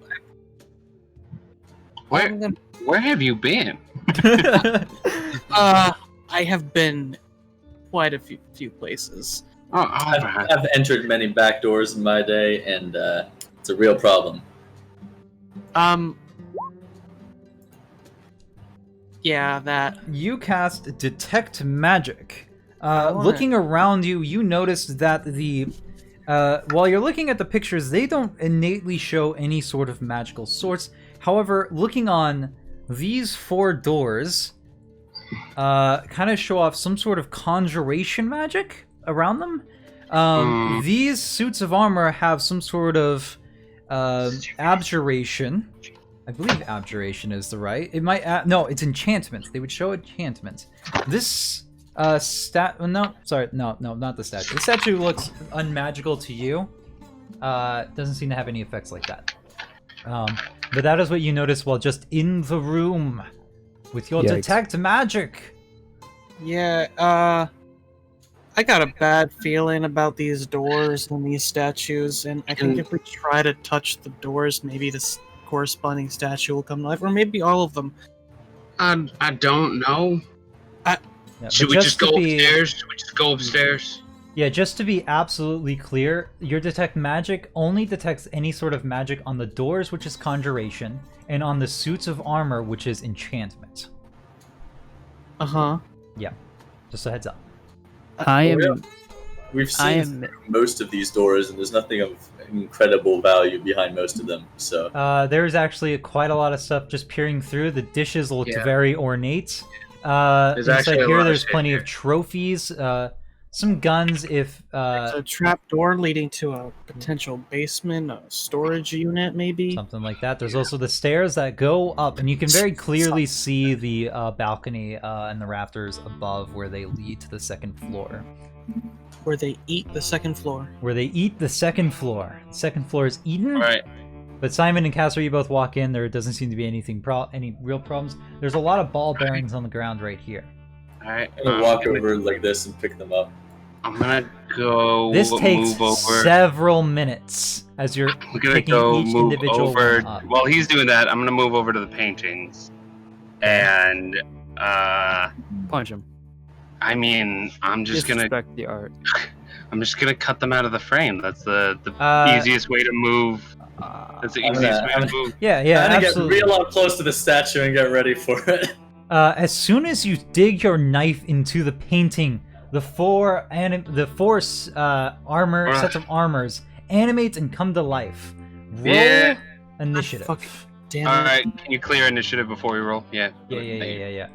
Where have you been? I have been quite a few places. Oh, alright. I've entered many back doors in my day, and it's a real problem. Yeah, that. You cast Detect Magic. Alright. Looking around you, you notice that the while you're looking at the pictures, they don't innately show any sort of magical source. However, looking on these four doors, kind of show off some sort of conjuration magic around them. These suits of armor have some sort of abjuration. I believe abjuration is the right. It might. No, it's enchantment. They would show enchantment. This not the statue. The statue looks unmagical to you. Doesn't seem to have any effects like that. But that is what you notice while just in the room with your Yikes. detect magic. Yeah, I got a bad feeling about these doors and these statues, and I think if we try to touch the doors, maybe this corresponding statue will come to life, or maybe all of them. I don't know. Yeah, Should but we just to go be- upstairs? Should we just go upstairs? Yeah, just to be absolutely clear, your detect magic only detects any sort of magic on the doors, which is conjuration, and on the suits of armor, which is enchantment. Uh-huh. Yeah, just a heads up. I am. We've I seen am. most of these doors, and there's nothing of incredible value behind most of them. So There's actually quite a lot of stuff just peering through. The dishes look Yeah. very ornate. There's Inside actually a lot here, of there's shit plenty here. of trophies. some guns if There's a trap door leading to a potential basement, a storage unit, maybe. something like that. There's also the stairs that go up, and you can very clearly see the balcony and the rafters above where they lead to the second floor. Where they eat the second floor. Where they eat the second floor. The second floor is eaten. Right. But Simon and Castor, you both walk in. There doesn't seem to be any real problems. There's a lot of ball bearings on the ground right here. All right. I'm gonna walk over like this and pick them up. I'm gonna go. This takes move over. several minutes as you're We're gonna picking go each move individual over. one up. While he's doing that, I'm gonna move over to the paintings, and Punch him. I mean, I'm just gonna the art. I'm just gonna cut them out of the frame. That's the easiest way to move. That's the I'm easiest gonna- way to move. Yeah, I'm gonna absolutely. get real up close to the statue and get ready for it. As soon as you dig your knife into the painting, the four sets of armors animate and come to life. Roll Yeah. initiative. Fuck. Damn All it. right, can you clear initiative before we roll? Yeah. Yeah.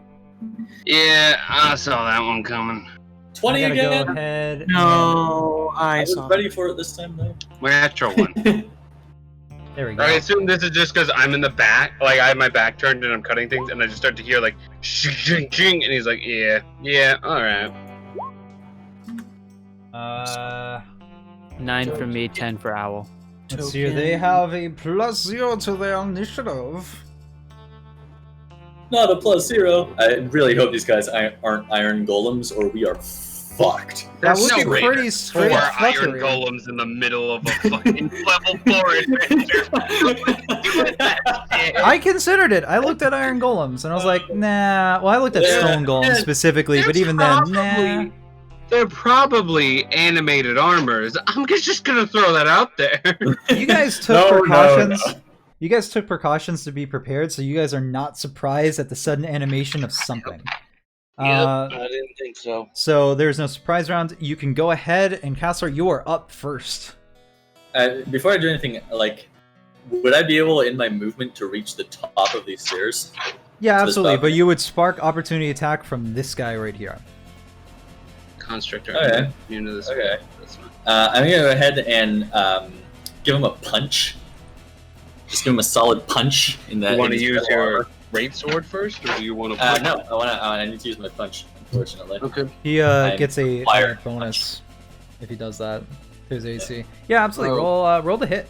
Yeah, I saw that one coming. 20 I gotta again. go ahead. No, I I was saw. ready for it this time though. Natural one. There we go. I assume this is just because I'm in the back, like I have my back turned and I'm cutting things, and I just start to hear like shing, shing, and he's like, yeah, all right. 9 for me, 10 for Owl. Let's see. They have a +0 to their initiative. Not a +0. I really hope these guys aren't iron golems, or we are fucked. That would No be way. pretty straight Four up iron fuckery. golems in the middle of a fucking level 4 adventure. I considered it. I looked at iron golems and I was like, nah. Well, I looked at Yeah. stone golems Yeah. specifically, but They're even then, nah. They're probably animated armors. I'm just gonna throw that out there. You guys took No, precautions. no. You guys took precautions to be prepared, so you guys are not surprised at the sudden animation of something. I didn't think so. So there's no surprise round. You can go ahead, and Castor, you are up first. Before I do anything, like, would I be able in my movement to reach the top of these stairs? Yeah, this absolutely. But balcony? you would spark opportunity attack from this guy right here. Constrictor. Okay. You know this. Okay. That's fine. I'm gonna go ahead and give him a punch. Just give him a solid punch in that. You want to in his use metal your armor. great sword first, or do you want to? No, I need to use my punch. Unfortunately. Okay. He I'm gets a fire bonus if he does that to his AC. Yeah, absolutely. Oh. Roll the hit.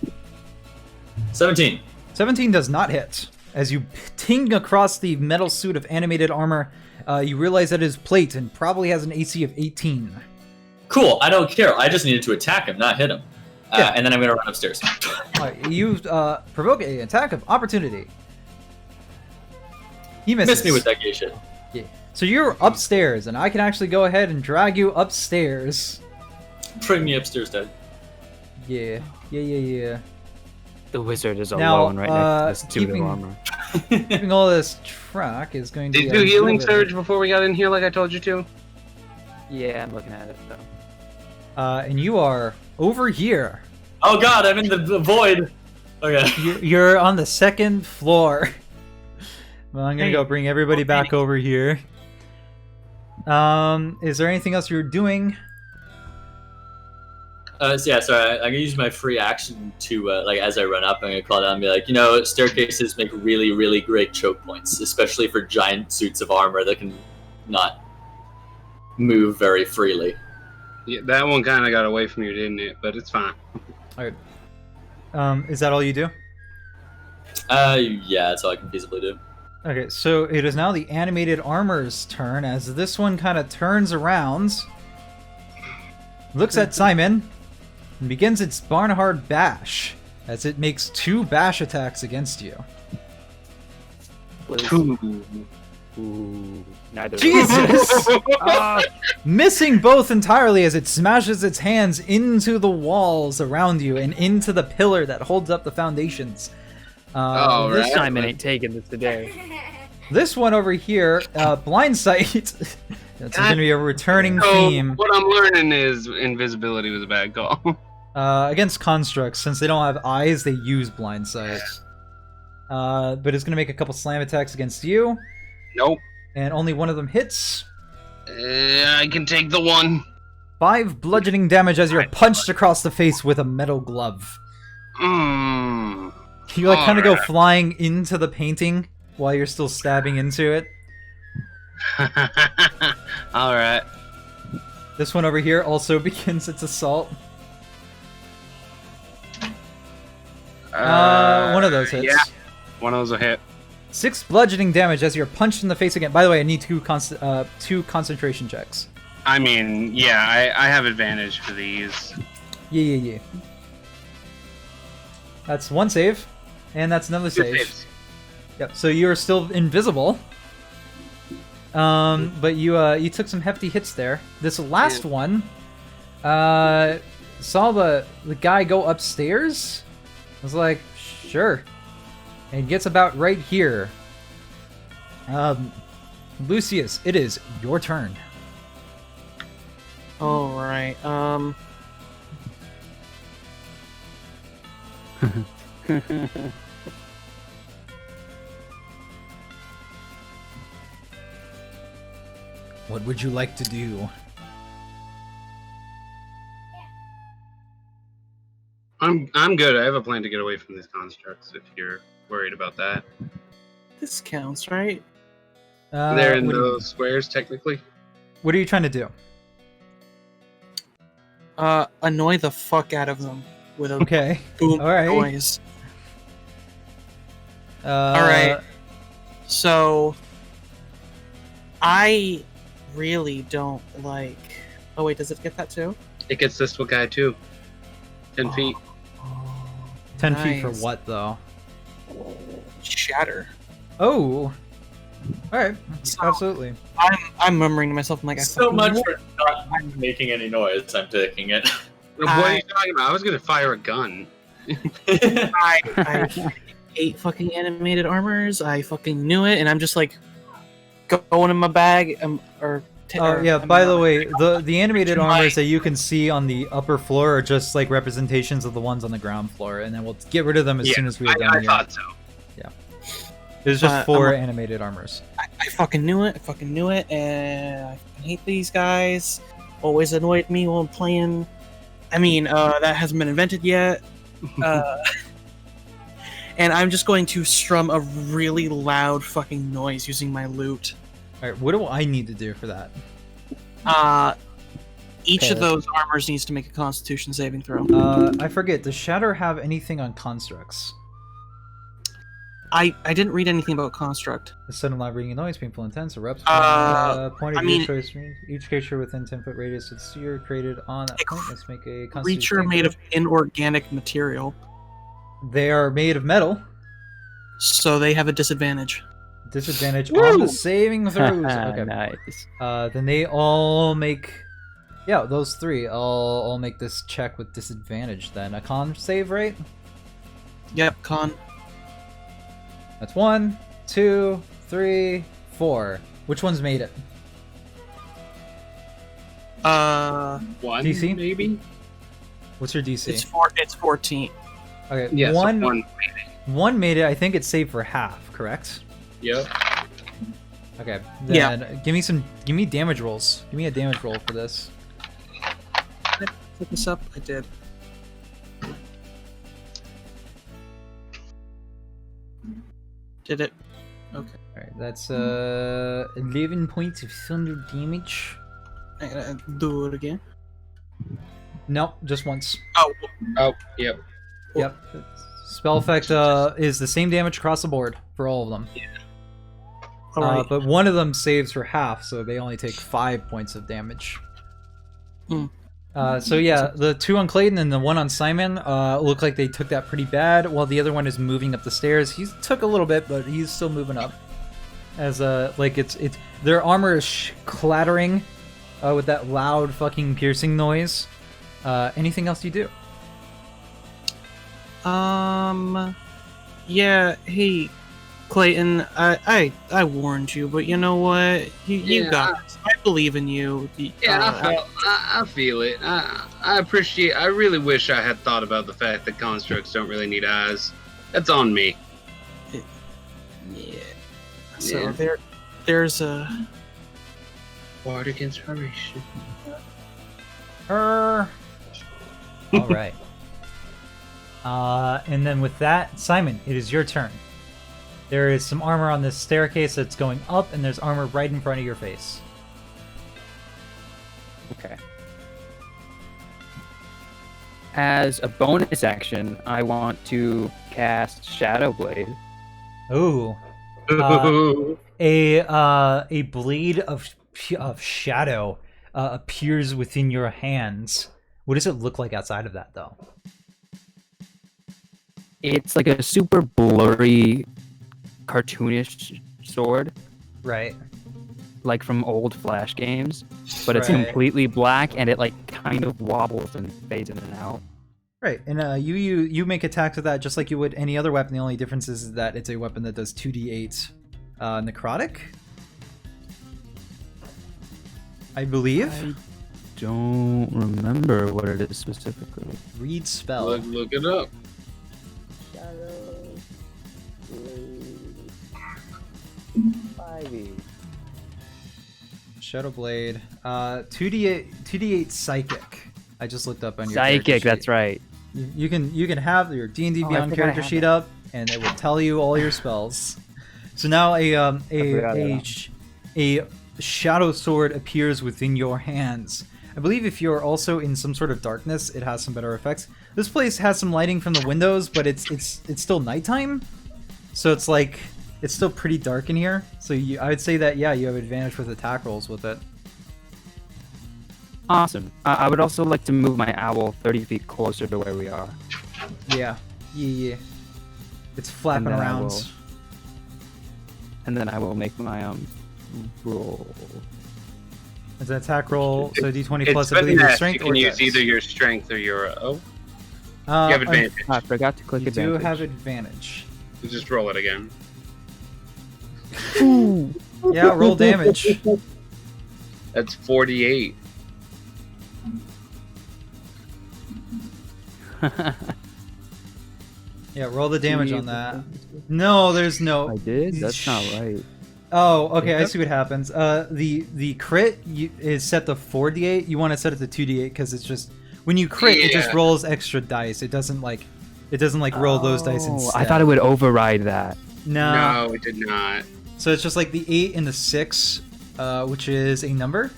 17. 17 does not hit. As you ting across the metal suit of animated armor, you realize that it is plate and probably has an AC of 18. Cool. I don't care. I just needed to attack him, not hit him. Yeah. And then I'm gonna run upstairs. You provoke an attack of opportunity. He misses. Miss me with that gay shit. Yeah. So you're upstairs, and I can actually go ahead and drag you upstairs. Bring me upstairs, Dad. Yeah. The wizard is Now, alone right next to this suit keeping- of armor. Keeping all this track is going to Did be you a do healing little bit- surge before we got in here, like I told you to? Yeah, I'm looking at it though. And you are over here. Oh God, I'm in the void. Okay. You're on the second floor. Well, I'm gonna Hey. go bring everybody back over here. Is there anything else you're doing? Sorry. I'm gonna use my free action to, like, as I run up, I'm gonna call down and be like, staircases make really, really great choke points, especially for giant suits of armor that can not move very freely. Yeah, that one kind of got away from you, didn't it? But it's fine. Is that all you do? Yeah, that's all I can feasibly do. Okay, so it is now the animated armor's turn as this one kind of turns around, looks at Simon, and begins its Barnhard bash as it makes 2 bash attacks against you. Ooh, neither. Jesus! Ah, Missing both entirely as it smashes its hands into the walls around you and into the pillar that holds up the foundations. Oh, this, right. Simon ain't taking this today. this one over here, blind sight. That's going to be a returning theme What I'm learning is invisibility was a bad call. against constructs. Since they don't have eyes, they use blind sight. But it's going to make a couple slam attacks against you, Nope. and only one of them hits. I can take the one. 5 bludgeoning damage as you're punched across the face with a metal glove. Mm. You like kind of go flying into the painting while you're still stabbing into it. Alright. This one over here also begins its assault. One of those hits. Yeah, one of those will hit. 6 bludgeoning damage as you're punched in the face again. By the way, I need two concentration checks. I mean, yeah, I have advantage for these. Yeah. That's 1 save, and that's another Two save. saves. Yep. So you are still invisible. But you took some hefty hits there. This last one, saw the guy go upstairs. I was like, sure. And he gets about right here. Lucius, it is your turn. Alright, What would you like to do? I'm good. I have a plan to get away from these constructs if you're worried about that. this counts, right? They're in what, those squares, technically. what are you trying to do? Annoy the fuck out of them with a Okay. boom Alright. noise. All right. So, I really don't like... Oh wait, does it get that too? It gets this guy too. 10 feet. 10 feet for Nice. what, though? Shatter. Oh. Alright. So- Absolutely. I'm murmuring to myself, I'm like, I So fucking much know- for not making any noise. I'm taking it. What are you talking about? I was gonna fire a gun. I hate fucking animated armors. I fucking knew it, and I'm just like going in my bag. Oh yeah. By the way, the animated armors that you can see on the upper floor are just like representations of the ones on the ground floor, and then we'll get rid of them as soon as we are done I here. thought so. There's just I'm 4 like- animated armors. I fucking knew it. I fucking knew it, and I fucking hate these guys. Always annoyed me while playing. I mean, that hasn't been invented yet. And I'm just going to strum a really loud fucking noise using my lute. All right. What do I need to do for that? Each Okay. of those armors needs to make a Constitution saving throw. I forget. Does Shatter have anything on constructs? I didn't read anything about construct. The sudden loud ringing noise, painful, intense, erupts. Point I of mean- view choice. Each creature within 10-foot radius of the sphere created on that point must make a Constitution Creature saving made throw. of inorganic material, They are made of metal. so they have a disadvantage. Disadvantage on the saving throws. Okay. Nice. Then they all make. Yeah, those 3 all make this check with disadvantage. Then a con save, right? Yep, con. That's 1, 2, 3, 4. Which one's made it? One, DC? maybe? What's your DC? It's 14. Okay, Yeah, so one one. made it. I think it's saved for half. Correct? Yep. Okay. Yeah. Then give me damage rolls. Give me a damage roll for this. Look this up. I did. Did it? Okay. All right, that's 11 points of thunder damage. I gotta do it again. Nope, just once. Oh, Oh, yep. Yep. Spell effect is the same damage across the board for all of them. alright. But one of them saves for half, so they only take 5 points of damage. Hmm. So yeah, the 2 on Clayton and the 1 on Simon look like they took that pretty bad, while the other one is moving up the stairs. He took a little bit, but he's still moving up. As like it's their armor is clattering with that loud fucking piercing noise. Anything else you do? Yeah. Hey, Clayton. I warned you, but you know what? You Yeah, got this. I believe in you. Yeah, I feel it. I appreciate. I really wish I had thought about the fact that constructs don't really need eyes. That's on me. Yeah. So Yeah. there's a. Bardic inspiration. All right. And then with that, Simon, it is your turn. There is some armor on this staircase that's going up, and there's armor right in front of your face. Okay. As a bonus action, I want to cast Shadow Blade. Ooh. A blade of shadow appears within your hands. What does it look like outside of that, though? It's like a super blurry, cartoonish sword, Right. like from old Flash games, but it's Right. completely black and it like kind of wobbles and fades in and out. Right, and you make attacks with that just like you would any other weapon. The only difference is that it's a weapon that does 2d8 necrotic, I believe. I don't remember what it is specifically. Read spell. Look it up. Shadow Blade. 2d8 psychic. I just looked up on your Psychic, character that's sheet. right. You can have your D&D Oh, I Beyond forgot I character had sheet that. up, and it will tell you all your spells. So now forgot that. a shadow sword appears within your hands. I believe if you're also in some sort of darkness, it has some better effects. This place has some lighting from the windows, but it's still nighttime, so it's like it's still pretty dark in here. So I would say that you have advantage with attack rolls with it. Awesome. I would also like to move my owl 30 feet closer to where we are. Yeah. It's flapping then I around. will- And then I will make my roll. It's an attack roll, so d20 It's plus I believe your finesse. strength You or can use dex. either your strength or your you have I- advantage. I forgot to click You advantage. do have advantage. You just roll it again. Yeah, roll damage. That's 48. Yeah, roll the damage on that. No, there's no. I did? That's not right. Oh, okay, I see what happens. The crit is set to 4d8. You want to set it to 2d8 because it's just when you crit, it just Yeah. rolls extra dice. It doesn't like roll those dice Oh, instead. I thought it would override that. No. No, it did not. So it's just like the 8 and the 6, which is a number.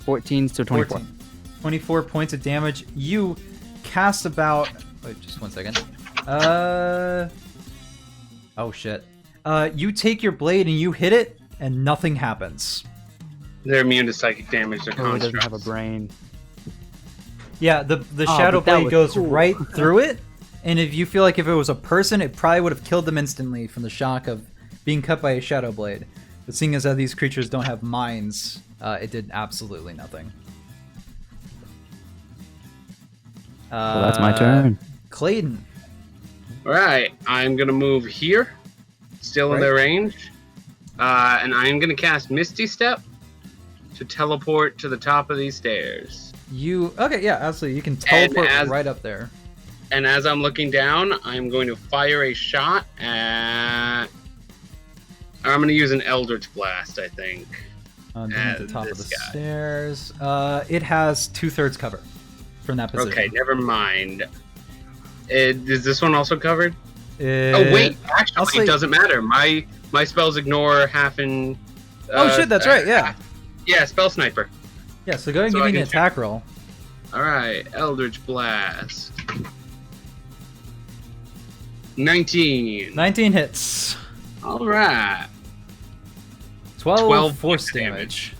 14 to 24. 14. 24 points of damage. You cast about. Wait, just 1 second. Oh shit. You take your blade and you hit it, and nothing happens. They're immune to psychic damage. They're Oh, it doesn't constructs. have a brain. Yeah, the Oh, shadow but that blade was goes cool. right through it, and if you feel like if it was a person, it probably would have killed them instantly from the shock of being cut by a shadow blade. But seeing as how these creatures don't have minds, it did absolutely nothing. Well, that's my turn. Clayton. Alright, I'm gonna move here, still in Right. their range, and I'm gonna cast Misty Step to teleport to the top of these stairs. Okay, yeah, absolutely. You can teleport right up there. And as I'm looking down, I'm going to fire a shot at. I'm gonna use an Eldritch Blast, I think. Down at the top of the this guy. stairs. It has 2/3 cover from that position. Okay, never mind. Is this one also covered? Oh Oh wait, actually, it doesn't matter. My spells ignore half and. Oh shit, that's right. Yeah. Yeah, spell sniper. Yeah. So go ahead and So give I me an can attack roll. All right, Eldritch Blast. 19. 19 hits. All right. 12 force damage.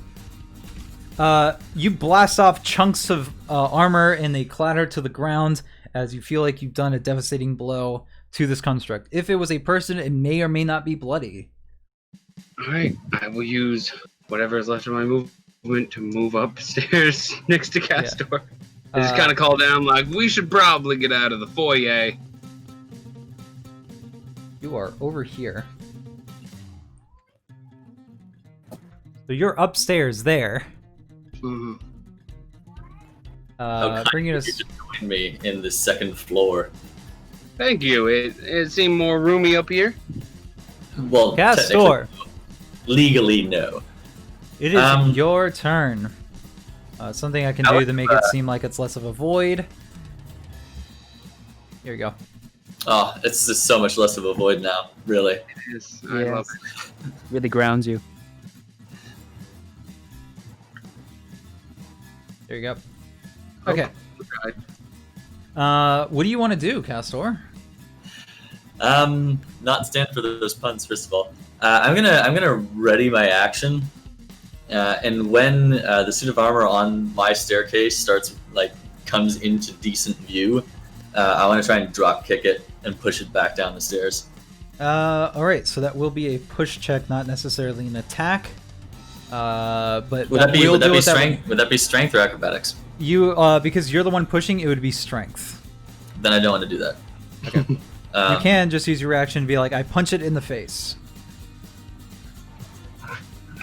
You blast off chunks of armor and they clatter to the ground as you feel like you've done a devastating blow to this construct. If it was a person, it may or may not be bloody. All right, I will use whatever is left of my movement to move upstairs next to Castor. I just kind of call down like, we should probably get out of the foyer. You are over here. So you're upstairs there. Mhm. Bringing You us. just joined me in the second floor. Thank you. It seemed more roomy up here. Well, Castor, technically, legally, no. it is Um, your turn. Something I can do to make it seem like it's less of a void. Here you go. Oh, it's just so much less of a void now, really. It is. I love it. Really grounds you. There you go. Okay. Okay. What do you want to do, Castor? Not stand for those puns, first of all. I'm gonna ready my action, and when the suit of armor on my staircase comes into decent view, I want to try and drop kick it and push it back down the stairs. All right. So that will be a push check, not necessarily an attack. But Would that be strength? Would that be strength or acrobatics? You because you're the one pushing, it would be strength. Then I don't want to do that. Okay. You can just use your reaction and be like, I punch it in the face.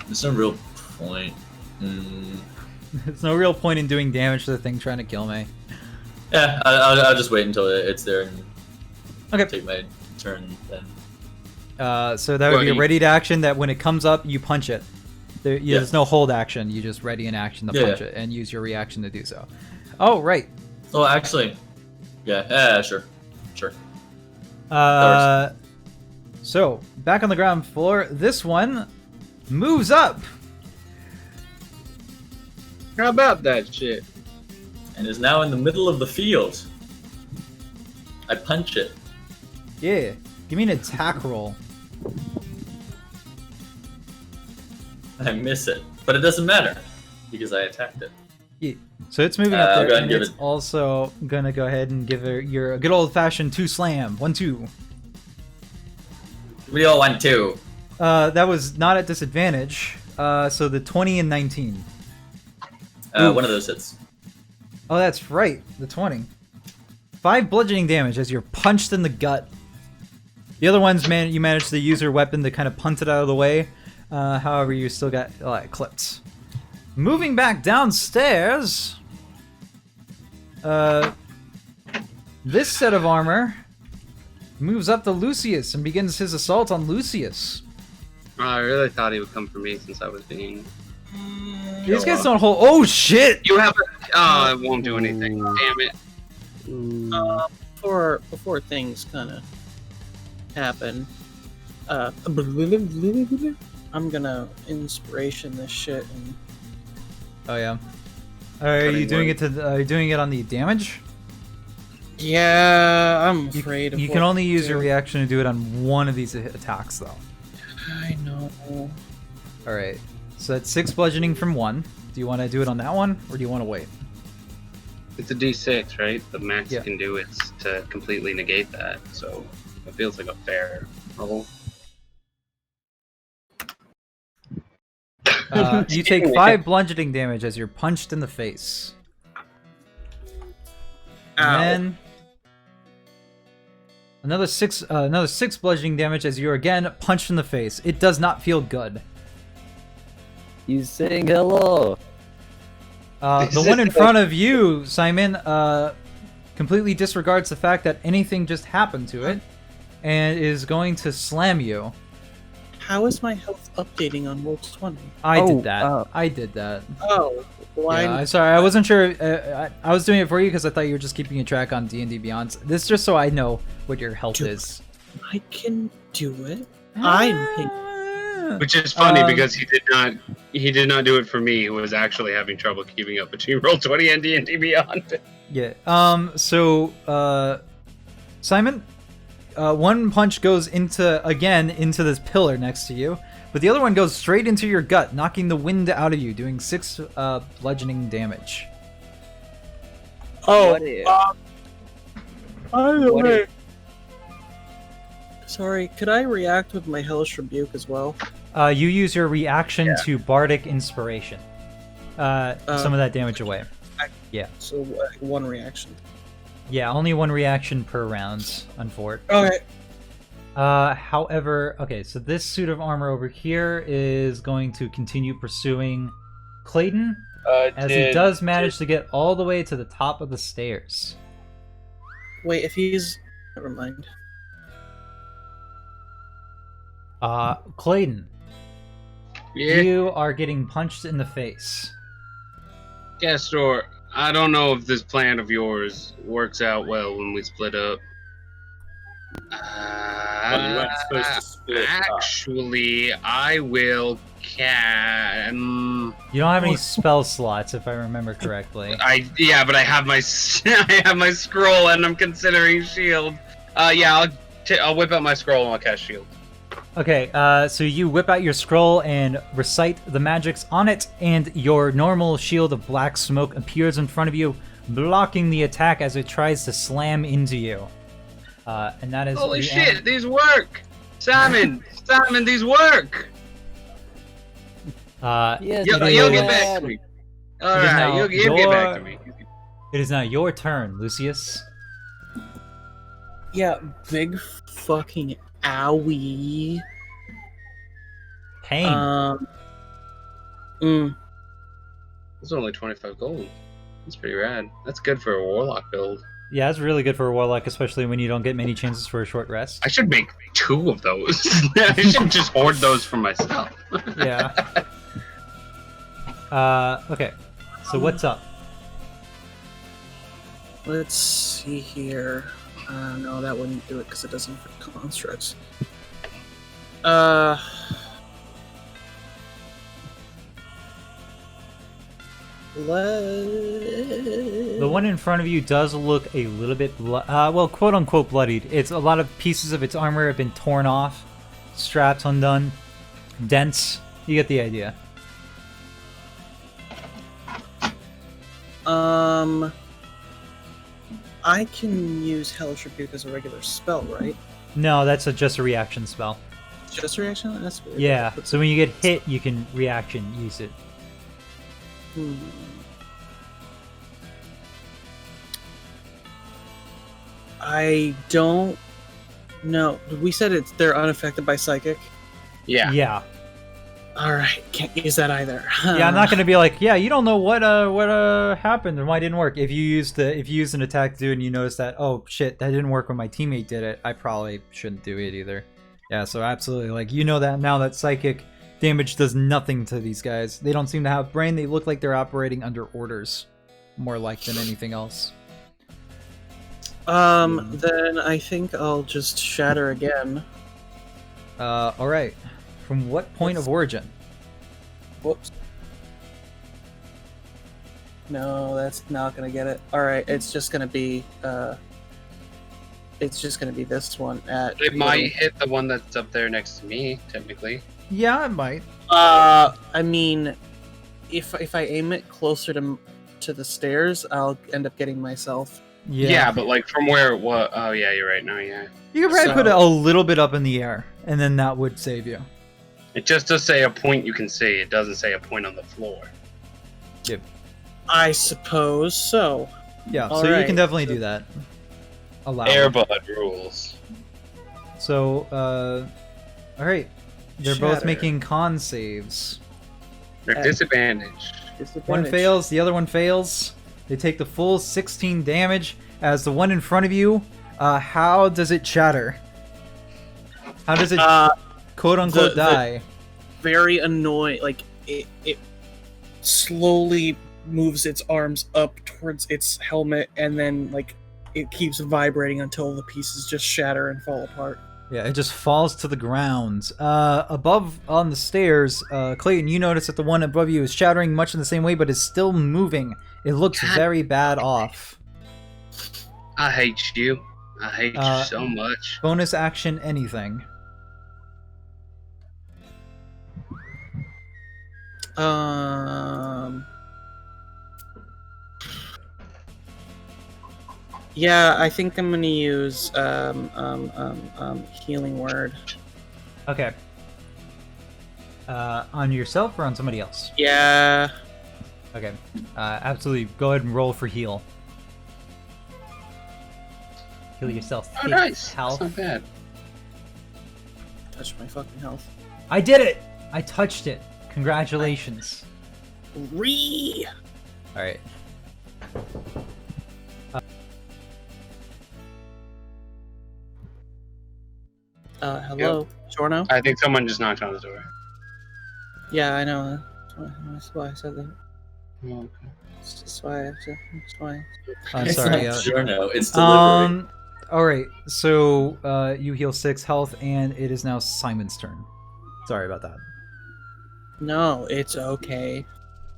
There's no real point. There's no real point in doing damage to the thing trying to kill me. Yeah, I'll just wait until it's there and Okay. take my turn then. So that would be a ready to action that when it comes up, you punch it. There's no hold action. You just ready an action to punch it and use your reaction to do so. Oh, right. Oh, actually, yeah, sure. So, back on the ground floor, this one moves up. How about that shit? And is now in the middle of the field. I punch it. Yeah. Give me an attack roll. I miss it, but it doesn't matter because I attacked it. Yeah. So it's moving up I'll there, go ahead and and it's give it- also gonna go ahead and give her your good old-fashioned 2 slam. 1-2. We all want to. That was not at disadvantage. So the 20 and 19. One of those hits. Oh, that's right. The 20. 5 bludgeoning damage as you're punched in the gut. The other ones, you managed to use your weapon to kind of punt it out of the way. However, you still got clipped. Moving back downstairs. This set of armor moves up to Lucius and begins his assault on Lucius. I really thought he would come for me since I was being. These guys don't hold. Oh shit! You have a. Oh, it won't do anything. Damn it. Before things kind of happen, I'm gonna inspiration this shit and. Oh yeah. Are you doing it to? Are you doing it on the damage? Yeah, I'm afraid of You what can only to use do. your reaction to do it on one of these attacks, though. I know. All right. So that's 6 bludgeoning from 1. Do you want to do it on that one, or do you want to wait? It's a D6, right? The max Yeah. you can do is to completely negate that. So it feels like a fair roll. You take 5 bludgeoning damage as you're punched in the face. Ow. And then another 6 bludgeoning damage as you're again punched in the face. It does not feel good. You saying hello? The one in front of you, Simon, completely disregards the fact that anything just happened to it, and is going to slam you. How is my health updating on Roll20? I did that. I did that. Oh, why? Yeah, I'm sorry. I wasn't sure. I was doing it for you because I thought you were just keeping a track on D&D Beyond. This is just so I know what your health is. I can do it. I'm. Which is funny because he did not do it for me, who was actually having trouble keeping up between Roll20 and D&D Beyond. Yeah. So, Simon, one punch goes into this pillar next to you, but the other one goes straight into your gut, knocking the wind out of you, doing 6 bludgeoning damage. Oh. By the way. Sorry, could I react with my Hellish Rebuke as well? You use your reaction to Bardic Inspiration. Some of that damage away. Yeah. So one reaction. Yeah, only 1 reaction per round, unfortunately. Okay. However, okay, so this suit of armor over here is going to continue pursuing Clayton, as he does manage to get all the way to the top of the stairs. Wait, if he's... Never mind. Clayton, Yeah. you are getting punched in the face. Castor, I don't know if this plan of yours works out well when we split up. Well, you weren't supposed to split up. Actually, I will You don't have any spell slots, if I remember correctly. Yeah, but I have my I have my scroll, and I'm considering shield. Yeah, I'll whip out my scroll and I'll cast shield. Okay, so you whip out your scroll and recite the magics on it, and your normal shield of black smoke appears in front of you, blocking the attack as it tries to slam into you. And that is Holy shit, these work! Simon, these work! Yes, You'll get back to me. Alright, you'll get back to me. It is now your turn, Lucius. Yeah, big fucking owie. Pain. It's only 25 gold. That's pretty rad. That's good for a warlock build. Yeah, it's really good for a warlock, especially when you don't get many chances for a short rest. I should make 2 of those. I should just hoard those for myself. Yeah. Okay. So what's up? Let's see here. No, that wouldn't do it because it doesn't affect constructs. The one in front of you does look a little bit, well, quote-unquote bloodied. It's a lot of pieces of its armor have been torn off, straps undone, dents. You get the idea. I can use Hellish Rebuke as a regular spell, right? No, that's just a reaction spell. Just a reaction? That's weird. Yeah, so when you get hit, you can reaction use it. I don't know. We said they're unaffected by psychic. Yeah. Yeah. All right, can't use that either. Yeah, I'm not gonna be like, yeah, you don't know what happened and why it didn't work. If you used an attack to do it and you notice that, oh shit, that didn't work when my teammate did it, I probably shouldn't do it either. Yeah, so absolutely, like, you know that now that psychic damage does nothing to these guys. They don't seem to have brain. They look like they're operating under orders, more like than anything else. Then I think I'll just shatter again. All right. From what point of origin? Whoops. No, that's not gonna get it. All right, it's just gonna be this one at. It might hit the one that's up there next to me, technically. Yeah, it might. I mean, if I aim it closer to the stairs, I'll end up getting myself. Yeah, but like from where it was. Oh yeah, you're right. No, yeah. You could probably put it a little bit up in the air, and then that would save you. It just does say a point you can see. It doesn't say a point on the floor. Yep. I suppose so. Yeah, so you can definitely do that. Allow Airbud rules. So, all right. They're both making con saves. They're disadvantaged. One fails, the other one fails. They take the full 16 damage. As the one in front of you, how does it shatter? How does it quote-unquote die? Very annoying. Like, it slowly moves its arms up towards its helmet, and then, like, it keeps vibrating until the pieces just shatter and fall apart. Yeah, it just falls to the ground. Above on the stairs, Clayton, you notice that the one above you is shattering much in the same way, but is still moving. It looks very bad off. I hate you. I hate you so much. Bonus action, anything. Yeah, I think I'm gonna use healing word. Okay. On yourself or on somebody else? Yeah. Okay. Absolutely. Go ahead and roll for heal. Heal yourself. Oh, nice. Health. That's not bad. Touch my fucking health. I did it! I touched it. Congratulations. Alright. Hello, Jorno? I think someone just knocked on the door. Yeah, I know. That's why I said that. That's why. That's why. I'm It's sorry. not Yeah. Giorno, it's delivery. All right. So you heal 6 health, and it is now Simon's turn. Sorry about that. No, it's okay.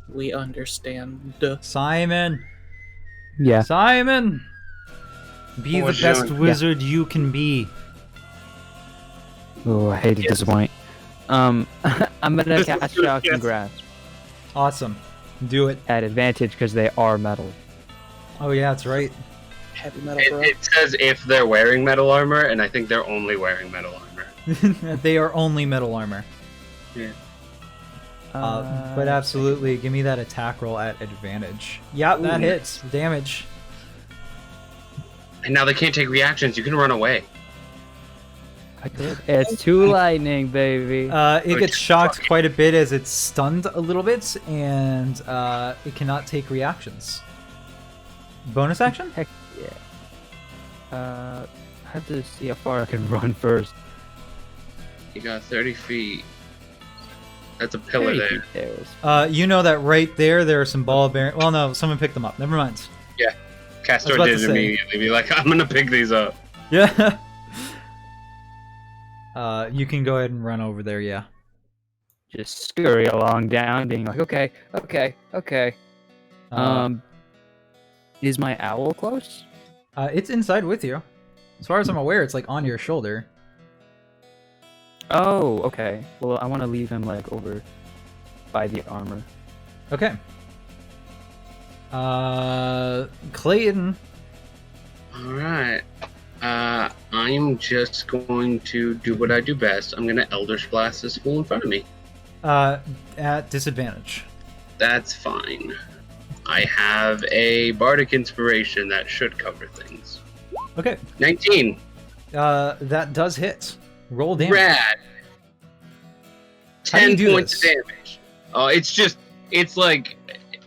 We understand. Simon. Yeah. Simon. Be Oh, the best Sean. wizard you can be. Oh, I hate to disappoint. I'm gonna cast Shock Yes. and Grasp Awesome. Do it. at advantage because they are metal. Oh yeah, that's right. Heavy metal, bro. It says if they're wearing metal armor, and I think they're only wearing metal armor. They are only metal armor. Yeah. But absolutely, give me that attack roll at advantage. Yeah, that Ooh. hits. Damage. And now they can't take reactions. You can run away. I did. It's 2 lightning, baby. It gets shocked quite a bit as it's stunned a little bit, and it cannot take reactions. Bonus action? Heck yeah. I have to see how far I can run first. You got 30 feet. That's a pillar 30 there. feet there is- You know that right there are some ball bearing. Well, no, someone picked them up. Never mind. Castor about to did say. immediately be like, I'm gonna pick these up. Yeah. You can go ahead and run over there. Yeah. Just scurry along down, being like, okay. Is my owl close? It's inside with you. As far as I'm aware, it's like on your shoulder. Oh, okay. Well, I want to leave him like over by the armor. Okay. Clayton. Alright. I'm just going to do what I do best. I'm gonna Eldritch Blast this fool in front of me. At disadvantage. That's fine. I have a Bardic Inspiration that should cover things. Okay. 19. That does hit. Roll damage. Rad. How do you 10 do points this? of damage. Oh, it's like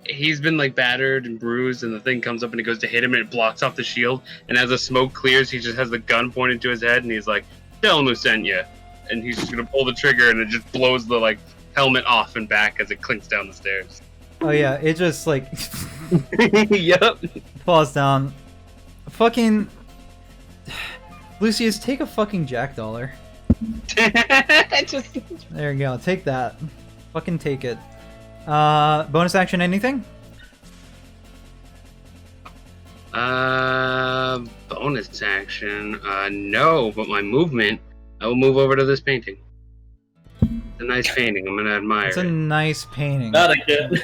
he's been like battered and bruised, and the thing comes up and it goes to hit him and it blocks off the shield. And as the smoke clears, he just has the gun pointed to his head and he's like, "Tell him who sent you." And he's just gonna pull the trigger and it just blows the like helmet off and back as it clinks down the stairs. Oh yeah, it just like Yep. falls down. Fucking Lucius, take a fucking $jack. Just There you go. Take that. Fucking take it. Bonus action, anything? bonus action. No, but my movement, I will move over to this painting. It's a nice painting. I'm gonna admire It's a it. nice painting. Not again.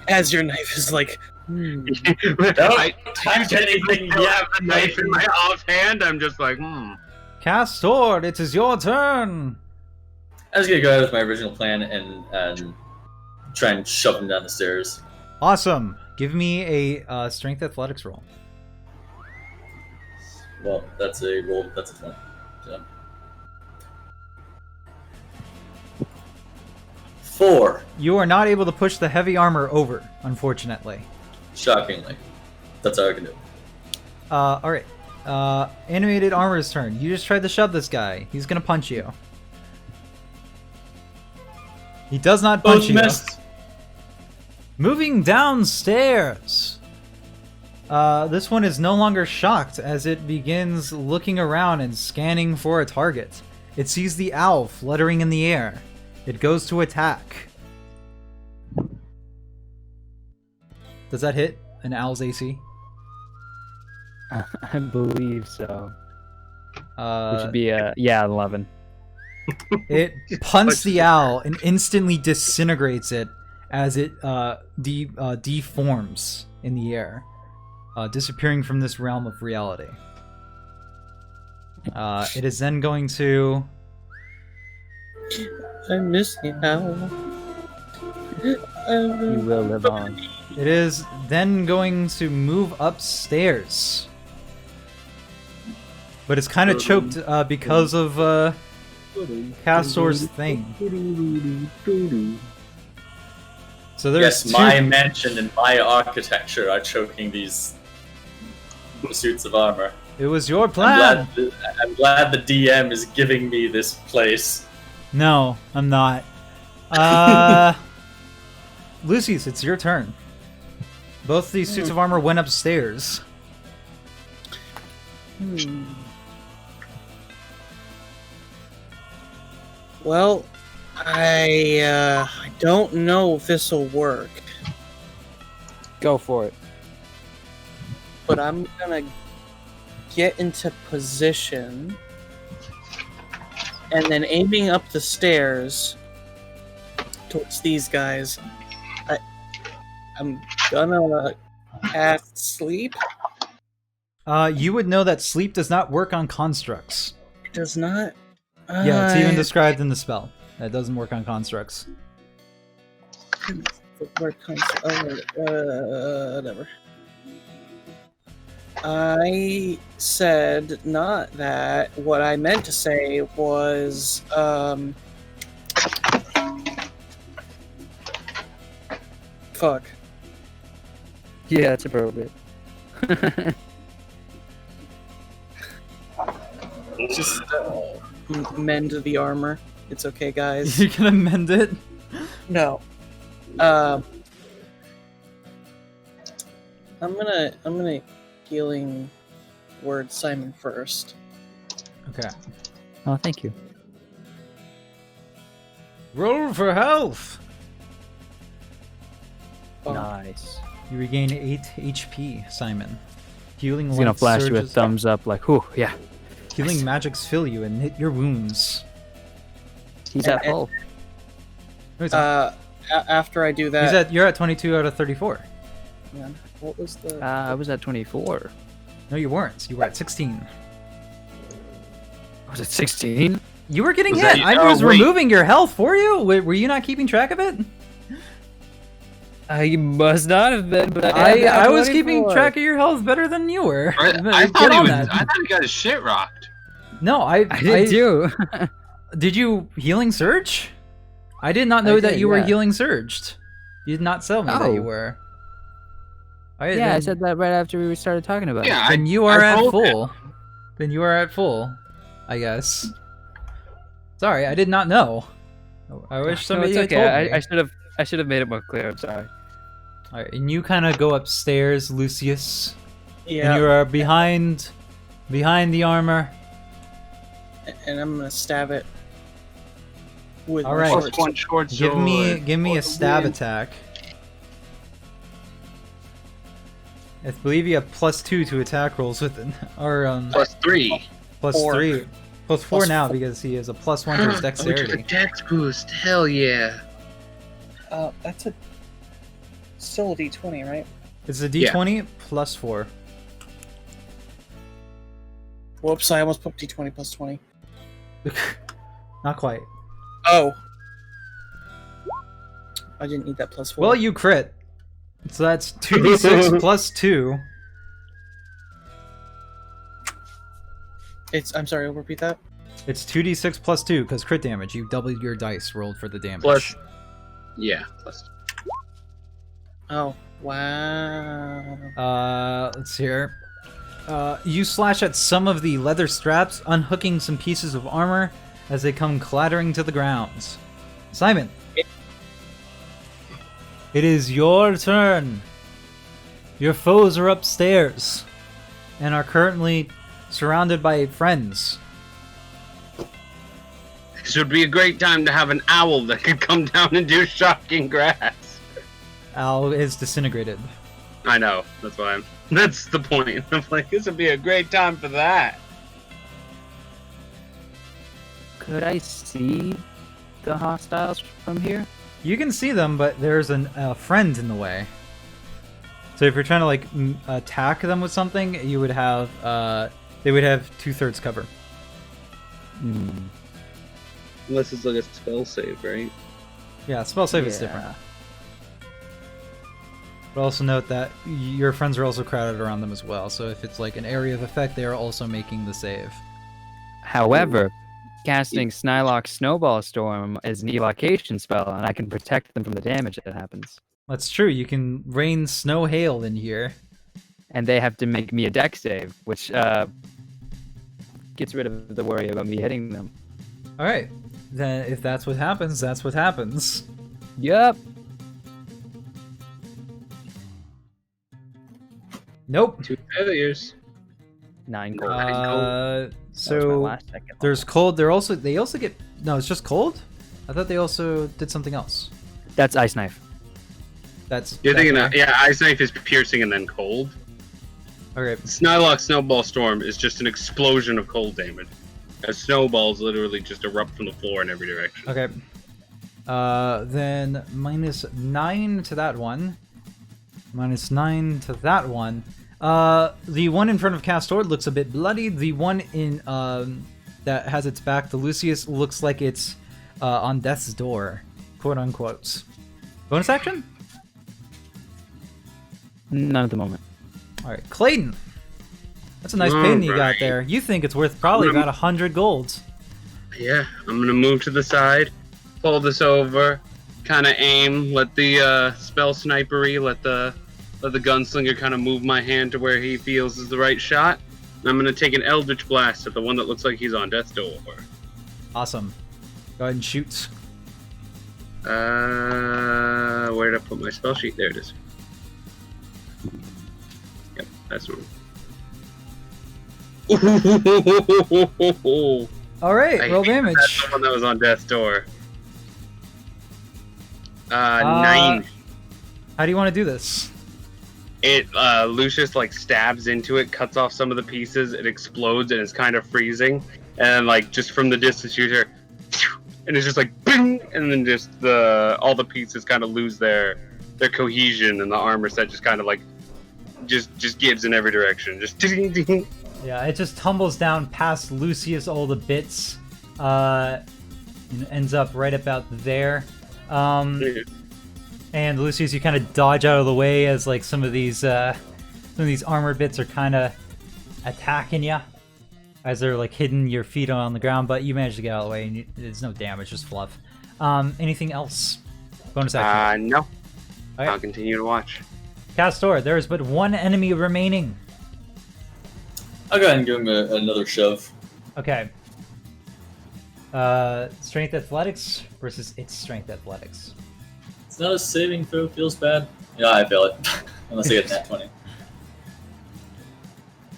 As your knife is like, I touch anything still yet, have the knife in baby. my offhand. I'm just like, Castor, it is your turn. I was gonna go ahead with my original plan and try and shove him down the stairs. Awesome. Give me a strength athletics roll. Well, that's a roll. That's a 20. So. 4. You are not able to push the heavy armor over, unfortunately. Shockingly. That's all I can do. Alright. Animated armor's turn. You just tried to shove this guy. He's gonna punch you. He does not punch you. missed. Moving downstairs. This one is no longer shocked as it begins looking around and scanning for a target. It sees the owl fluttering in the air. It goes to attack. Does that hit an owl's AC? I believe so. Which Uh, would be 11. It punts the owl and instantly disintegrates it as it deforms in the air, disappearing from this realm of reality. It is then going to... I miss you now. You will live on. It is then going to move upstairs. But it's kind of choked because of Castor's thing. So there's Yes, my mansion and my architecture are choking these suits of armor. It was your plan. I'm glad the DM is giving me this place. No, I'm not. Lucius, it's your turn. Both these suits of armor went upstairs. Well, I don't know if this will work, Go for it. but I'm gonna get into position and then aiming up the stairs towards these guys. I'm gonna cast sleep. You would know that sleep does not work on constructs. It does not. Yeah, it's even described in the spell. That doesn't work on constructs. Whatever. I said not that. What I meant to say was, fuck. Yeah, that's appropriate. Just mend the armor. It's okay, guys. You're gonna mend it? No. I'm gonna healing word Simon first. Okay. Oh, thank you. Roll for health! Nice. You regain 8 HP, Simon. Healing He's gonna light flash you a surges- thumbs up like, whew, yeah. Healing magics fill you and knit your wounds. He's at full. After I do that, You're at 22 out of 34. man, what was the? I was at 24. No, you weren't. You were at 16. I was at 16? You were getting Was hit. that- I oh, was wait. removing your health for you. Were you not keeping track of it? You must not have been, but I was keeping track of your health better than you were. I Get thought on he that. got his shit rocked. No, I did too. Did you healing surge? I did not know I that did, you were yeah. healing surged. You did not tell me that you Oh. were. Yeah, I said that right after we started talking about Yeah, it. Then you are I at told him. full. Then you are at full, I guess. Sorry, I did not know. I wish somebody no, had it's okay. told me. I should have made it more clear. I'm sorry. All right, and you kind of go upstairs, Lucius, Yeah, and you are behind the armor. and I'm gonna stab it with All my right. short Plus one short Give sword. me a For the stab win. attack. I believe you have +2 to attack rolls with it, or Plus 3. Four. +3, +4 Plus now four. because he has a +1 to his Oh, dexterity. dex boost. Hell yeah. That's still a D20, right? It's a D20 +4. Whoops! I almost put D20 plus 20. Not quite. Oh, I didn't need that plus 4. Well, you crit. So that's 2d6 +2. I'm sorry. I'll repeat that. It's 2d6 +2 because crit damage. You doubled your dice rolled for the damage. Plus. Yeah. Plus. Oh, wow. Let's see here. You slash at some of the leather straps, unhooking some pieces of armor as they come clattering to the ground. Simon. It is your turn. Your foes are upstairs and are currently surrounded by friends. This would be a great time to have an owl that could come down and do shocking grass. Al is disintegrated. I know. That's why that's the point. I'm like, this would be a great time for that. Could I see the hostiles from here? You can see them, but there's a friend in the way. So if you're trying to like attack them with something, you would have they would have 2/3 cover. Unless it's like a spell save, right? Yeah, spell save is Yeah. different. But also note that your friends are also crowded around them as well. So if it's like an area of effect, they are also making the save. However, casting Snylock Snowball Storm is an evocation spell, and I can protect them from the damage that happens. That's true. You can rain snow hail in here. And they have to make me a deck save, which gets rid of the worry about me hitting them. All right. Then if that's what happens, that's what happens. Yup. Nope. 2 failures. 9 gold. So That was my last second. there's cold. They also get no. It's just cold. I thought they also did something else. That's ice knife. That's You're thinking that that, yeah, Ice Knife is piercing and then cold. Okay. Snylock Snowball Storm is just an explosion of cold damage. As snowballs literally just erupt from the floor in every direction. Okay. Then -9 to that one. -9 to that one. The one in front of Castor looks a bit bloody. The one in that has its back, the Lucius, looks like it's on death's door, quote unquote. Bonus action? None at the moment. All right, Clayton. That's a nice painting you got Alright. there. You think it's worth probably about 100 gold. Yeah, I'm gonna move to the side, pull this over, kind of aim, let the spell snipery, let the gunslinger kind of move my hand to where he feels is the right shot. And I'm gonna take an Eldritch Blast at the one that looks like he's on death's door. Awesome. Go ahead and shoot. Where did I put my spell sheet? There it is. Yep, that's one. All right, I roll hate damage. That's the one that was on death's door. 9. How do you want to do this? It Lucius like stabs into it, cuts off some of the pieces, it explodes and it's kind of freezing, and like just from the distance you hear, and it's just like bing, and then just all the pieces kind of lose their cohesion, and the armor set just kind of like just gives in every direction, just ding, ding. Yeah, it just tumbles down past Lucius all the bits, and ends up right about there. And Lucius, you kind of dodge out of the way as like some of these armor bits are kind of attacking you, as they're like hitting your feet on the ground. But you manage to get out of the way, and there's no damage, just fluff. Anything else? Bonus action. No. Okay. I'll continue to watch. Castor, there is but one enemy remaining. I'll go ahead and give him another shove. Okay. Strength athletics versus its strength athletics. It's not a saving throw, feels bad. Yeah, I fail it. Unless I get that 20.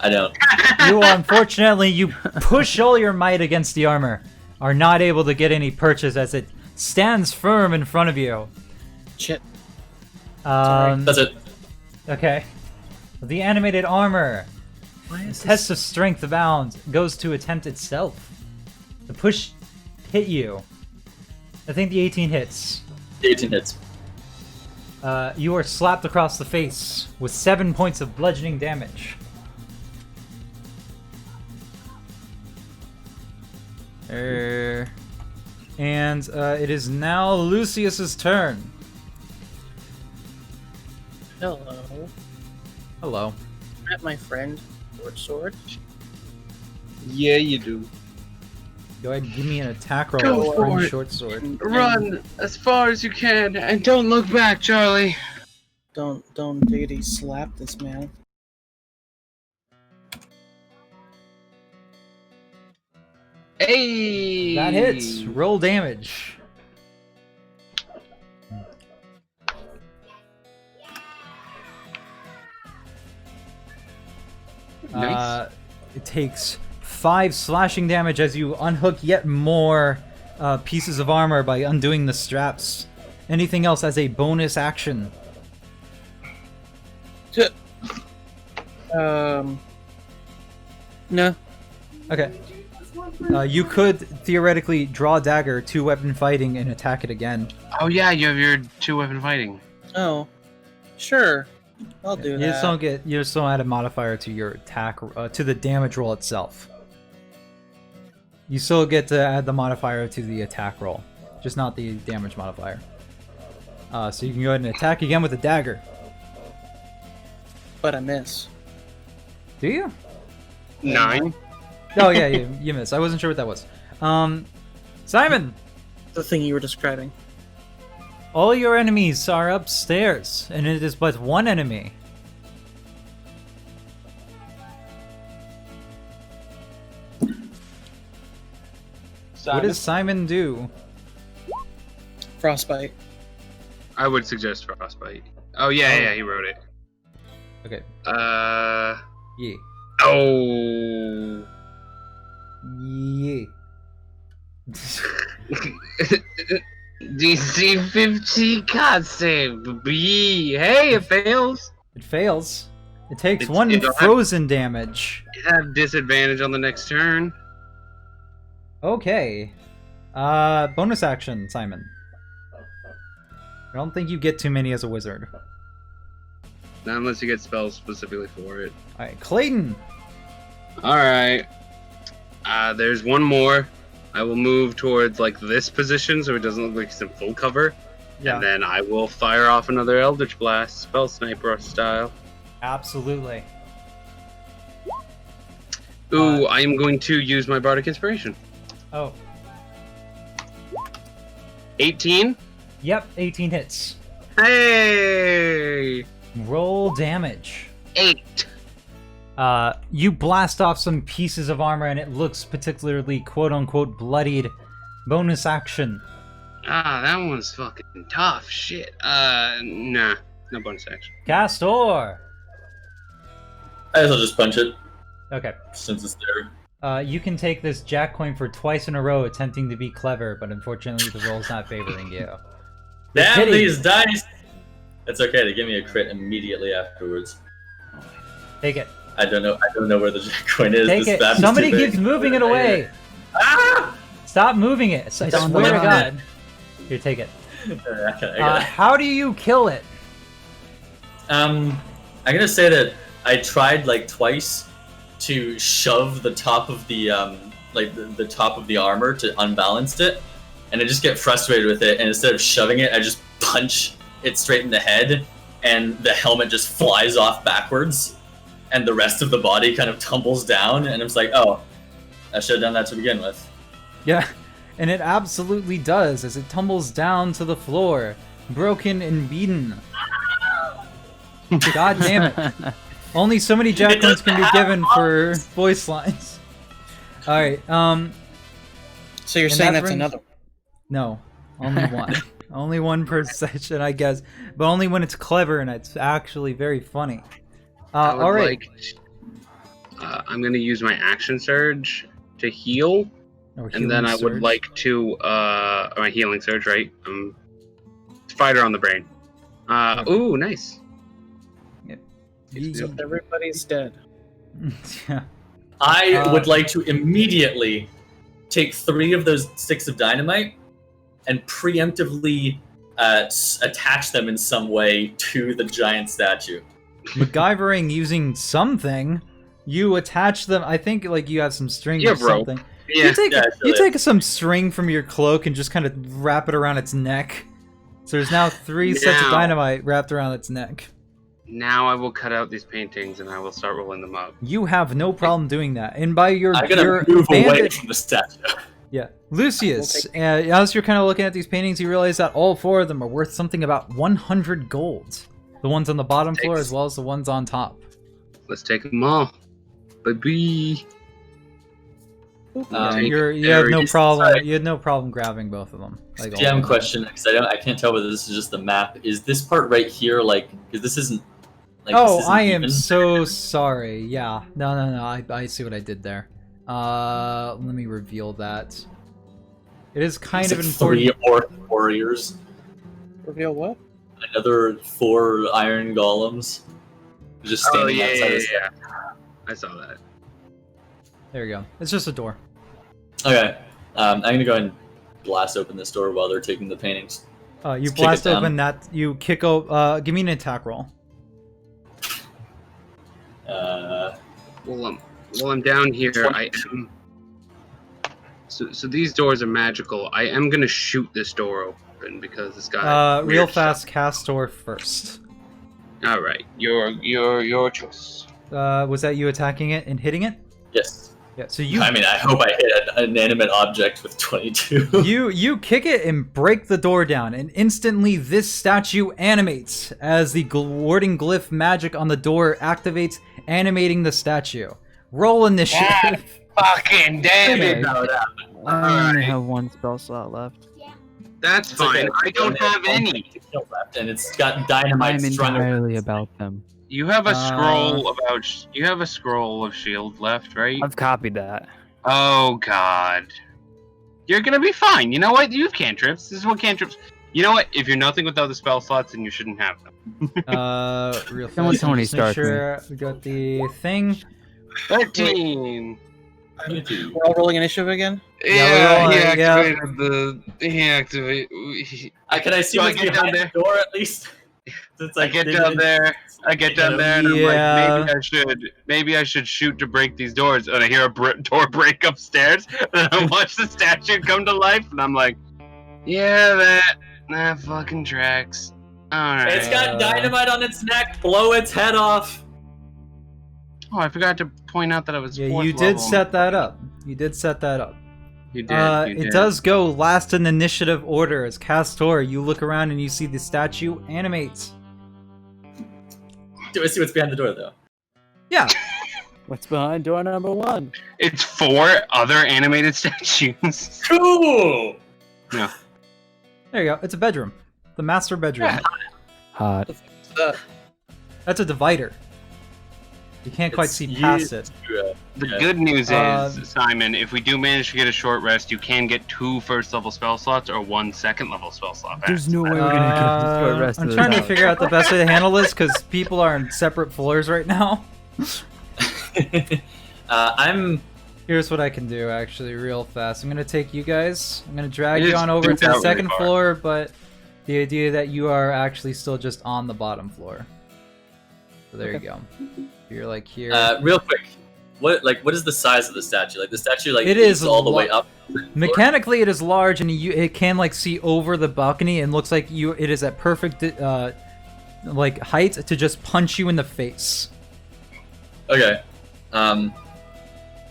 I don't. Unfortunately, you push all your might against the armor, are not able to get any purchase as it stands firm in front of you. Shit. That's it. Okay. The animated armor. Test of strength abound goes to attempt itself. The push hit you. I think the 18 hits. 18 hits. You are slapped across the face with 7 points of bludgeoning damage. And it is now Lucius's turn. Hello. Hello. Met my friend, Sword. Yeah, you do. Go ahead and give me an attack roll Go with for friend it. short sword. Run as far as you can and don't look back, Charlie. Don't diggity slap this man. Hey! That hits. Roll damage. Nice. It takes 5 slashing damage as you unhook yet more pieces of armor by undoing the straps. Anything else as a bonus action? No. Okay. You could theoretically draw a dagger, 2-weapon fighting, and attack it again. Oh yeah, you have your 2-weapon fighting. Oh. Sure. I'll do that. You just don't add a modifier to your attack, to the damage roll itself. You still get to add the modifier to the attack roll, just not the damage modifier. So you can go ahead and attack again with a dagger. But I miss. Do you? 9. Oh yeah, you miss. I wasn't sure what that was. Simon! The thing you were describing. All your enemies are upstairs, and it is but one enemy. What does Simon do? Frostbite. I would suggest Frostbite. Oh yeah, yeah, he wrote it. Okay. Yeah. Oh. Yeah. DC 50 card save. Hey, it fails. It fails. It takes It'll one have- frozen damage. It have disadvantage on the next turn. Okay. Bonus action, Simon. I don't think you get too many as a wizard. Not unless you get spells specifically for it. Alright, Clayton! Alright. There's one more. I will move towards like this position so it doesn't look like it's in full cover. Yeah. And then I will fire off another Eldritch Blast, spell sniper style. Absolutely. Ooh, I am going to use my Bardic Inspiration. Oh. 18? Yep, 18 hits. Hey! Roll damage. 8. You blast off some pieces of armor and it looks particularly quote-unquote bloodied. Bonus action. Ah, that one's fucking tough. Shit. Nah. No bonus action. Castor! I guess I'll just punch it Okay. since it's there. You can take this jack coin for twice in a row attempting to be clever, but unfortunately the roll's not favoring you. Damn kidding. these dice! It's okay to give me a crit immediately afterwards. Take it. I don't know where the jack coin is. Take This it. map is Somebody too big. keeps moving it away. Ah! Stop moving it. I It's on swear the to line. God. Here, take it. I got it. How do you kill it? I'm gonna say that I tried like twice to shove the top of the the top of the armor to unbalance it, and I just get frustrated with it. And instead of shoving it, I just punch it straight in the head, and the helmet just flies off backwards, and the rest of the body kind of tumbles down. And it's like, oh, I should have done that to begin with. Yeah, and it absolutely does as it tumbles down to the floor, broken and beaten. God damn it. Only so many jack coins can be given for voice lines. Alright, So you're And saying that that's brings- another one? no. Only one. Only one per session, I guess. But only when it's clever and it's actually very funny. I would Alright. I'm going to use my action surge to heal, Or and then I healing would surge. like to my healing surge, right? Fighter on the brain. Ooh, nice. Ye- Everybody's dead. yeah. I would like to immediately take 3 of those sticks of dynamite and preemptively attach them in some way to the giant statue. MacGyvering using something. You attach them. I think like you have some string You or have rope. something. Yeah. You take Yeah, you actually. take some string from your cloak and just kind of wrap it around its neck. So there's now 3 sets of Now. dynamite wrapped around its neck. Now I will cut out these paintings and I will start rolling them up. You have no problem doing that. And by your I'm gonna your move away bandit, from the statue. yeah, Lucius. As you're kind of looking at these paintings, you realize that all 4 of them are worth something about 100 gold. The ones on the bottom floor as well as the ones on top. Let's take them all. Baby. You have no problem. You had no problem grabbing both of them. Like all of DM them. question, because I can't tell whether this is just the map. Is this part right here like? Because this isn't. Like, Oh, this isn't I am even. so sorry. Yeah, no. I see what I did there. Let me reveal that. It is kind It's of like important. 3 orc warriors, Reveal what? another 4 iron golems, just Oh, standing yeah, outside yeah, of yeah. I saw that. There you go. It's just a door. Okay, I'm gonna go and blast open this door while they're taking the paintings. You Let's kick blast it down. open that. You kick over. Give me an attack roll. While I'm down here, I am. So these doors are magical. I am gonna shoot this door open because it's got. Real weird fast, Castor first. stuff. All right, your choice. Was that you attacking it and hitting it? Yes. Yeah. So you I mean, I hope I hit an inanimate object with 22. you kick it and break the door down, and instantly this statue animates as the warding glyph magic on the door activates, animating the statue. Roll initiative. Fucking damn it! I only have 1 spell slot left. That's It's okay. fine. I don't have any. Left, and it's got dynamite I'm strung. entirely about them. You have a scroll you have a scroll of shield left, right? I've copied that. Oh God. You're gonna be fine. You know what? You have cantrips. This is what cantrips. You know what? If you're nothing without the spell slots, then you shouldn't have them. Real fast. Someone Tony just make starts sure we got the thing. 13. We're all rolling initiative again? Yeah, he yeah. activated the. He activated. Can I see So I what's get behind down the door at least? Since I get down there. I get down there, and Yeah. I'm like, maybe I should shoot to break these doors. And I hear a door break upstairs, and I watch the statue come to life, and I'm like, yeah, that fucking tracks. All right. It's got dynamite on its neck. Blow its head off. Oh, I forgot to point out that I was. Yeah, fourth you did level. set that up. You did set that up. You did. It does go last in initiative order as Castor. You look around and you see the statue animates. Do I see what's behind the door though? Yeah. What's behind door number 1? It's 4 other animated statues. Cool. No. There you go. It's a bedroom. The master bedroom. Yeah. Hot. That's a divider. You can't quite see past it. The good news is, Simon, if we do manage to get a short rest, you can get 2 first-level spell slots or 1 second-level spell slot back. There's no way we're gonna get a short rest. I'm trying to figure out the best way to handle this because people are on separate floors right now. Here's what I can do, actually, real fast. I'm gonna take you guys. I'm gonna drag you on over to the second floor, but the idea that you are actually still just on the bottom floor. So there you go. You're like here. Real quick, what is the size of the statue? Like the statue, like It is all the way up. Mechanically, it is large, and it can like see over the balcony, and looks like it is at perfect like height to just punch you in the face. Okay.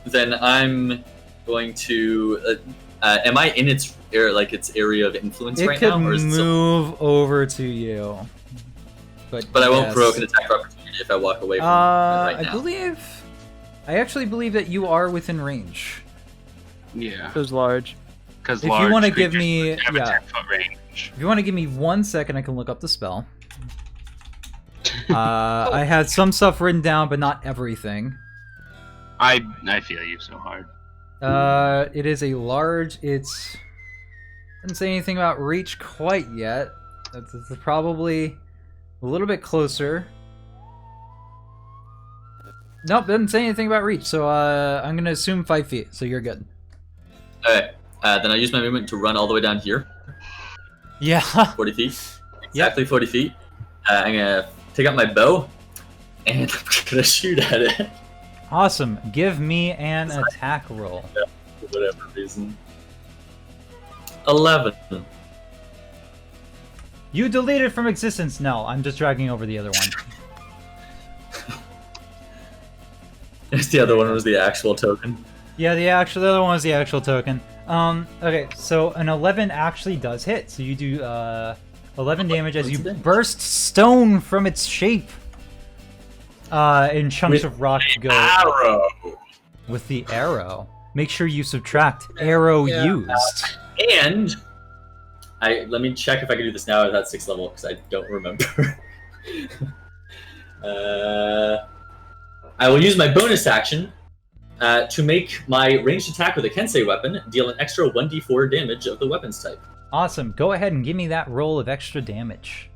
Then I'm going to. Am I in its area of influence It right could now, or is it move over to you. But I won't yes. provoke an attack of opportunity if I walk away from it right now. I actually believe that you are within range. Yeah. It was large. Because If you want to give me, have a 10-foot range. If you want to give me 1 second, I can look up the spell. I had some stuff written down, but not everything. I feel you so hard. It is a large. It's doesn't say anything about reach quite yet. It's probably a little bit closer. Nope, doesn't say anything about reach. So I'm gonna assume 5 feet. So you're good. Okay. Then I use my movement to run all the way down here. Yeah. 40 feet. Exactly 40 feet. I'm gonna take out my bow, and I'm gonna shoot at it. Awesome. Give me an attack roll. Yeah, for whatever reason. 11. You deleted from existence. No, I'm just dragging over the other one. The other one was the actual token. Yeah, the other one was the actual token. Okay, so an 11 actually does hit. So you do 11 damage as you burst stone from its shape. And chunks of rock go. Arrow. With the arrow. Make sure you subtract arrow used. And let me check if I can do this now at that 6th level because I don't remember. I will use my bonus action to make my ranged attack with a Kensei weapon deal an extra 1d4 damage of the weapons type. Awesome. Go ahead and give me that roll of extra damage.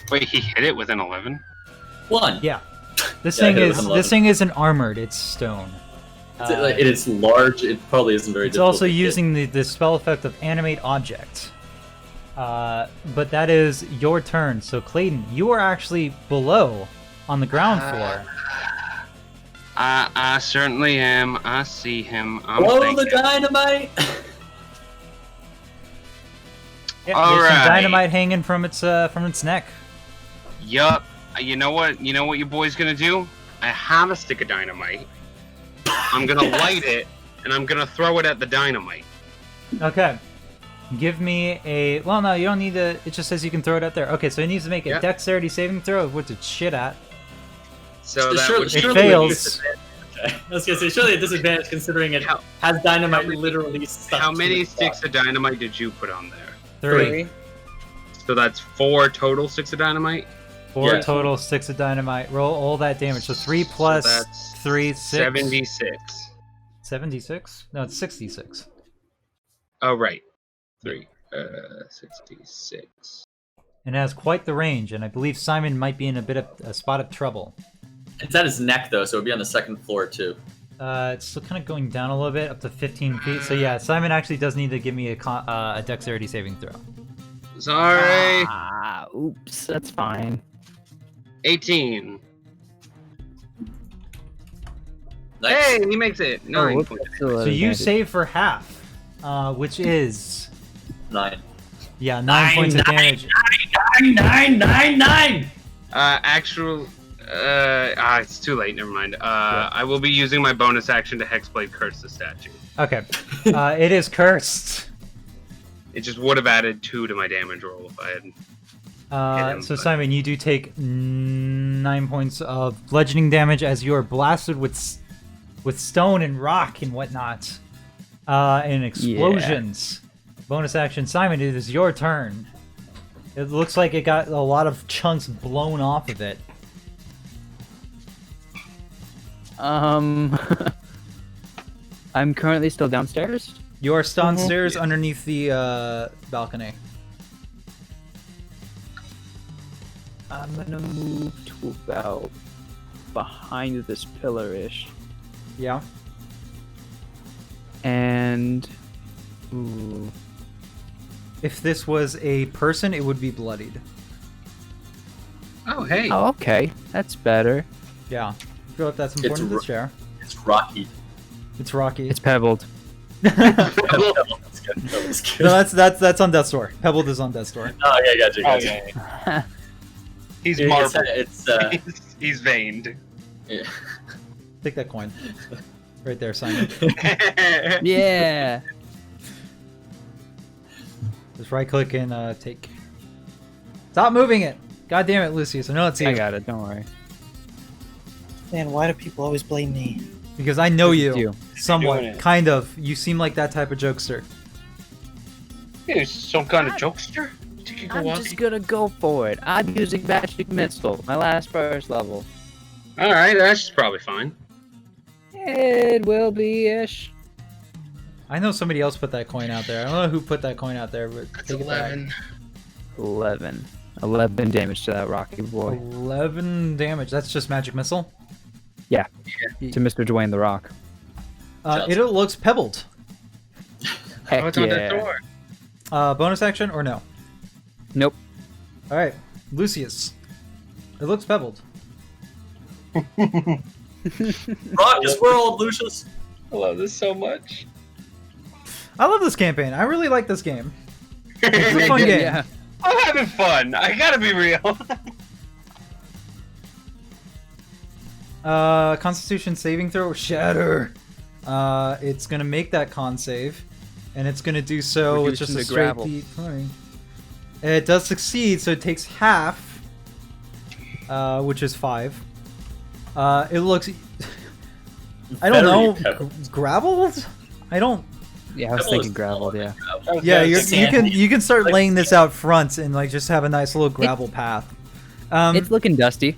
Wait, he hit it with an 11? 1. Yeah. This Yeah, thing isn't armored. It's stone. It is large. It probably isn't very. It's also using the spell effect of animate object. But that is your turn. So Clayton, you are actually below on the ground floor. I certainly am. I see him. Blow the dynamite. Yeah, All there's some right. dynamite hanging from its neck. Yup. You know what? You know what your boy's gonna do? I have a stick of dynamite. I'm gonna light it, and I'm gonna throw it at the dynamite. Okay. Give me a... Well, no, you don't need to... It just says you can throw it out there. Okay, so it needs to make a dexterity saving throw, which it's shit at. So that would it fails. I was gonna say, surely a disadvantage considering it has dynamite literally stuck. How many sticks of dynamite did you put on there? 3. So that's 4 total sticks of dynamite? 4 Yeah. total, 6 of dynamite. Roll all that damage. So 3 plus that's 3, 6. 76. 76? No, it's 66. Oh, right. 66. And it has quite the range, and I believe Simon might be in a spot of trouble. It's at his neck though, so it'd be on the second floor too. It's still kind of going down a little bit, up to 15 feet. So yeah, Simon actually does need to give me a dexterity saving throw. Sorry. Oops, that's fine. 18. Nice. Hey, he makes it. 9 whoops, points. that's still So you advantage. save for half, which is 9. 9 points of damage. 9. It's too late. Never mind. I will be using my bonus action to Hexblade curse the statue. Okay, it is cursed. It just would have added 2 to my damage roll if I had. So Simon, you do take 9 points of bludgeoning damage as you are blasted with stone and rock and whatnot, and explosions. Bonus action, Simon. It is your turn. It looks like it got a lot of chunks blown off of it. I'm currently still downstairs. You are downstairs underneath the balcony. I'm gonna move to about behind this pillar-ish. Yeah. And... Ooh. If this was a person, it would be bloodied. Oh, hey. Oh, okay. That's better. Yeah. I feel like that's important to share. It's rocky. It's rocky. It's pebbled. That's good. That was good. No, that's on Death's Door. Pebbled is on Death's Door. Oh yeah, gotcha. Okay. He's It's, marbled. he's He's veined. yeah. Take that coin. Right there, Simon. Yeah. Just right click and take. Stop moving it! God damn it, Lucius. I know it's you. I got it. Don't worry. Man, why do people always blame me? Because I know you. you. Somewhat. Doing it. Kind of. You seem like that type of jokester. He's some kind of jokester. I'm just gonna go for it. I'm using magic missile, my last first level. All right, that's probably fine. It will be ish. I know somebody else put that coin out there. I don't know who put that coin out there, but That's take it back. 11 damage to that rocky boy. 11 damage. That's just magic missile? To Mr. Dwayne the Rock. It looks pebbled. Heck Oh, it's on the yeah. door. Bonus action or no? Nope. Alright. Lucius. It looks pebbled. Rock this world, Lucius. I love this so much. I love this campaign. I really like this game. It's a fun game. Yeah. I'm having fun. I gotta be real. Constitution saving throw. Shatter. It's gonna make that con save. And it's gonna do so with just Reducing a the straight gravel. D20. It does succeed, so it takes half. Which is 5. It looks... I don't Very know. pebbled. Graveled? I don't... Yeah, I was Pebble thinking is graveled, yeah. Yeah, you Sandy. can start Like- laying this out front and like just have a nice little gravel path. It's looking dusty.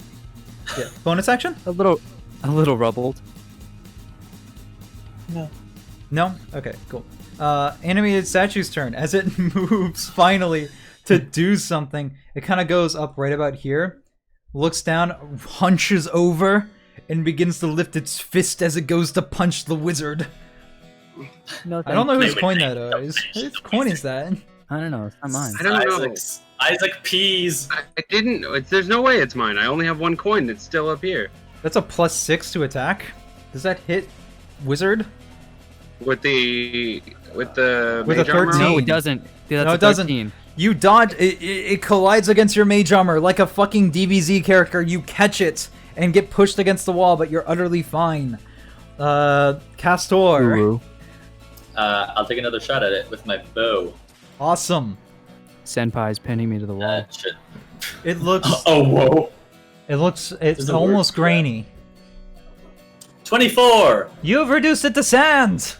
Yeah. Bonus action? A little rubbled. No. No? Okay, cool. Animated statue's turn. As it moves finally to do something, it kind of goes up right about here, looks down, hunches over, and begins to lift its fist as it goes to punch the wizard. No, I don't know thank whose coin that is. Whose coin is that? you. I don't know. It's not mine. I don't know. Isaac Pease. I didn't. There's no way it's mine. I only have one coin that's still up here. That's a +6 to attack. Does that hit wizard? With the With a mage armor? 13. No, it doesn't. That's No, a it doesn't. 13. You dodge. It collides against your mage armor like a fucking DBZ character. You catch it and get pushed against the wall, but you're utterly fine. Castor. Ooh. I'll take another shot at it with my bow. Awesome. Senpai's pinning me to the wall. Shit. It looks. Oh, whoa. It's Does it almost work? grainy. 24 You've reduced it to sand.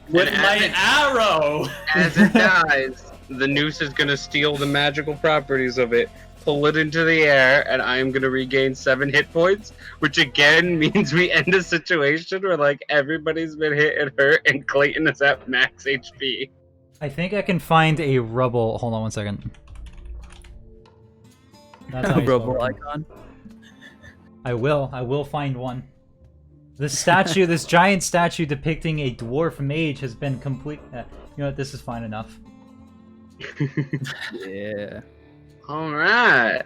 with And my as it- arrow. As it dies, the noose is gonna steal the magical properties of it, pull it into the air, and I am gonna regain 7 hit points, which again means we end a situation where like everybody's been hit and hurt, and Clayton is at max HP. I think I can find a rubble. Hold on one second. That's how you spell Rubble rubble. icon. I will find one. This statue, this giant statue depicting a dwarf mage has been complete. You know what? This is fine enough. Yeah. All right.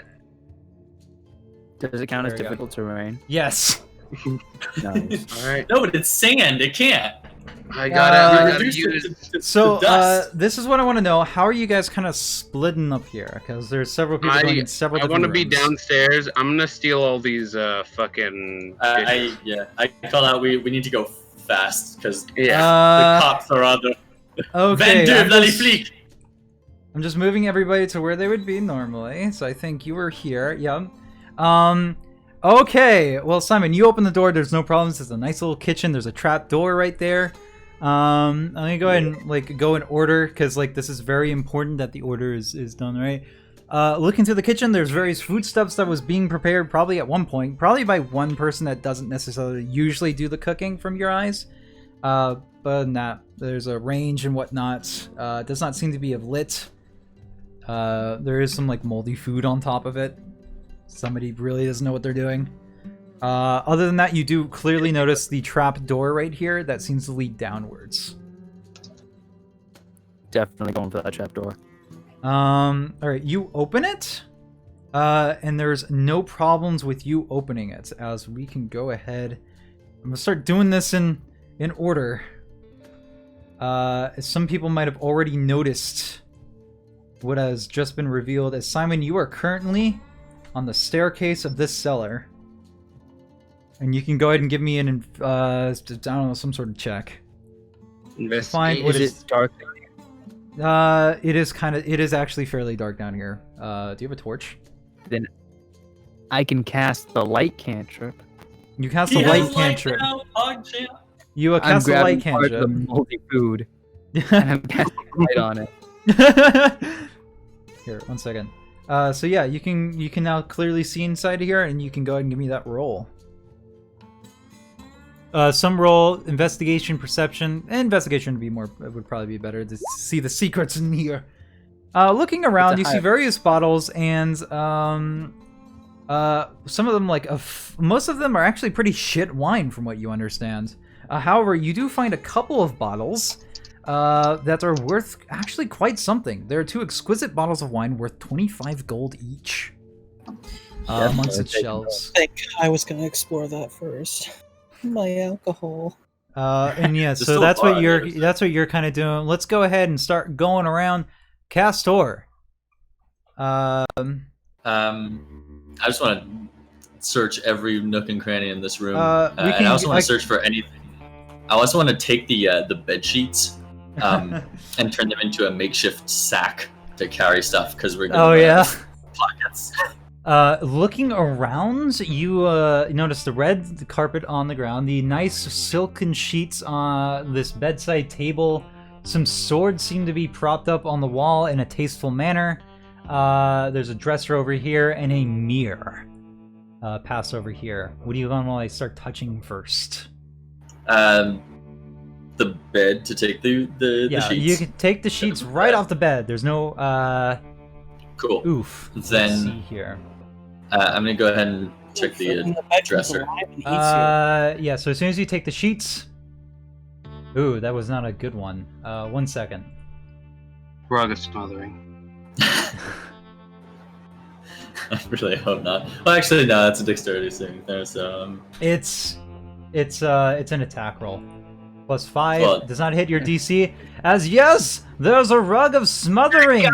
Does it count as There we go. difficult terrain? Yes. Nice. All right. No, but it's sand. It can't. I gotta Reduce it use. to So, dust. this is what I want to know. How are you guys kind of splitting up here? Because there's several people going in several I different want to be rooms. downstairs. I'm gonna steal all these fucking. I call out. We need to go fast because the yeah. cops are on the. Okay, Vendor I'm bloody just- fleek. I'm just moving everybody to where they would be normally. So I think you were here. Yep. Okay. Well, Simon, you open the door. There's no problems. It's a nice little kitchen. There's a trap door right there. I'm gonna go ahead and like go in order because like this is very important that the order is done right. Look into the kitchen. There's various foodstuffs that was being prepared probably at one point, probably by one person that doesn't necessarily usually do the cooking from your eyes. But nah, there's a range and whatnot. It does not seem to be of lit. There is some like moldy food on top of it. Somebody really doesn't know what they're doing. Other than that, you do clearly notice the trap door right here that seems to lead downwards. Definitely going for that trapdoor. Alright, you open it, and there's no problems with you opening it, as we can go ahead. I'm gonna start doing this in order. Some people might have already noticed what has just been revealed, as Simon, you are currently on the staircase of this cellar. And you can go ahead and give me an, I don't know, some sort of check. Find what Is it dark? it is actually fairly dark down here. Do you have a torch? Then I can cast the light cantrip. You cast a light cantrip. You I'm cast a light grabbing part of the cantrip. moldy food and I'm casting light on it. Here, one second. So yeah, you can now clearly see inside of here, and you can go ahead and give me that roll. Some roll investigation, perception. Investigation would probably be better to see the secrets in here. Looking around, you see various bottles, and some of them most of them are actually pretty shit wine, from what you understand. However, you do find a couple of bottles that are worth actually quite something. There are 2 exquisite bottles of wine worth 25 gold each amongst its shelves. I think I was going to explore that first. My alcohol. And yeah, There's so still that's a bar what there, you're kind of doing. Let's go ahead and start going around. Castor. I just want to search every nook and cranny in this room, and I also want to search for anything. I also want to take the bed sheets and turn them into a makeshift sack to carry stuff because we're going to pockets. Looking around, you notice the red carpet on the ground, the nice silken sheets on this bedside table. Some swords seem to be propped up on the wall in a tasteful manner. There's a dresser over here and a mirror passed over here. What do you want while I start touching first? The bed to take the sheets. You can take the sheets right off the bed. There's no Cool. oof. Then- Let's see here. I'm gonna go ahead and check the dresser. Yeah, so as soon as you take the sheets... Ooh, that was not a good one. 1 second. Rug smothering. I really hope not. Well, actually, no, that's a dexterity thing there, so... It's an attack roll. +5, Well- does not hit your DC. As yes, there's a rug of smothering!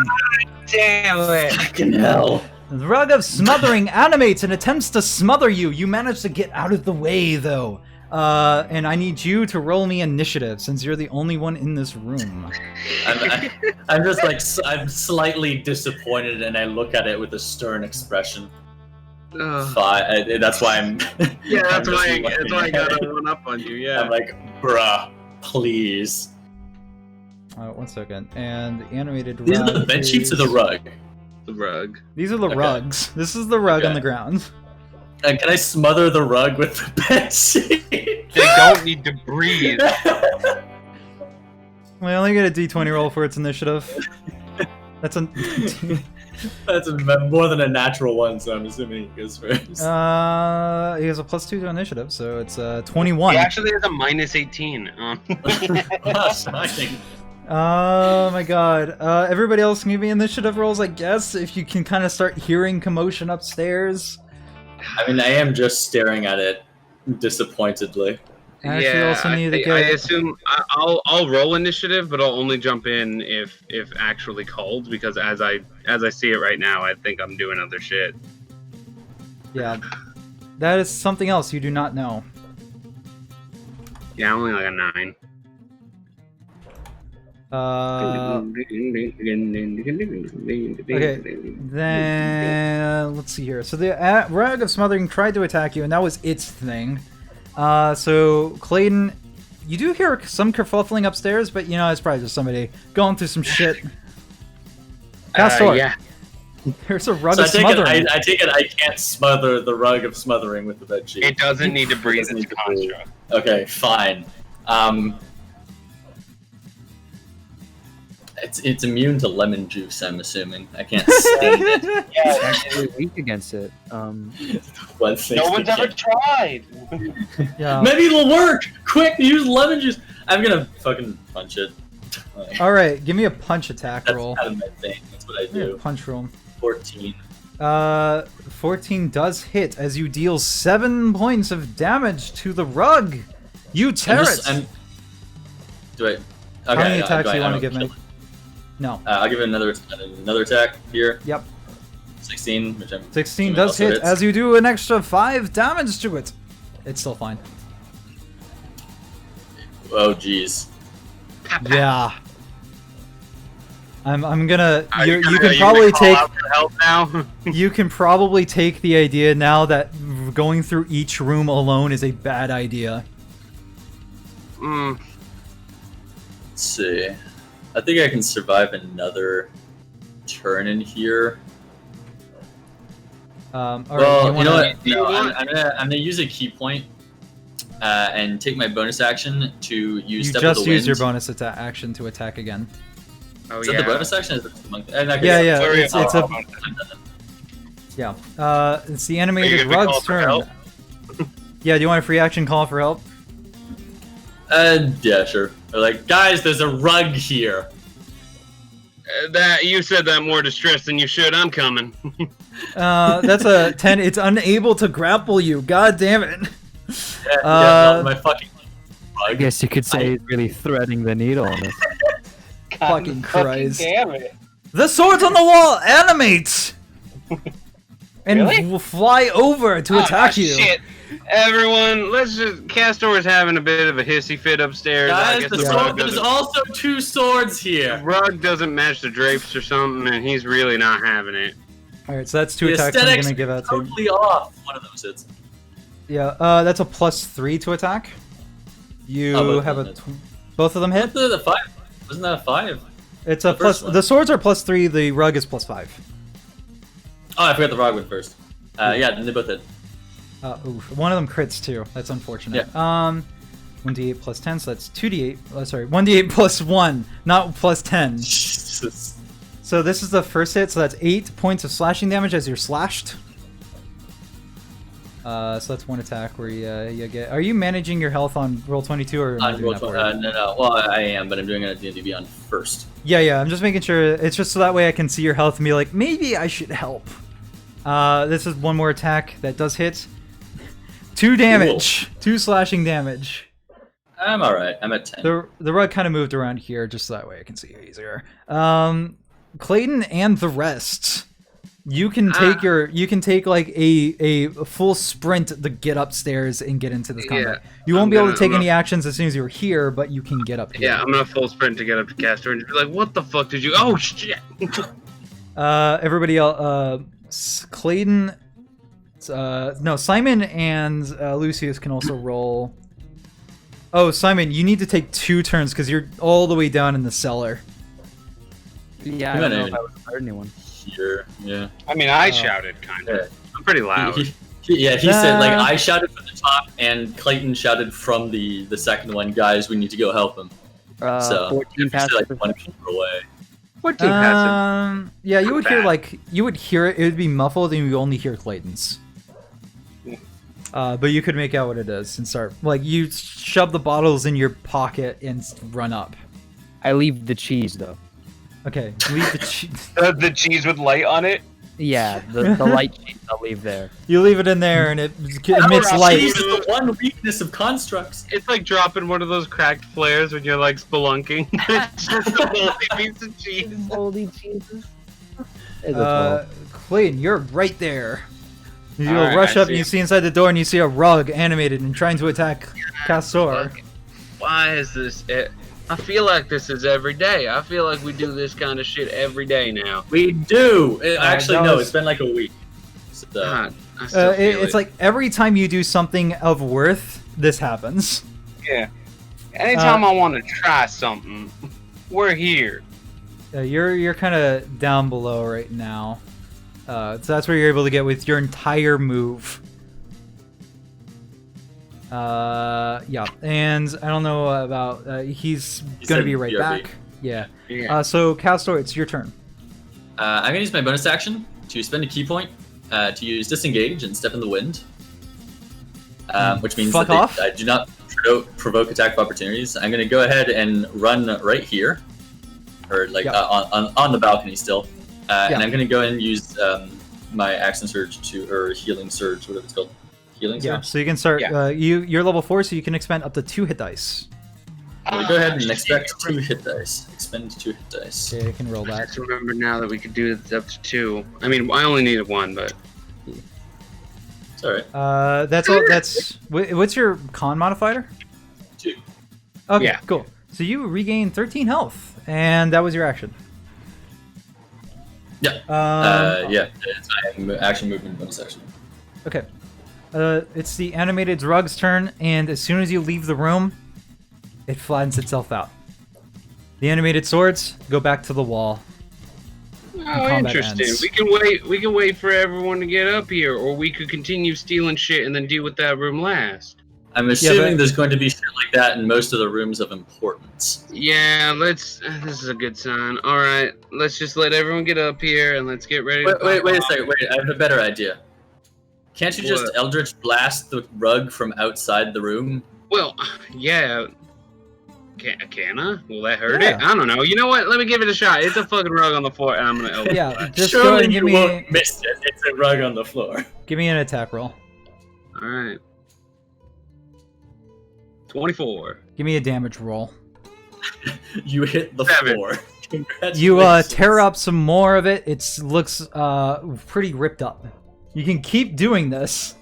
Damn it! Fucking hell. The rug of smothering animates and attempts to smother you. You manage to get out of the way, though. And I need you to roll me initiative, since you're the only one in this room. I'm just like, I'm slightly disappointed, and I look at it with a stern expression. Ugh. That's why I'm... Yeah, I'm that's just why looking I at got it. a one up on you. Yeah. I'm like, bruh, please. 1 second. And the animated These are rug the bed sheets or the is- rug? the rug. These are the Okay. rugs. This is the rug on Okay. the ground. And can I smother the rug with the bed sheet? They don't need to breathe. We only get a d20 roll for its initiative. That's a. That's more than a natural one, so I'm assuming it goes first. He has a +2 to initiative, so it's 21. He actually has a -18. Smashing. Oh my god. Everybody else can give me initiative rolls, I guess, if you can kind of start hearing commotion upstairs. I mean, I am just staring at it disappointedly. Actually, also need to I get. assume I'll roll initiative, but I'll only jump in if actually called, because as I see it right now, I think I'm doing other shit. Yeah. That is something else you do not know. Yeah, only like a 9. Okay, then let's see here. So the rag of smothering tried to attack you, and that was its thing. So Clayton, you do hear some kerfuffling upstairs, but you know it's probably just somebody going through some shit. Castor, Yeah. there's a rug So of smothering. I take it I can't smother the rug of smothering with the bed sheet. It doesn't need to breathe. Doesn't It's need to breathe. construct. Okay, fine. It's immune to lemon juice, I'm assuming. I can't stand it. Yeah, it's actually weak against it. One thing No they one's ever can't- tried. Yeah. Maybe it'll work! Quick, use lemon juice! I'm gonna fucking punch it. Like, All right, give me a punch attack that's roll. kind of my thing. That's what I Yeah, do. punch roll. 14. 14 does hit as you deal 7 points of damage to the rug. You tear it. Do I? Okay, How many yeah, attacks do you I want to don't give me? kill it. No. I'll give it another attack here. Yep. 16, which I'm 16 assuming does also hit hits. as you do an extra 5 damage to it. It's still fine. Oh jeez. Yeah. I'm gonna. Are You gonna- can are probably gonna call take. out for help now. You can probably take the idea now that going through each room alone is a bad idea. Mm. Let's see. I think I can survive another turn in here. All right, Well, you wanna- know what? do you No, want- I'm gonna use a key point and take my bonus action to use You Step just of the used Wind. your bonus action to attack again. Oh Is that the bonus action? Is it the monk? Yeah, yeah. Sorry, It's a I'm yeah. It's the Are you animated gonna call rug's for turn. help? Yeah. Do you want a free action call for help? Yeah, sure. They're like, guys, there's a rug here. That you said that more distressed than you should. I'm coming. That's a 10. It's unable to grapple you. God damn it. Yeah, not my fucking I rug. guess you could say he's really threading the needle on this. Fucking Christ. Damn it. The swords on the wall animate and Really? will fly over to attack you. Shit. Everyone, let's just. Castor is having a bit of a hissy fit upstairs. I Guys, guess the the sword, rug there's doesn't, also 2 swords here. rug doesn't match the drapes or something, and he's really not having it. All right, so that's 2 The attacks I'm aesthetics gonna give out to you. totally off. One of those hits. Yeah, that's a +3 to attack. You Oh, both have of a. them Both of them hit. The 5. Wasn't that a 5? It's a the plus. first one. The swords are +3. The rug is +5. Oh, I forgot the rug one first. Yeah, then they both hit. Oof. One of them crits too. That's unfortunate. 1d8 plus 10, so that's 2d8. Sorry, 1d8 plus 1, not plus 10. Jesus. So this is the first hit, so that's 8 points of slashing damage as you're slashed. So that's 1 attack where you get. Are you managing your health on roll 22 or am I doing that for you? No. Well, I am, but I'm doing it at D&D Beyond first. Yeah. I'm just making sure. It's just so that way I can see your health and be like, maybe I should help. This is 1 more attack that does hit. 2 damage. 2 slashing damage. I'm alright. I'm at 10. The rug kind of moved around here just so that way I can see you easier. Clayton and the rest. You can take like a full sprint to get upstairs and get into this combat. You won't be able to take any actions as soon as you're here, but you can get up here. Yeah, I'm gonna full sprint to get up to Castor and just be like, "What the fuck did you? Oh shit!" Everybody else, Clayton, no, Simon and Lucius can also roll. Oh, Simon, you need to take 2 turns because you're all the way down in the cellar. Yeah, I Come don't on know in. if I would hurt anyone. hear. Yeah. I mean, I shouted, kind of. I'm pretty loud. He said, like, I shouted from the top, and Clayton shouted from the second one, guys, we need to go help him. So, 14 if you're, like, passive. 1 meter away. 14 passive. Yeah, you would hear Bad. you would hear it. It would be muffled, and you would only hear Clayton's. But you could make out what it is and start you shove the bottles in your pocket and run up. I leave the cheese though. Okay, leave the cheese. The cheese with light on it? Yeah, the light cheese I'll leave there. You leave it in there, and it emits light. Cheese is the one weakness of constructs. It's like dropping one of those cracked flares when you're like spelunking. It's just a moldy piece of cheese. Moldy cheeses. Clayton, you're right there. You Alright, rush I up, see and you him. see inside the door, and you see a rug animated and trying to attack Castor. Why is this? I feel like this is every day. I feel like we do this kind of shit every day now. We do. Actually, that no, was- it's been like a week. So, God, I still feel It's like every time you do something of worth, this happens. yeah. Anytime I want to try something, we're here. You're kind of down below right now. So that's where you're able to get with your entire move. Yeah, and I don't know about he's gonna said be right BRB. back. Yeah. Yeah. So Castor, it's your turn. I'm gonna use my bonus action to spend a key point to use disengage and step in the wind, which means Fuck that off. I do not provoke attack of opportunities. I'm gonna go ahead and run right here, or like Yeah. on the balcony still, Yeah. and I'm gonna go and use my action surge or healing surge, whatever it's called, healing Yeah. surge. So you can start. Yeah. You're level 4, so you can expend up to 2 hit dice. I'm gonna go ahead and expect 2 hit dice. Expend 2 hit dice. Okay, you can roll I that. just remember now that we could do it up to 2. I mean, I only needed 1, but It's alright. That's all. That's what's your con modifier? 2. Okay, Yeah. cool. So you regain 13 health, and that was your action. Yeah. Yeah. It's my action movement bonus action. Okay. It's the animated drug's turn, and as soon as you leave the room, it flattens itself out. The animated swords go back to the wall. oh, combat interesting. ends. We can wait for everyone to get up here, or we could continue stealing shit and then deal with that room last. I'm assuming but- there's going to be shit like that in most of the rooms of importance. Yeah, let's. This is a good sign. All right, let's just let everyone get up here and let's get ready. to Wait pop a off. second. Wait, I have a better idea. Can't you just What? Eldritch blast the rug from outside the room? Well, yeah. Can I? Will that hurt Yeah. it? I don't know. You know what? Let me give it a shot. It's a fucking rug on the floor, and I'm gonna. Elbow Yeah, blast. just go Surely ahead and you give me won't miss it. It's a rug on the floor. give me an attack roll. All right. 24. Give me a damage roll. You hit the 7. floor. Congratulations. You tear up some more of it. It looks pretty ripped up. You can keep doing this.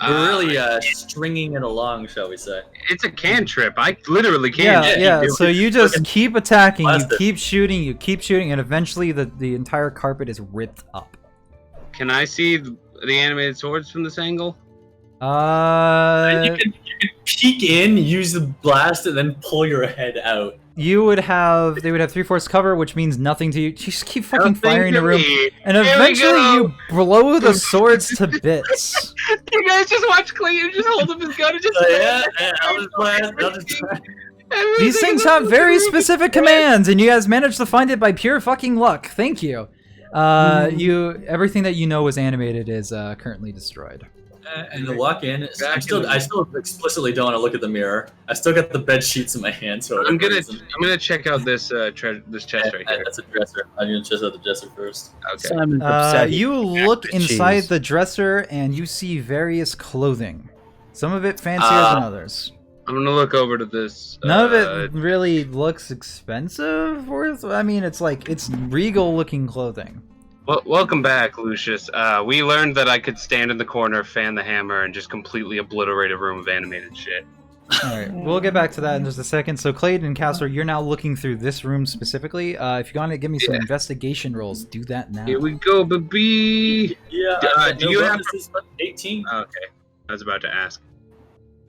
We're really stringing it along, shall we say? It's a cantrip. I literally can't. Yeah, just keep yeah. doing So it. you just keep attacking, you Blast it. keep shooting, and eventually the entire carpet is ripped up. Can I see the animated swords from this angle? You can peek in, use the blast, and then pull your head out. they would have 3/4 cover, which means nothing to you. Just keep fucking Nothing firing the to room, me. and Here we eventually go. you blow the swords to bits. You guys just watch Clayton just hold up his gun and just. Yeah, I'll just blast. These things have very specific commands, and you guys managed to find it by pure fucking luck. Thank you. Everything that you know was animated is currently destroyed. And to walk in, I still explicitly don't want to look at the mirror. I still got the bed sheets in my hand, so I'm gonna check out this this chest right here. That's a dresser. I'm gonna check out the dresser first. Okay. Simon's upset. You look Cheese. inside the dresser, and you see various clothing. Some of it fancier than others. I'm gonna look over to this. None of it really looks expensive. I mean, it's regal-looking clothing. Well, welcome back, Lucius. We learned that I could stand in the corner, fan the hammer, and just completely obliterate a room of animated shit. All right, we'll get back to that in just a second. So, Clayton and Castor, you're now looking through this room specifically. If you want to give me some investigation rolls, do that now. Here we go, baby. Yeah. Do you have- bonuses, but 18? Okay, I was about to ask.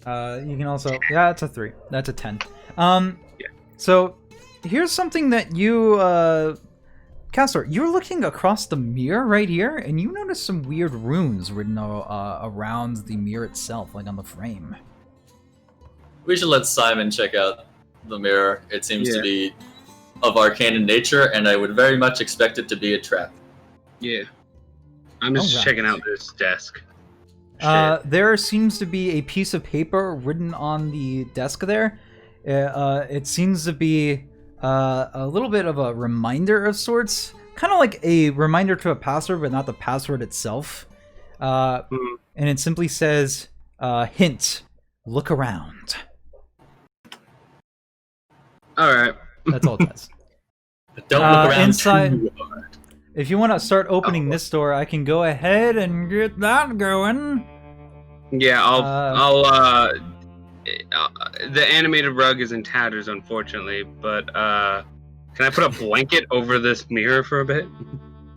You can also, it's a 3. That's a 10. Yeah. So here's something that you Castor, you're looking across the mirror right here, and you notice some weird runes written around the mirror itself, like on the frame. We should let Simon check out the mirror. It seems to be of arcane nature, and I would very much expect it to be a trap. Yeah. I'm just Alright. checking out this desk. There seems to be a piece of paper written on the desk there. It seems to be a little bit of a reminder of sorts. Kind of like a reminder to a password, but not the password itself. And it simply says, hint, look around. Alright. That's all it says. But don't look around inside- too hard. If you want to start opening this door, I can go ahead and get that going. Yeah, the animated rug is in tatters, unfortunately, but can I put a blanket over this mirror for a bit?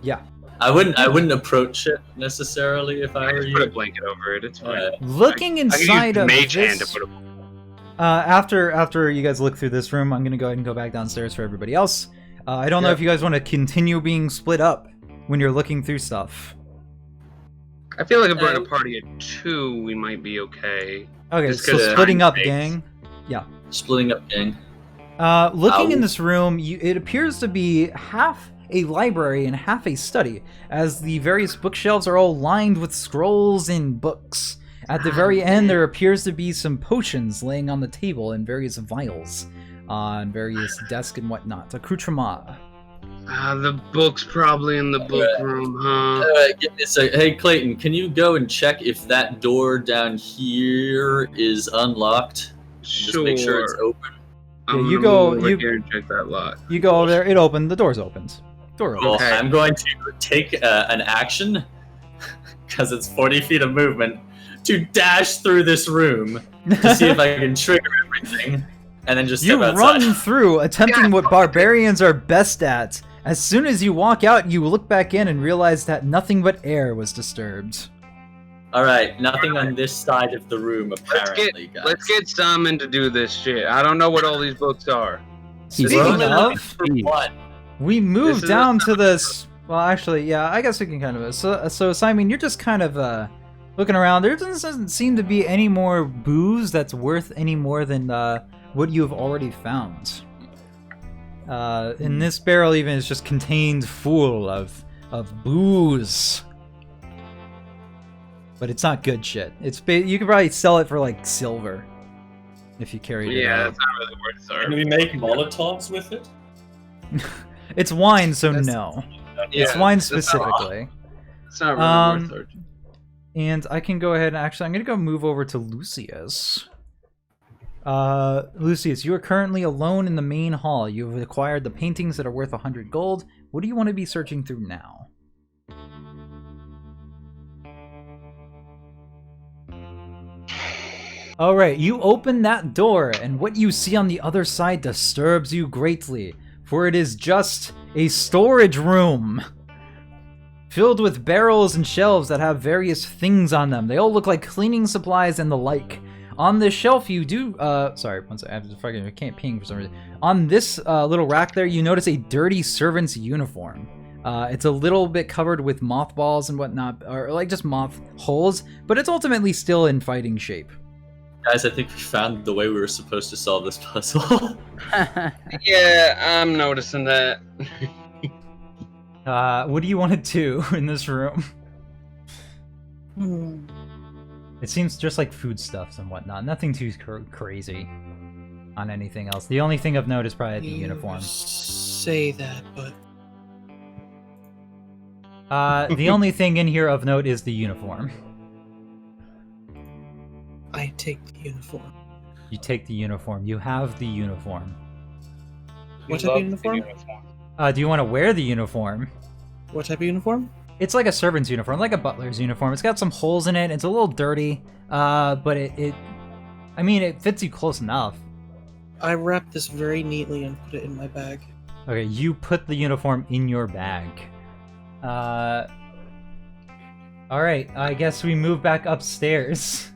Yeah. I wouldn't approach it necessarily if I I were just put a you. blanket over it. It's fine. Looking I can inside use of mage hand to this... put a. After you guys look through this room, I'm going to go ahead and go back downstairs for everybody else. I don't know if you guys want to continue being split up when you're looking through stuff. I feel like if we're at a party of 2, we might be okay. Okay, Just so 'cause splitting time up, space. gang. Splitting up, gang. Looking in Ow. this room, it appears to be half a library and half a study, as the various bookshelves are all lined with scrolls and books. At the very end, there appears to be some potions laying on the table in various vials on various desks and whatnot. Accoutrement. The book's probably in the book room, huh? Give me a sec. Hey, Clayton, can you go and check if that door down here is unlocked? Just make sure it's open. I'm you gonna go- move over you- here and check that lock. You go over there, it opened, the door's opens. Door opens. Well, Okay. I'm going to take an action, because it's 40 feet of movement, to dash through this room to see if I can trigger everything, and then just You step outside. run through, attempting what barbarians are best at. As soon as you walk out, you look back in and realize that nothing but air was disturbed. Alright, nothing on this side of the room, apparently, guys. Let's get Simon to do this shit. I don't know what all these books are. Speaking We're only looking of, for one. we This moved is down a- to this. Well, actually, yeah, I guess we can kind of. So Simon, you're just kind of looking around. There doesn't seem to be any more booze that's worth any more than what you have already found. And this barrel even is just contained full of booze. But it's not good shit. You could probably sell it for like silver if you carried it Yeah, out. that's not really worth Can serving. we make Molotovs with it? It's wine, so That's- no. Yeah, It's wine that's not- specifically. It's not really worth searching. And I can go ahead and I'm going to go move over to Lucius. Lucius, you are currently alone in the main hall. You have acquired the paintings that are worth 100 gold. What do you want to be searching through now? Alright, you open that door, and what you see on the other side disturbs you greatly, for it is just a storage room filled with barrels and shelves that have various things on them. They all look like cleaning supplies and the like. On this shelf, you do, sorry, one second, I can't ping for some reason. On this little rack there, you notice a dirty servant's uniform. It's a little bit covered with mothballs and whatnot, or like just moth holes, but it's ultimately still in fighting shape. Guys, I think we found the way we were supposed to solve this puzzle. Yeah, I'm noticing that. What do you want to do in this room? It seems just like foodstuffs and whatnot. Nothing too crazy on anything else. The only thing of note is probably the You uniform. Say that, but The only thing in here of note is the uniform. I take the uniform. You take the uniform. You have the uniform. What type of uniform? Do you want to wear the uniform? What type of uniform? It's like a servant's uniform, like a butler's uniform. It's got some holes in it. It's a little dirty, but I mean, it fits you close enough. I wrap this very neatly and put it in my bag. Okay, you put the uniform in your bag. Alright, I guess we move back upstairs.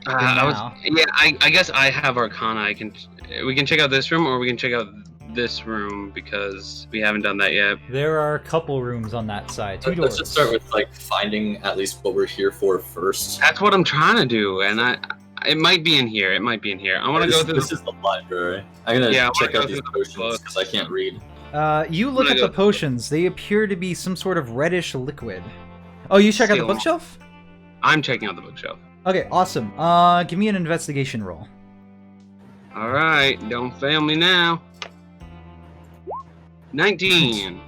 I guess I have Arcana. We can check out this room, or we can check out this room because we haven't done that yet. There are a couple rooms on that side. 2 doors. Let's just start with like finding at least what we're here for first. That's what I'm trying to do, and it might be in here. It might be in here. I want to go through. This is the library. I'm gonna check out these potions because I can't read. You look at the potions. They appear to be some sort of reddish liquid. Oh, you check out the bookshelf? I'm checking out the bookshelf. Okay, awesome. Give me an investigation roll. All right, don't fail me now. 19.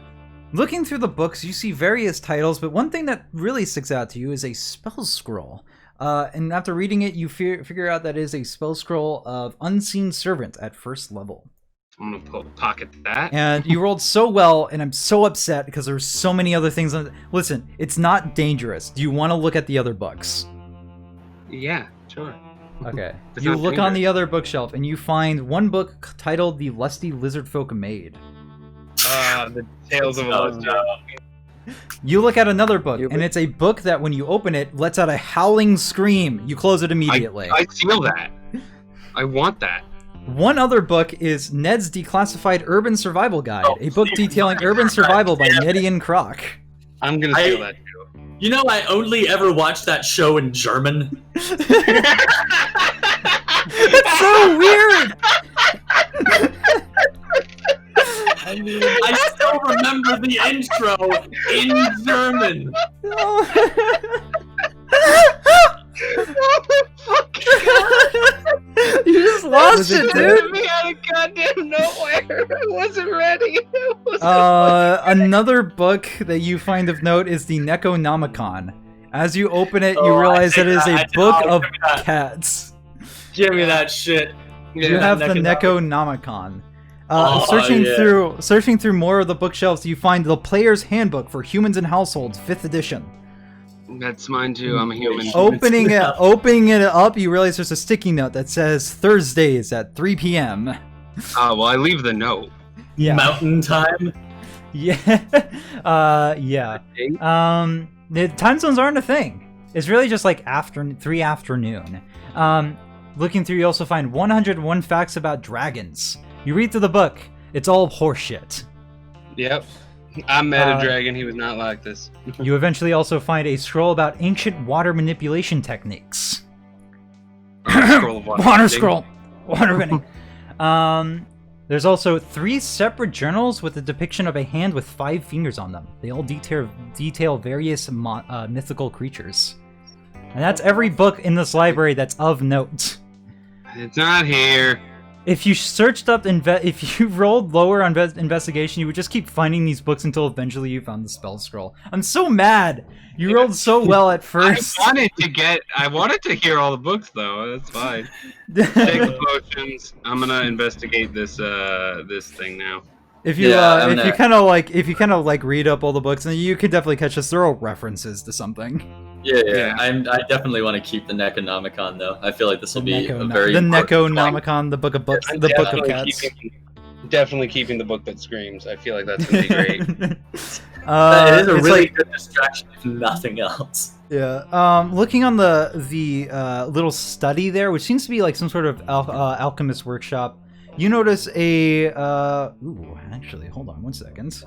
Looking through the books, you see various titles, but one thing that really sticks out to you is a spell scroll. And after reading it, you figure out that it is a spell scroll of Unseen Servant at 1st level. I'm gonna pocket that. And you rolled so well, and I'm so upset because there's so many other things on it. Listen, it's not dangerous. Do you want to look at the other books? Yeah, sure. Okay. It's You not look on dangerous. the other bookshelf, and you find one book titled The Lusty Lizardfolk Maid. The Tales of a Lost Child. You look at another book, and it's a book that when you open it, lets out a howling scream. You close it immediately. I feel that. I want that. One other book is Ned's Declassified Urban Survival Guide, a book detailing urban survival by Nettie and Croc. I'm gonna steal that too. You know, I only ever watched that show in German. It's so weird! I still remember the intro in German. You just lost it, dude! Me out of goddamn nowhere. I wasn't ready. Another book that you find of note is the Necronomicon. As you open it, you realize that it is a book of cats. Give me that shit. You have the Necronomicon. Yeah. Searching through more of the bookshelves, you find the Player's Handbook for Humans and Households, 5th edition. That's mine too. I'm a human. Opening it up, you realize there's a sticky note that says Thursdays at 3 p.m. Oh, well, I leave the note. Yeah. Mountain time. Yeah. Yeah. The time zones aren't a thing. It's really just like 3 afternoon. Looking through, you also find 101 facts about dragons. You read through the book. It's all horseshit. Yep. I met a dragon. He was not like this. You eventually also find a scroll about ancient water manipulation techniques. Scroll of water. Water scroll. Water bending. There's also 3 separate journals with a depiction of a hand with 5 fingers on them. They all detail various mythical creatures. And that's every book in this library that's of note. It's not here. If you searched up, if you rolled lower on investigation, you would just keep finding these books until eventually you found the spell scroll. I'm so mad. You rolled so well at first. I wanted to hear all the books though. That's fine. Take the potions. I'm gonna investigate this thing now. If you kind of like read up all the books, and you can definitely catch us. They're all references to something. Yeah. I definitely want to keep the Necronomicon though. I feel like this will be a very the important Necronomicon, the book of books, the book of cats. Definitely keeping the book that screams. I feel like that's gonna be great. It is a really good distraction, if nothing else. Yeah. Looking on the little study there, which seems to be like some sort of alchemist workshop, you notice a actually, hold on one second.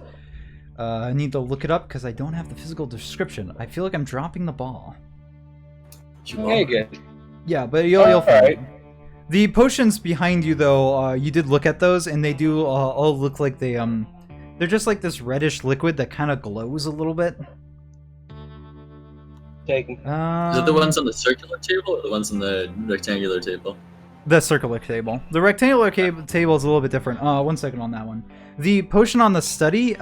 I need to look it up because I don't have the physical description. I feel like I'm dropping the ball. Okay, good. Yeah, but you'll find it. The potions behind you, though, you did look at those, and they do all look like they're just like this reddish liquid that kind of glows a little bit. Taking. Is it the ones on the circular table or the ones on the rectangular table? The circular table. The rectangular table is a little bit different. 1 second on that one. The potion on the study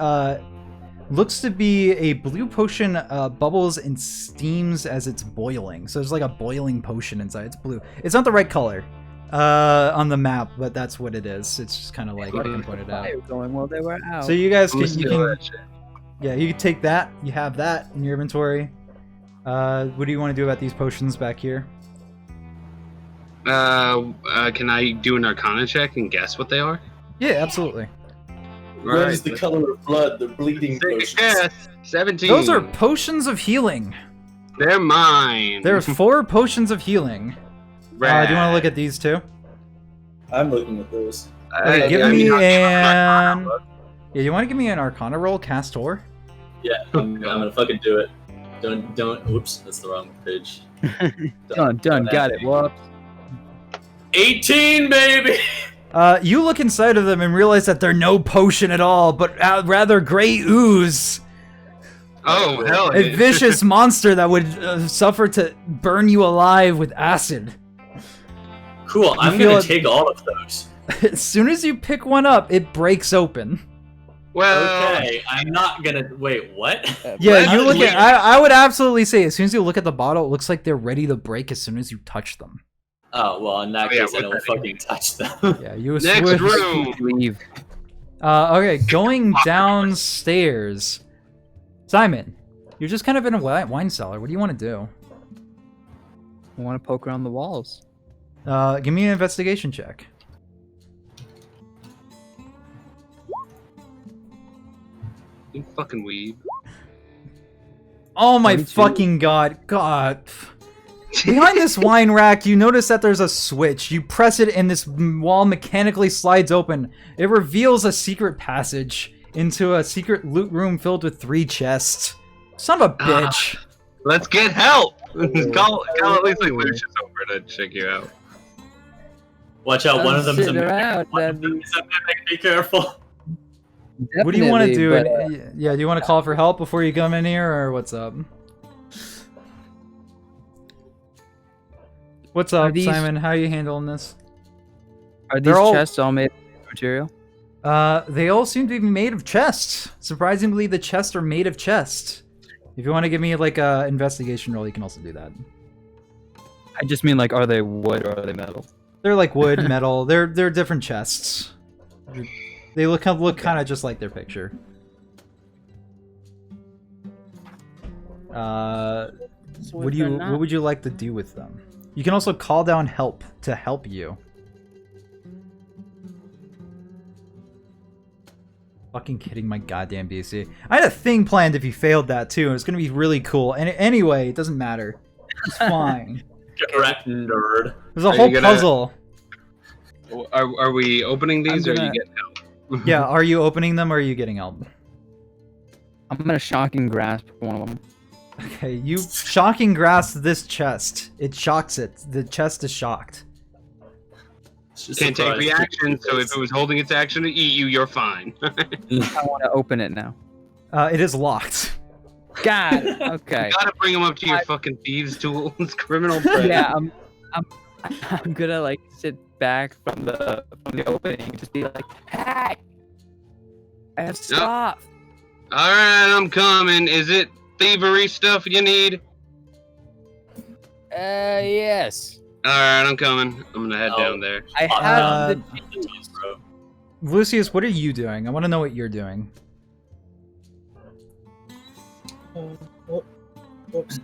looks to be a blue potion, bubbles and steams as it's boiling. So there's like a boiling potion inside. It's blue. It's not the right color on the map, but that's what it is. It's just kind of like I can point it out. Going while they were out. So you guys can you can take that. You have that in your inventory. What do you want to do about these potions back here? Can I do an Arcana check and guess what they are? Yeah, absolutely. Red is the color of blood, the bleeding potions. Yes, 17. Those are potions of healing. They're mine. There's 4 potions of healing. Do you want to look at these too? I'm looking at those. Okay, give I me mean, an. Yeah, you want to give me an Arcana roll, Castor? Yeah, I'm gonna fucking do it. Don't. Whoops, that's the wrong page. Done. Got it. Whoops. 18, baby. You look inside of them and realize that they're no potion at all, but rather gray ooze. Oh, hell A vicious monster that would suffer to burn you alive with acid. Cool. I'm feel gonna it- take all of those. As soon as you pick one up, it breaks open. Well, Okay, I'm not gonna. Wait, what? Yeah, you look Wait. at. I would absolutely say as soon as you look at the bottle, it looks like they're ready to break as soon as you touch them. Oh well, in that Oh, yeah, case, I what don't the- fucking touch them. Yeah, you next switch. room. Leave. Okay, going downstairs. Simon, you're just kind of in a wine cellar. What do you want to do? I want to poke around the walls. Give me an investigation check. You fucking weeb. Oh my 22. fucking god. God. Behind this wine rack, you notice that there's a switch. You press it and this wall mechanically slides open. It reveals a secret passage into a secret loot room filled with 3 chests. Son of a bitch. Let's get help. call at least like Lucius over to check you out. Watch out, one of them's a Sitting around, One of them is a mimic. Be careful. What do you want to do? Definitely, but, Yeah, do you want to call for help before you come in here, or what's up? What's up, these- Simon? How are you handling this? Are these They're all- chests all made of material? They all seem to be made of chests. Surprisingly, the chests are made of chests. If you want to give me like a investigation roll, you can also do that. I just mean like, are they wood or are they metal? They're like wood, metal. They're different chests. They look kind of just like their picture. What would you like to do with them? You can also call down help to help you. Fucking kidding my goddamn BC. I had a thing planned if you failed that too, and it's gonna be really cool. And anyway, it doesn't matter. It's fine. Get wrecked, nerd. There's a Are whole you gonna- puzzle. Are we opening these or are gonna- you getting help? Yeah, are you opening them or are you getting help? I'm gonna shocking grasp one of them. Okay, you shocking grasp this chest. It shocks it. The chest is shocked. It's just Can't take surprised. reaction, so if it was holding its action to eat you, you're fine. I want to open it now. It is locked. God. Okay. You gotta bring them up to your fucking thieves' tools, criminal prey. Yeah, I'm gonna like sit back from the opening, just be like, hey, I have stuff. Alright, I'm coming. Is it thievery stuff you need? Yes. Alright, I'm coming. I'm gonna head down there. I have the Bro. Lucius, what are you doing? I want to know what you're doing. Whoops.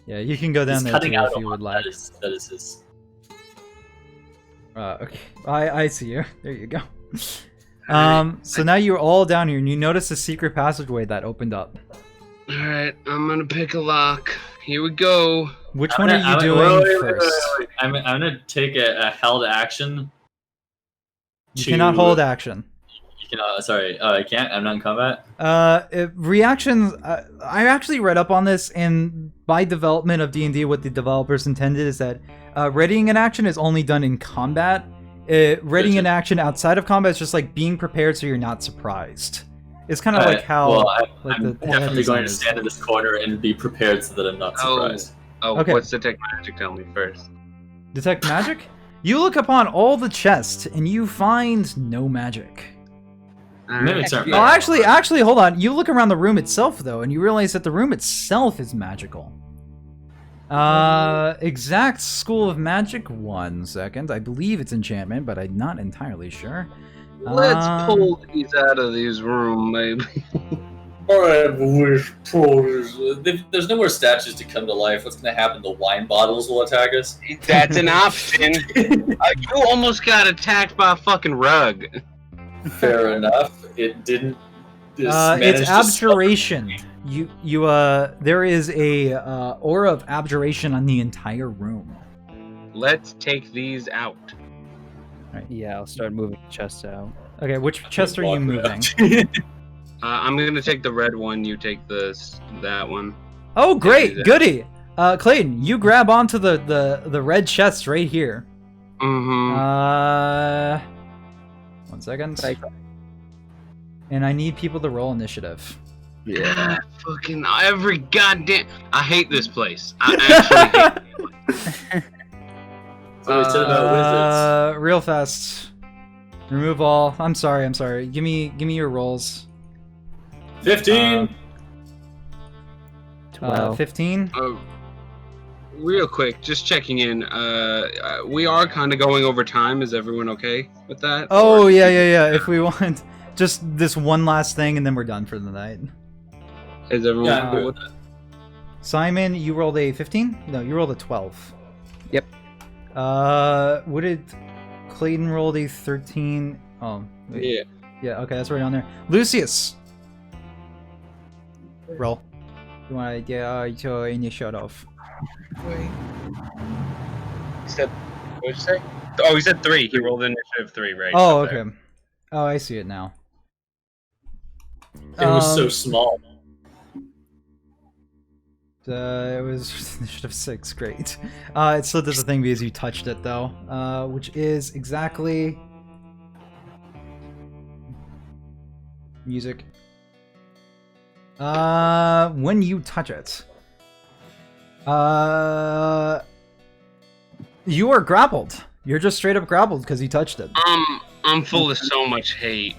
Yeah, you can go down He's there cutting too out if a you lot. would like. That is his. Okay, I see you. There you go. So now you're all down here, and you notice a secret passageway that opened up. Alright, I'm gonna pick a lock. Here we go. Which I'm one gonna- are you I'm- doing wait, first? wait. I'm gonna take a held action. You to- cannot hold action. You can, sorry, I can't. I'm not in combat. Reactions. I actually read up on this, and by development of D&D, what the developers intended is that readying an action is only done in combat. Readying an action outside of combat is just like being prepared so you're not surprised. It's kind of like how. Well, like I'm the definitely going to design is. stand in this corner and be prepared so that I'm not surprised. Oh, Okay. what's the tech magic? Tell me first. Detect magic? You look upon all the chests and you find no magic. Mimics aren't Oh, magic. actually, hold on. You look around the room itself though, and you realize that the room itself is magical. Exact School of Magic. 1 second. I believe it's enchantment, but I'm not entirely sure. Let's pull these out of these room, maybe. Alright, there's no more statues to come to life. What's going to happen? The wine bottles will attack us? That's an option. You almost got attacked by a fucking rug. Fair enough. It didn't. manage It's to abjuration. There is a aura of abjuration on the entire room. Let's take these out. Yeah, I'll start moving chests out. Okay, which chest are you Walk moving? around. I'm gonna take the red one. You take that one. Oh, great, that. goody. Clayton, you grab onto the red chest right here. Mm-hmm. 1 second. And I need people to roll initiative. Yeah. Fucking every goddamn. I hate this place. I actually hate this place. So we said about wizards. Real fast. Remove all. I'm sorry. Give me your rolls. 15. 12. 15. Real quick, just checking in. We are kind of going over time. Is everyone okay with that? Oh, Or- yeah. If we want just this one last thing, and then we're done for the night. Is everyone Yeah, I'm cool good with with that. Simon, you rolled a 15? No, you rolled a 12. Yep. What did Clayton roll a 13? Oh, wait. Yeah. Yeah, okay, that's right on there. Lucius! Roll. You want to get your initiate off. Wait. He said, what did you say? Oh, he said 3. He rolled initiative 3, right? Oh, up there. okay. Oh, I see it now. It was so small. It was initiative 6, great. It still does the thing because you touched it, though. Which is exactly... Music. When you touch it. You are grappled. You're just straight up grappled because you touched it. I'm full of so much hate.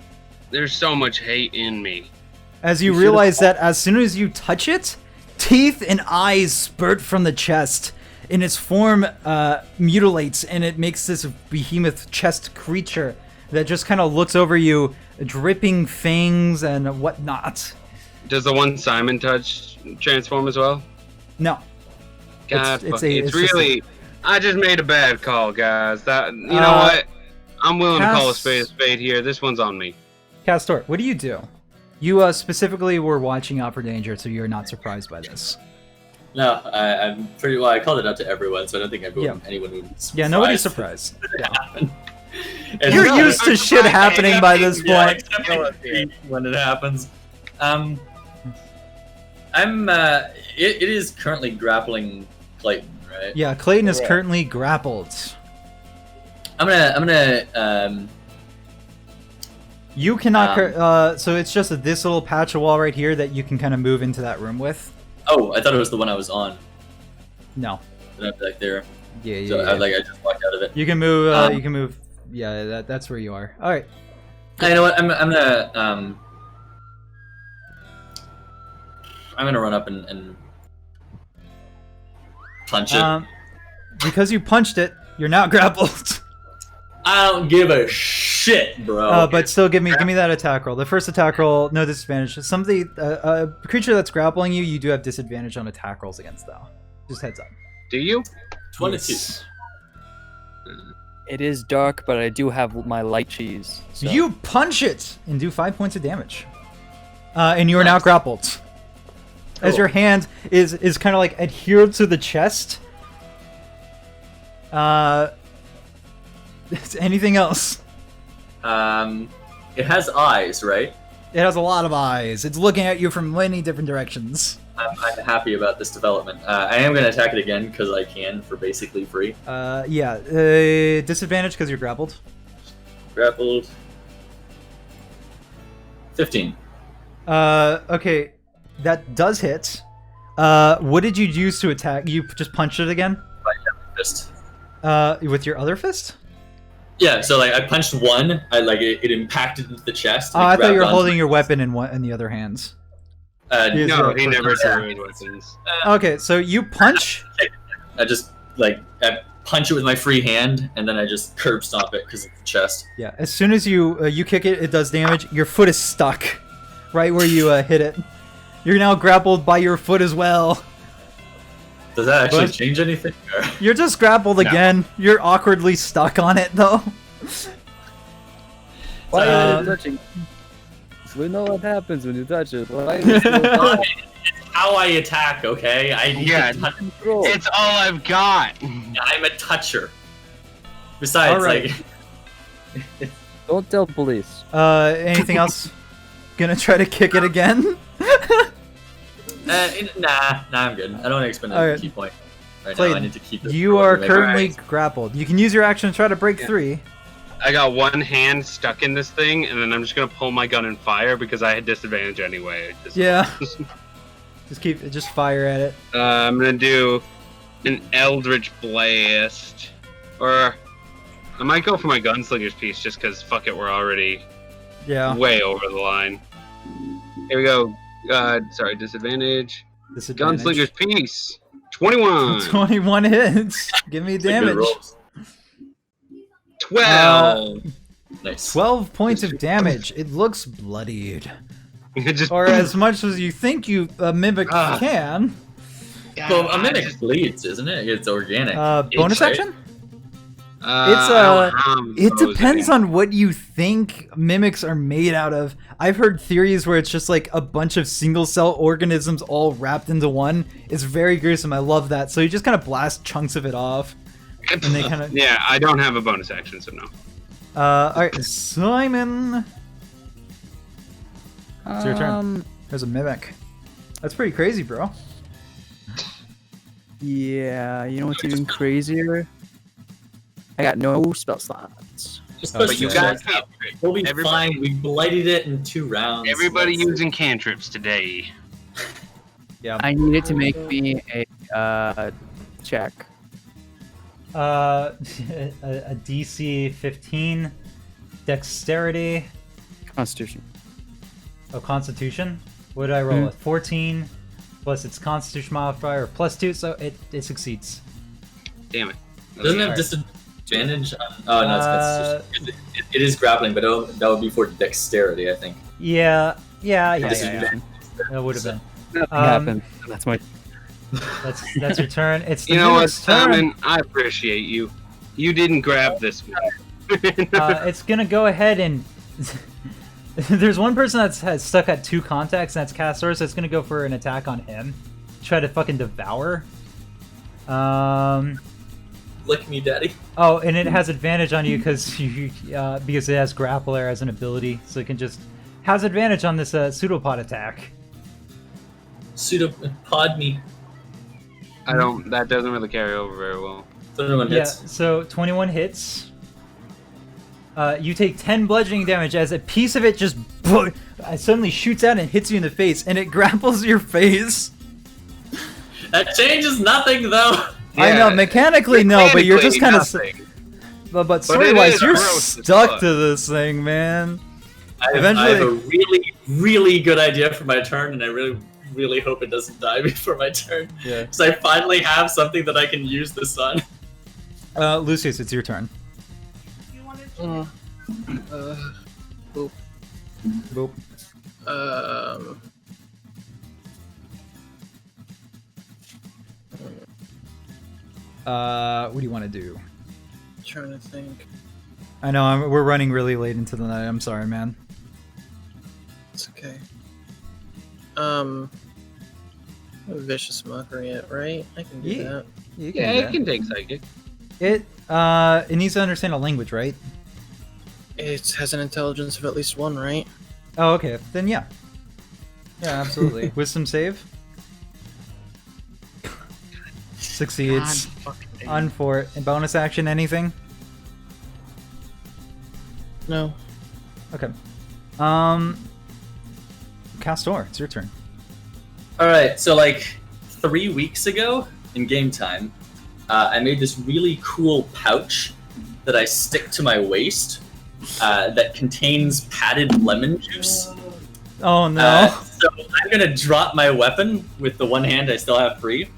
There's so much hate in me. As you realize that as soon as you touch it, teeth and eyes spurt from the chest, and its form mutilates, and it makes this behemoth chest creature that just kind of looks over you, dripping fangs and whatnot. Does the one Simon touch transform as well? No. God, It's it's just really. I just made a bad call, guys. That you know what? I'm willing to call a spade here. This one's on me. Castor, what do you do? You specifically were watching out for danger, so you're not surprised by this. No, I'm pretty well. I called it out to everyone, so I don't think anyone would be surprised. Yeah, nobody's surprised. It happened. You're used to shit happening by this Yeah, point. except when it happens. It is currently grappling Clayton, right? Yeah, Clayton is currently grappled. I'm gonna. You cannot. So it's just this little patch of wall right here that you can kind of move into that room with. Oh, I thought it was the one I was on. No. Back there. Yeah. So I just walked out of it. You can move. You can move. Yeah, that's where you are. All right. You know what? I'm gonna run up and punch it. Because you punched it, you're now grappled. I don't give a shit, bro. But still, give me that attack roll. The first attack roll, no disadvantage. Somebody, a creature that's grappling you, you do have disadvantage on attack rolls against, though. Just heads up. Do you? 22. Yes. It is dark, but I do have my light cheese. So. You punch it and do 5 points of damage. And you are now grappled. As your hand is kind of like adhered to the chest. Anything else? It has eyes, right? It has a lot of eyes. It's looking at you from many different directions. I'm happy about this development. I am going to attack it again because I can for basically free. Yeah. Disadvantage because you're grappled. Grappled. 15. Okay. That does hit. What did you use to attack? You just punched it again? My fist. With your other fist? Yeah, so like I punched one, it impacted into the chest. Oh, I thought you were holding your weapon in the other hands. No, he never threw his weapons. Okay, so you punch. I just I punch it with my free hand, and then I just curb stomp it because it's the chest. Yeah, as soon as you kick it, it does damage. Your foot is stuck, right where you hit it. You're now grappled by your foot as well. Does that actually change anything? You're just grappled again. You're awkwardly stuck on it though. Why are you touching? We know what happens when you touch it. Why is it It's how I attack, okay? I need to touch. It's all I've got. I'm a toucher. Besides, All right. Don't tell police. Anything else? Gonna try to kick it again? Nah, I'm good. I don't want to expend a Alright. key point right Clayton, now. I need to keep this. You are Make- currently grappled. You can use your action to try to break Yeah. free. I got one hand stuck in this thing, and then I'm just gonna pull my gun and fire because I had disadvantage anyway. Yeah. Just fire at it. I'm gonna do an Eldritch Blast, or I might go for my Gunslinger's piece just because fuck it, we're already Yeah. way over the line. Here we go. Sorry, disadvantage. Disadvantage. Gunslinger's piece. 21. 21 hits. Give me It's a good damage. roll. 12. Nice. 12 points of damage. It looks bloodied. Just, Or as much as you think you mimic Ah. can. Well, a mimic bleeds, isn't it? It's organic. Bonus right? action? I It depends on what you think mimics are made out of. I've heard theories where it's just like a bunch of single cell organisms all wrapped into one. It's very gruesome. I love that. So you just kind of blast chunks of it off. And they kind of... Yeah, I don't have a bonus action, so no. Alright, Simon. It's your turn. There's a mimic. That's pretty crazy, bro. Yeah, you know what's even crazier? I got no spell slots. Just But push You it. got We'll be everybody- fine. We blighted it in 2 rounds. everybody That's- using cantrips today. Yeah. I needed to make me a check. A DC 15 dexterity. Constitution. Oh, Constitution. What did I roll? A 14 plus its Constitution modifier plus 2, so it succeeds. Damn it. Doesn't it have Alright. disadvantage on? Oh no, it is grappling, but that would be for dexterity, I think. Yeah. Disadvantage. That would have been. Nothing Um, happened. That's my. That's your turn. It's the You know what, mimic's turn. Simon? I appreciate you. You didn't grab this one. It's gonna go ahead and. There's one person has stuck at 2 contacts, and that's Castor, so it's gonna go for an attack on him. Try to fucking devour. Lick me, daddy. Oh, and it has advantage on you because because it has grappler as an ability, so it can just has advantage on this pseudopod attack. Pseudopod me. I don't. That doesn't really carry over very well. 21 Yeah, hits. so 21 hits. You take 10 bludgeoning damage as a piece of it just suddenly shoots out and hits you in the face, and it grapples your face. That changes nothing, though. I know, mechanically no, but you're just kind of. Mechanically But story-wise, is you're gross as stuck fuck. to this thing, man. I have a really, really good idea for my turn, and I really, really hope it doesn't die before my turn. Yeah. Because I finally have something that I can use this on. Lucius, it's your turn. Boop. Boop. What do you want to do? Trying to think. I know we're running really late into the night. I'm sorry, man. It's okay. Vicious mockery it, right? I can do Yeah. that. You can Yeah, do it that. can take psychic. It needs to understand a language, right? It has an intelligence of at least 1, right? Oh, okay. Then yeah. Yeah, absolutely. Wisdom save. Succeeds. On for it. And bonus action, anything? No. Okay. Castor, it's your turn. Alright, so like 3 weeks ago in game time, I made this really cool pouch that I stick to my waist that contains padded lemon juice. Oh no. So I'm gonna drop my weapon with the one hand I still have free,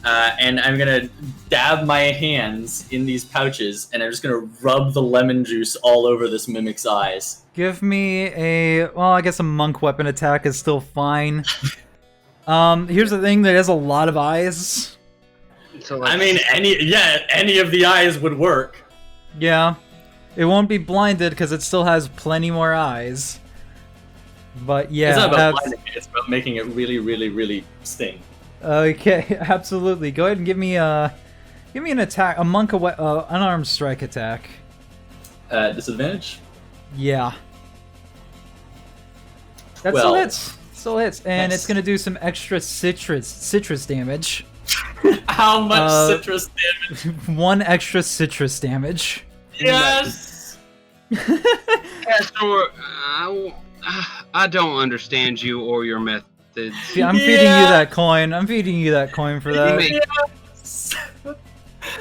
and I'm gonna dab my hands in these pouches, and I'm just gonna rub the lemon juice all over this mimic's eyes. Give me I guess a monk weapon attack is still fine. Here's the thing, that has a lot of eyes. So I mean, any of the eyes would work. Yeah. It won't be blinded because it still has plenty more eyes. But yeah, It's not about that's- blinding it, it's about making it really, really, really sting. Okay, absolutely. Go ahead and give me an attack, a monk unarmed strike attack. Disadvantage? Yeah. That Well, still hits. Still hits. And nice. it's gonna do some extra citrus damage. How much citrus damage? 1 extra citrus damage. Yes! Castor, I don't understand you or your methods. See, I'm feeding you that coin. I'm feeding you that coin for that. Yes!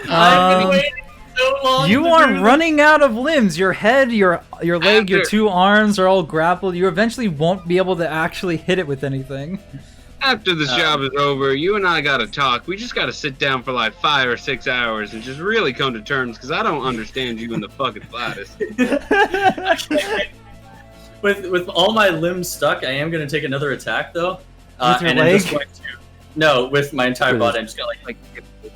I've been waiting so long You to are do this. running out of limbs. Your head, your leg, your After- 2 arms are all grappled. You eventually won't be able to actually hit it with anything. After this job is over, you and I gotta talk. We just gotta sit down for like 5 or 6 hours and just really come to terms, because I don't understand you in the fucking slightest. With all my limbs stuck, I am going to take another attack though. With your and leg? I'm just going to. No, with my entire With body. I'm just going to like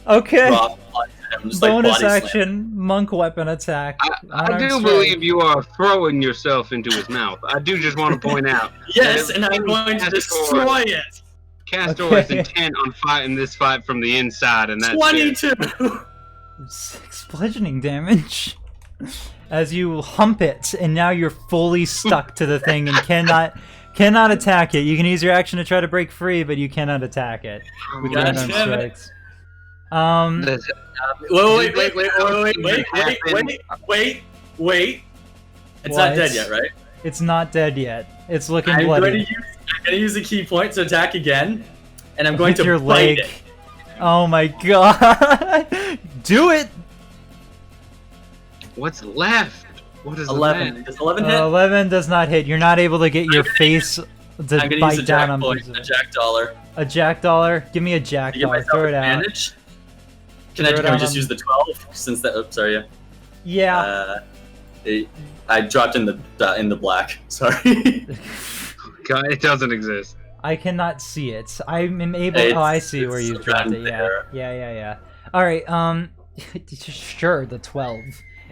Okay. drop on him, just like Bonus body slam. action, monk weapon attack. I Unarmed do strike. believe you are throwing yourself into his mouth. I do just want to point out. Yes, and I'm going to Castor- destroy it. Castor Okay. is intent on fighting this fight from the inside, and that's it. 22. 6 bludgeoning damage. As you hump it, and now you're fully stuck to the thing and cannot attack it. You can use your action to try to break free, but you cannot attack it with your God unarmed damn it. strikes. Wait. It's What? not dead yet, right? It's not dead yet. It's looking I'm bloody. going to use a key point to attack again, and I'm going With to your bite leg. it. Oh my god! Do it! What's left? What is 11. left? Does 11 hit? 11 does not hit. You're not able to get your face to I'm going to use bite a down jack on point, pieces of a it. jack dollar. A jack dollar? Give me a jack To give dollar. myself Throw it out. advantage. Can I Throw it out just on- use the 12 since that? Oh, sorry. Yeah. I dropped in the black. Sorry. God, it doesn't exist. I cannot see it. I'm able. It's- Oh, I see where it's you dropped around it. Yeah. there. Yeah. All right. Sure. The 12.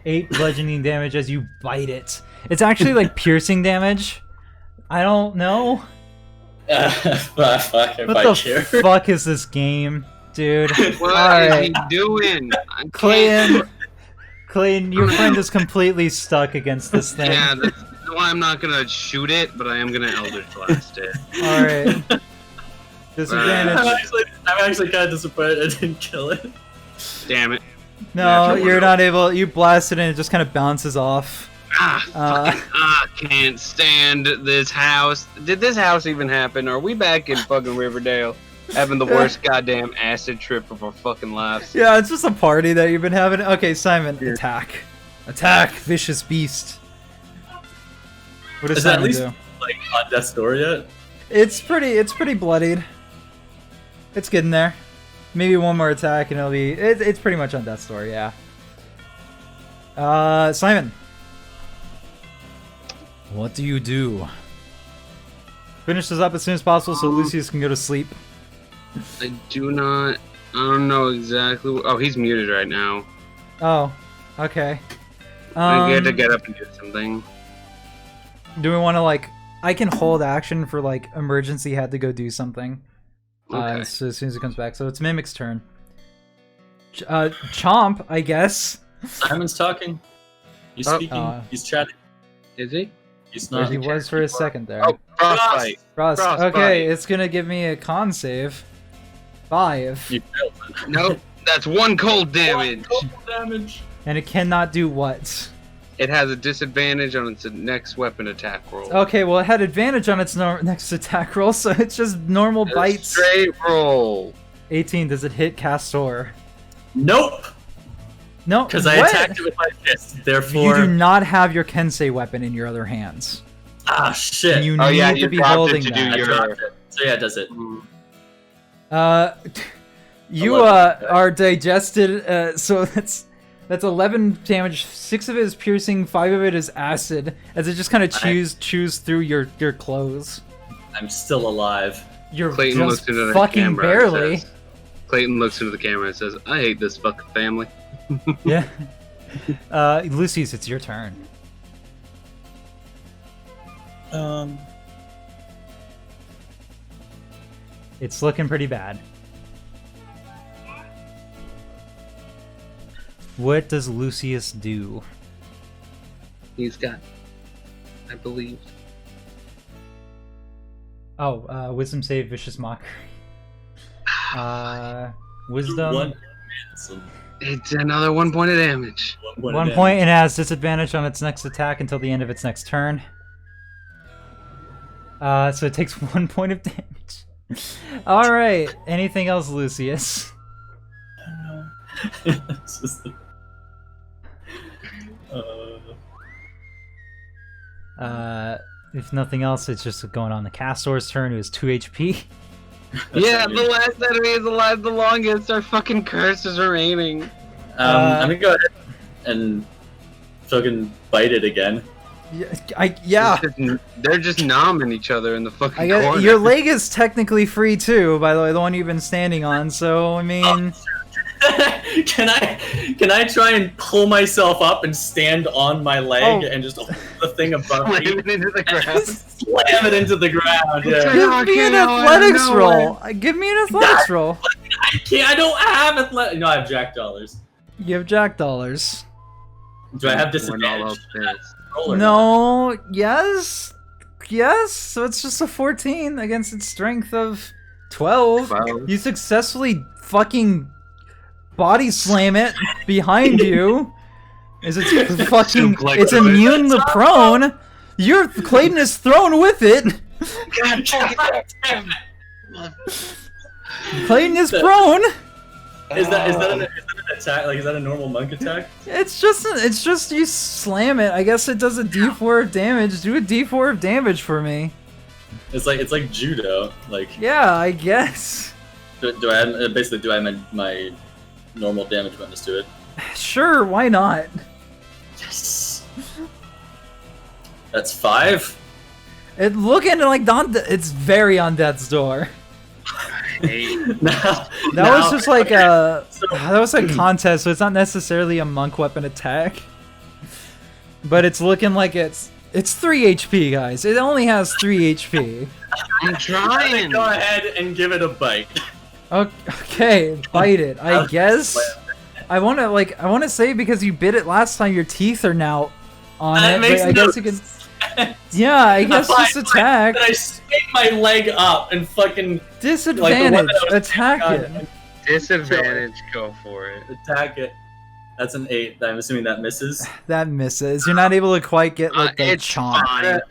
8 bludgeoning damage as you bite it. It's actually like piercing damage. I don't know. Fuck, if What I the care. fuck is this game, dude? What All is right. he doing? I can't- Clayton, your friend is completely stuck against this thing. Yeah, that's why I'm not gonna shoot it, but I am gonna Eldritch Blast it. All right. Disadvantage. I'm actually kind of disappointed I didn't kill it. Damn it. No, Natural you're one. not able. You blast it and it just kind of bounces off. I can't stand this house. Did this house even happen? Are we back in fucking Riverdale? Having the worst goddamn acid trip of our fucking lives. Yeah, it's just a party that you've been having. Okay, Simon, attack. Attack, vicious beast. What does Is that at Simon least do? like on death's door yet? It's pretty bloodied. It's getting there. Maybe one more attack and it'll be. It's pretty much on death's door, yeah. Simon. What do you do? Finish this up as soon as possible so Lucius can go to sleep. I don't know exactly. Oh, he's muted right now. Oh, okay. I had to get up and do something. Do we want to like? I can hold action for like emergency. Had to go do something. Okay. So as soon as it comes back, so it's Mimic's turn. Chomp, I guess. Simon's talking. He's speaking. He's chatting. Is he? He's Or not. he was for a second there. Oh, frostbite. Frost. Frostbite. Okay, it's gonna give me a con save. 5. You failed it. Nope. That's 1 cold damage. Cold damage. And it cannot do what? It has a disadvantage on its next weapon attack roll. Okay, well it had advantage on its next attack roll, so it's just normal A bites. straight roll. 18. Does it hit Castor? Nope. No. Because I what? attacked it with my fist. You Therefore. do not have your Kensei weapon in your other hands. Ah, shit. And you Oh, need yeah, to you be dropped it holding to do that. I your- dropped it. So yeah, it does it. You 11. are digested. So that's 11 damage. 6 of it is piercing. 5 of it is acid. As it just kind of chews through your clothes. I'm still alive. You're Clayton just looks into the fucking camera. barely. And says, Clayton looks into the camera and says, "I hate this fucking family." Yeah. Lucius, it's your turn. It's looking pretty bad. What does Lucius do? He's got, I believe. Oh, wisdom save, vicious mockery. Wisdom. It's another 1 point of damage. 1 point, and it has disadvantage on its next attack until the end of its next turn. So it takes 1 point of damage. Alright, anything else, Lucius? It's just If nothing else, it's just going on the Castor's turn, who has 2 HP. Yeah, the last enemy is alive the longest. Our fucking curse is remaining. I'm gonna go ahead and fucking bite it again. Yeah. They're just nomming each other in the fucking I guess corner. your leg is technically free too, by the way, the one you've been standing on, so I mean... Can I try and pull myself up and stand on my leg and just hold the thing above me? Slam it into the ground. Slam it into the ground. Yeah. Give me an athletics roll. Give me an athletics roll. I can't. I don't have athletics. No, I have jack dollars. You have jack dollars. Do I have disadvantage? No. Yes. Yes. So it's just a 14 against its strength of 12. Wow. You successfully fucking body slam it behind you. Is it fucking? It's immune to prone. Your Clayton is thrown with it. God damn it. Clayton is prone. Is that an attack? Like, is that a normal monk attack? It's just you slam it. I guess it does a D4 of damage. Do a D4 of damage for me. It's like judo. Like, Yeah, I guess. do I add, basically do I add my normal damage bonus to it? Sure, why not? Yes. That's 5. It looking like it's very on death's door. That That was just like a contest, so it's not necessarily a monk weapon attack. But it's looking like it's 3 HP, guys. It only has 3 HP. I'm trying. Go ahead and give it a bite. Okay, bite it. I guess. I want to say because you bit it last time, your teeth are now on it. Makes But I guess you can. Yeah, I guess just attack. Then I swing my leg up and fucking Disadvantage. Attack it. Disadvantage, go for it. attack it. That's an 8. I'm assuming that misses. That misses. You're not able to quite get like the It's chomp. fine.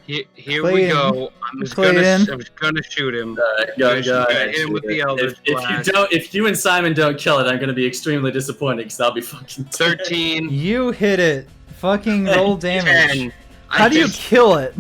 Here we Clayton. go. I'm just gonna shoot him. Go Hit ahead. him with the Eldritch Blast. If you and Simon don't kill it, I'm gonna be extremely disappointed because I'll be fucking 13. You hit it. Fucking roll damage. 10. How do you kill it?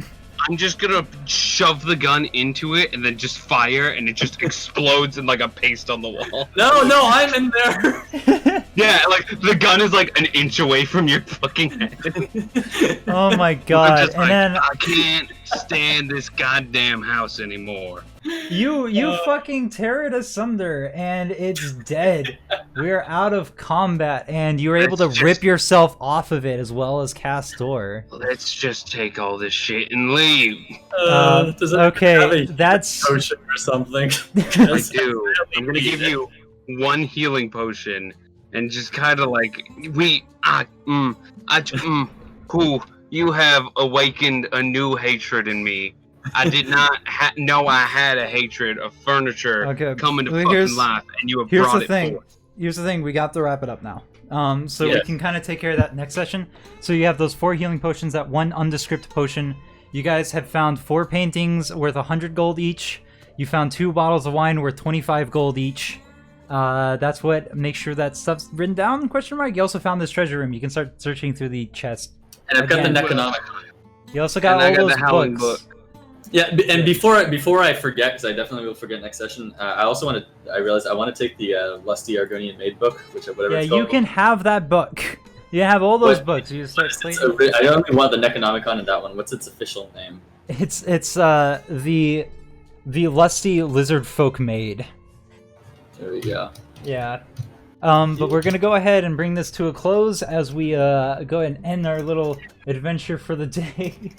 I'm just gonna shove the gun into it and then just fire, and it just explodes in like a paste on the wall. No, I'm in there. Yeah, like the gun is like an inch away from your fucking head. Oh my I'm god! just And like, then I can't stand this goddamn house anymore. you fucking tear it asunder, and it's dead. We're out of combat, and you were able to rip yourself off of it as well as Castor. Let's just take all this shit and leave. Does it have Okay, a that's potion or something? I do. I'm gonna give you 1 healing potion, and just kind of like cool. You have awakened a new hatred in me. I did not know I had a hatred of furniture coming to fucking life, and you have brought it forth. Here's the thing. We got to wrap it up now. So Yeah. we can kind of take care of that next session. So you have those 4 healing potions, that 1 undescript potion. You guys have found 4 paintings worth 100 gold each. You found 2 bottles of wine worth 25 gold each. That's what. Make sure that stuff's written down? Question mark. You also found this treasure room. You can start searching through the chest. And I've got the Again. Necronomicon. You also got And I all got those the Howling books. book. Yeah, and before I forget, because I definitely will forget next session, I also want to. I realized I want to take the Lusty Argonian Maid book, whatever Yeah, it's called. you can have that book. You have all those books. You just start It's Clayton. I only want the Necronomicon in that one. What's its official name? It's the lusty lizard folk maid. There we go. Yeah. But we're gonna go ahead and bring this to a close as we go ahead and end our little adventure for the day.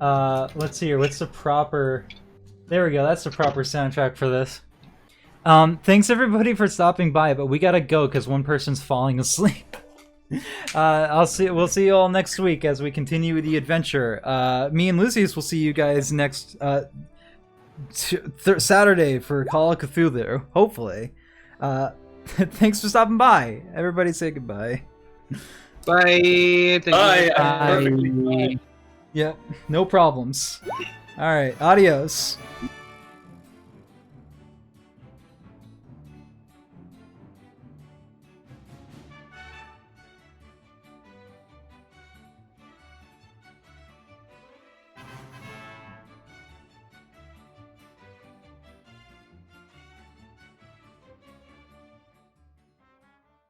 Let's see here. What's the proper? There we go. That's the proper soundtrack for this. Thanks everybody for stopping by, but we gotta go because one person's falling asleep. We'll see you all next week as we continue the adventure. Me and Lucius will see you guys next Saturday for Call of Cthulhu. Hopefully. Thanks for stopping by. Everybody say goodbye. Bye. Bye. Bye. Yep, no problems. All right, adios.